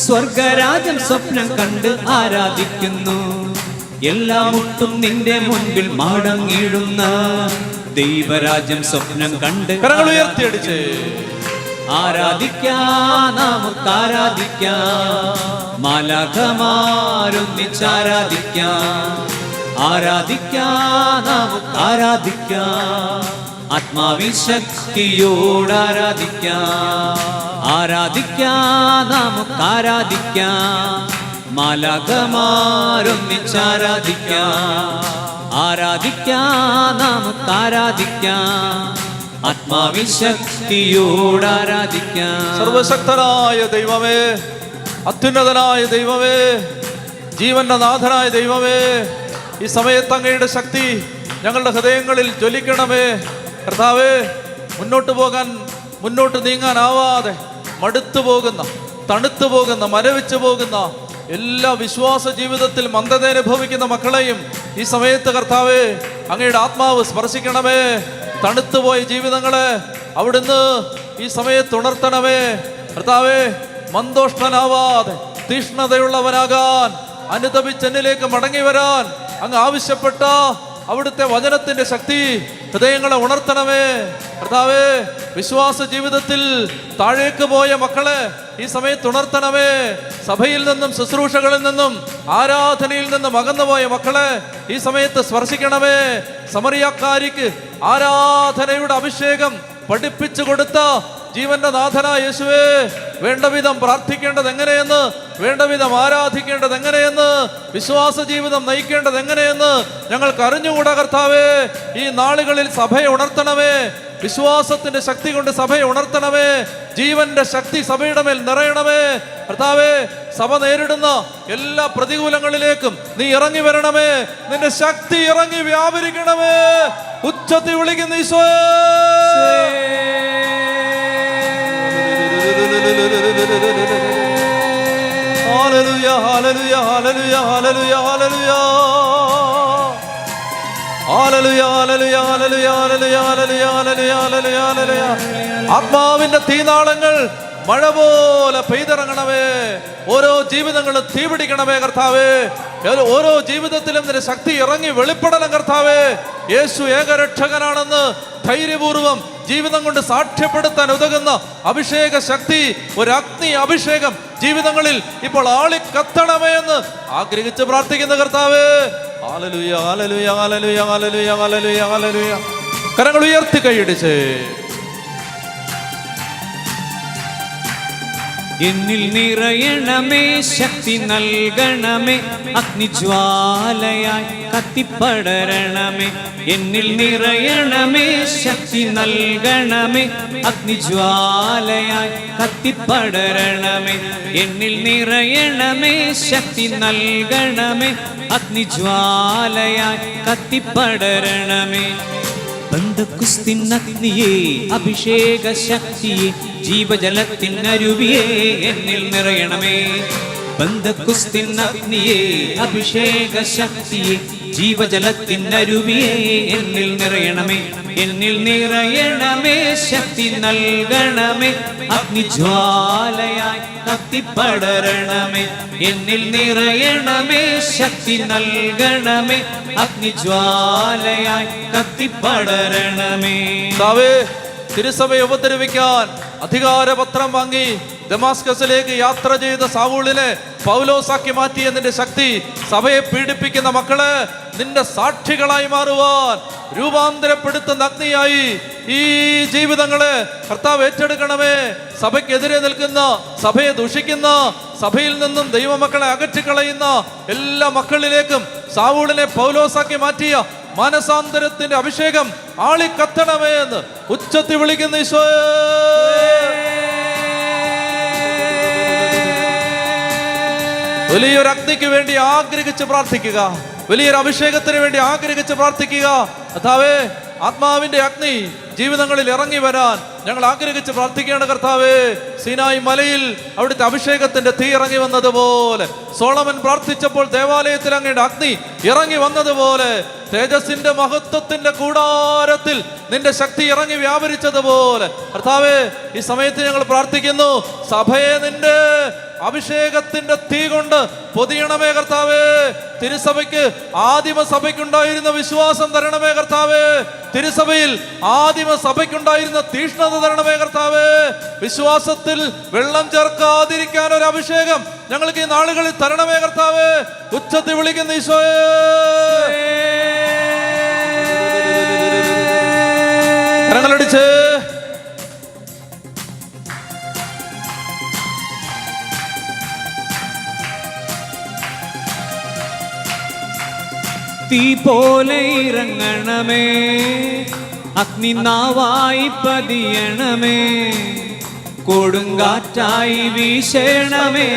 സ്വർഗരാജ്യം സ്വപ്നം കണ്ട് ആരാധിക്കുന്നു. എല്ലാ മുട്ടും നിന്റെ മുൻപിൽ മടങ്ങിടുന്ന ദൈവരാജ്യം സ്വപ്നം കണ്ട് ഉയർത്തിയടിച്ച് ആരാധിക്കാം, നമുക്ക് ആരാധിക്കാം, മാലാഖമാരൊന്നിച്ചാരാധിക്കാം. ആരാധിക്കാം, നമുക്ക് ആരാധിക്കാം, ആത്മാവിൽ ശക്തിയോട് ആരാധിക്കാം. ആരാധിക്കാം, നമുക്ക് ആരാധിക്കാം, മാലാഖമാരൊന്നിച്ചാരാധിക്കാം. ആരാധിക്കാം, നമുക്ക് ആരാധിക്കാം, ആത്മാവിൽ ശക്തിയോട് ആരാധിക്കാം. സർവശക്തനായ ദൈവമേ, അത്യുന്നതനായ ദൈവമേ, ജീവന്റെ നാഥനായ ദൈവമേ, ഈ സമയത്ത് അങ്ങയുടെ ശക്തി ഞങ്ങളുടെ ഹൃദയങ്ങളിൽ ജ്വലിക്കണമേ കർത്താവേ. മുന്നോട്ട് നീങ്ങാനാവാതെ മടുത്തു പോകുന്ന, തണുത്തു പോകുന്ന, മരവിച്ചു പോകുന്ന എല്ലാ വിശ്വാസ ജീവിതത്തിൽ മന്ദത അനുഭവിക്കുന്ന മക്കളെയും ഈ സമയത്ത് കർത്താവേ, അങ്ങയുടെ ആത്മാവ് സ്പർശിക്കണമേ. തണുത്തുപോയ ജീവിതങ്ങളെ അവിടുന്ന് ഈ സമയത്ത് ഉണർത്തണമേ കർത്താവേ. മന്ദോഷ്ണനാവാതെ തീഷ്ണതയുള്ളവനാകാൻ, അനുതപിച്ചെന്നിലേക്ക് മടങ്ങി വരാൻ അങ്ങ് ആവശ്യപ്പെട്ട അവിടുത്തെ വചനത്തിന്റെ ശക്തി ഹൃദയങ്ങളെ ഉണർത്തണമേ കർത്താവേ. വിശ്വാസ ജീവിതത്തിൽ താഴേക്ക് പോയ മക്കളെ ഈ സമയത്ത് ഉണർത്തണമേ. സഭയിൽ നിന്നും ശുശ്രൂഷകളിൽ നിന്നും ആരാധനയിൽ നിന്നും അകന്നുപോയ മക്കളെ ഈ സമയത്ത് സ്പർശിക്കണമേ. സമറിയാക്കാരിക്ക് ആരാധനയുടെ അഭിഷേകം പഠിപ്പിച്ചു കൊടുത്ത ജീവന്റെ നാഥനായ യേശുവേ, വേണ്ട വിധം പ്രാർത്ഥിക്കേണ്ടത് എങ്ങനെയെന്ന്, വേണ്ട വിധം ആരാധിക്കേണ്ടത് എങ്ങനെയെന്ന്, വിശ്വാസ ജീവിതം നയിക്കേണ്ടത് എങ്ങനെയെന്ന് ഞങ്ങൾക്ക് അറിഞ്ഞുകൂടാ കർത്താവേ. ഈ നാളുകളിൽ സഭയെ ഉണർത്തണമേ, വിശ്വാസത്തിന്റെ ശക്തി കൊണ്ട് സഭയെ ഉണർത്തണമേ, ജീവന്റെ ശക്തി സഭയുടെ മേൽ നിറയണമേ കർത്താവേ. സഭ നേരിടുന്ന എല്ലാ പ്രതികൂലങ്ങളിലേക്കും നീ ഇറങ്ങി വരണമേ, നിന്റെ ശക്തി ഇറങ്ങി വ്യാപരിക്കണമേ. ഉച്ചത്തിൽ വിളിക്കുന്ന ഈശോയേ, ഹല്ലേലൂയ ഹല്ലേലൂയ ഹല്ലേലൂയ ഹല്ലേലൂയ ഹല്ലേലൂയ ഹല്ലേലൂയ ഹല്ലേലൂയ ഹല്ലേലൂയ ഹല്ലേലൂയ ഹല്ലേലൂയ ഹല്ലേലൂയ ഹല്ലേലൂയ. ആത്മാവിന്റെ തീനാളങ്ങൾ മഴ പോലെ പെയ്തിറങ്ങണമേ, ഓരോ ജീവിതങ്ങളും തീപിടിക്കണമേ കർത്താവേ. ഓരോ ജീവിതത്തിലും നിന്റെ ശക്തി ഇറങ്ങി വെളിപ്പെടണം കർത്താവേ. യേശു ഏകരക്ഷകനാണെന്ന് ധൈര്യപൂർവം ജീവിതം കൊണ്ട് സാക്ഷ്യപ്പെടുത്താൻ ഉതകുന്ന അഭിഷേക ശക്തി, ഒരു അഗ്നി അഭിഷേകം ജീവിതങ്ങളിൽ ഇപ്പോൾ ആളിക്കത്തണമേ എന്ന് ആഗ്രഹിച്ച് പ്രാർത്ഥിക്കുന്ന കർത്താവേ. ഹല്ലേലൂയ ഹല്ലേലൂയ ഹല്ലേലൂയ ഹല്ലേലൂയ ഹല്ലേലൂയ ഹല്ലേലൂയ. കരങ്ങൾ ഉയർത്തി കൈയടിച്ചേ. എന്നിൽ നിറയണമേ, ശക്തി നൽകണമേ, അഗ്നിജ്വാലയായി കത്തിപ്പടരണമേ. എന്നിൽ നിറയണമേ, ശക്തി നൽകണമേ, അഗ്നിജ്വാലയായി കത്തിപ്പടരണമേ. എന്നിൽ നിറയണമേ, ശക്തി നൽകണമേ, അഗ്നിജ്വാലയായി കത്തിപ്പടരണമേ. ബന്ധക്കുസ്തിൻ അഗ്നിയേ, അഭിഷേക ശക്തിയെ, ജീവജലത്തിനരുവിയേ, എന്നിൽ നിറയണമേ. ബന്ധക്കുസ്തിൻ അഗ്നിയേ, അഭിഷേക ശക്തിയെ, ജീവജലത്തിനരുവിയേ, എന്നിൽ നിറയണമേ. എന്നിൽ നിറയണമേ, ശക്തി നൽകണമേ, അഗ്നിജ്വാലയായി കത്തിപ്പടരണമേ. എന്നിൽ നിറയണമേ, ശക്തി നൽകണമേ, അഗ്നിജ്വാലയായി കത്തിപ്പടരണമേ. തിരുസഭയെ ഉപദ്രവിക്കാൻ അധികാരപത്രം വാങ്ങി ദമാസ്കസിലേക്ക് യാത്ര ചെയ്ത സാവൂളിനെ പൗലോസാക്കി മാറ്റിയ നിന്റെ ശക്തി സഭയെ പീഡിപ്പിക്കുന്ന മക്കളെ നിന്റെ സാക്ഷികളായി മാറുവാൻ രൂപാന്തരപ്പെടുത്തുന്ന അഗ്നിയായി ഈ ജീവിതങ്ങളെ കർത്താവ് ഏറ്റെടുക്കണമേ. സഭയ്ക്കെതിരെ നിൽക്കുന്ന, സഭയെ ദുഷിക്കുന്ന, സഭയിൽ നിന്നും ദൈവമക്കളെ അകറ്റിക്കളയുന്ന എല്ലാ മക്കളിലേക്കും സാവൂളിനെ പൗലോസാക്കി മാറ്റിയ മാനസാന്തരത്തിന്റെ അഭിഷേകം ആളിക്കത്തണമേ എന്ന് ഉച്ചത്തിൽ വിളിക്കുന്ന ഈശോയേ. വലിയൊരു അഗ്നിക്ക് വേണ്ടി ആഗ്രഹിച്ച് പ്രാർത്ഥിക്കുക, വലിയൊരു അഭിഷേകത്തിന് വേണ്ടി ആഗ്രഹിച്ച് പ്രാർത്ഥിക്കുക. കർത്താവേ, ആത്മാവിന്റെ അഗ്നി ജീവിതങ്ങളിൽ ഇറങ്ങി വരാൻ ഞങ്ങൾ ആഗ്രഹിച്ച് പ്രാർത്ഥിക്കുകയാണ് കർത്താവേ. സീനായി മലയിൽ അവിടുത്തെ അഭിഷേകത്തിന്റെ തീ ഇറങ്ങി വന്നതുപോലെ, സോളമൻ പ്രാർത്ഥിച്ചപ്പോൾ ദേവാലയത്തിൽ അങ്ങയുടെ അഗ്നി ഇറങ്ങി വന്നതുപോലെ, തേജസ്സിന്റെ മഹത്വത്തിന്റെ കൂടാരത്തിൽ നിന്റെ ശക്തി ഇറങ്ങി വ്യാപരിച്ചതുപോലെ കർത്താവേ, ഈ സമയത്ത് ഞങ്ങൾ പ്രാർത്ഥിക്കുന്നു, സഭയെ നിന്റെ അഭിഷേകത്തിന്റെ തീ കൊണ്ട് പൊതിയണമേ കർത്താവേ. തിരുസഭയ്ക്ക് ആദിമ സഭയ്ക്കുണ്ടായിരുന്ന വിശ്വാസം തരണമേ കർത്താവേ. തിരുസഭയിൽ ആദിമ സഭയ്ക്കുണ്ടായിരുന്ന തീഷ്ണത തരണമേ കർത്താവേ. വിശ്വാസത്തിൽ വെള്ളം ചേർക്കാതിരിക്കാൻ ഒരു അഭിഷേകം ഞങ്ങൾക്ക് ഈ നാളുകളിൽ തരണമേ കർത്താവേ. ഉച്ചത്തിൽ വിളിക്കുന്ന ഈശോയേ, കരങ്ങളടിച്ച് തീ പോലെ ഇറങ്ങണമേ, അഗ്നി നാവായി പതിയണമേ, കൊടുങ്കാറ്റായി വീശണമേ,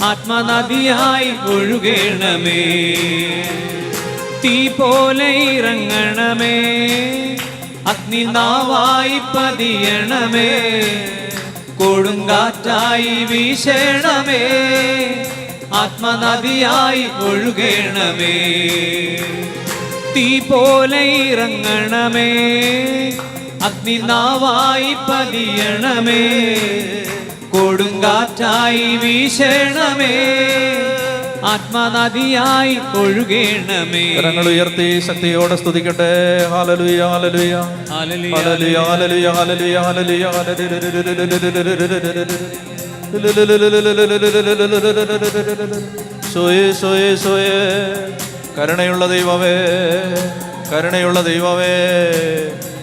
ആത്മനദിയായി ഒഴുകണമേ. തീ പോലെ ഇറങ്ങണമേ, അഗ്നി നാവായി പതിയണമേ, കൊടുങ്കാറ്റായി വീശണമേ, ആത്മനദിയായി ഒഴുകണമേ. തീ പോലെ ഇറങ്ങണമേ, അഗ്നി നാവായി പതിയണമേ, കൊടുങ്കാറ്റായി വീശണമേ, ആത്മനദിയായി ഒഴുകണമേ. കരങ്ങൾ ഉയർത്തി ശക്തിയോടെ സ്തുതിക്കട്ടെ. ഹല്ലേലൂയ ഹല്ലേലൂയ ഹല്ലേലൂയ ഹല്ലേലൂയ ഹല്ലേലൂയ ഹല്ലേലൂയ സോയേ സോയേ സോയേ. കരുണയുള്ള ദൈവമേ, കരുണയുള്ള ദൈവമേ,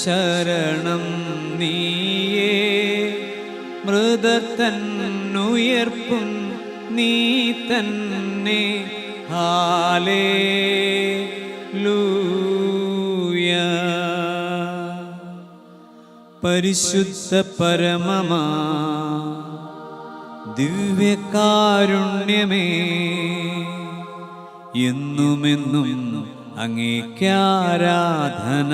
ശരണം നീയേ, മൃതത്തന്നുയർപ്പും നീ തന്നെ. ഹല്ലേലൂയ. പരിശുദ്ധ പരമമാ ദിവ്യകാരുണ്യമേ, എന്നുമെന്നും അങ്ങേക്കാരാധന.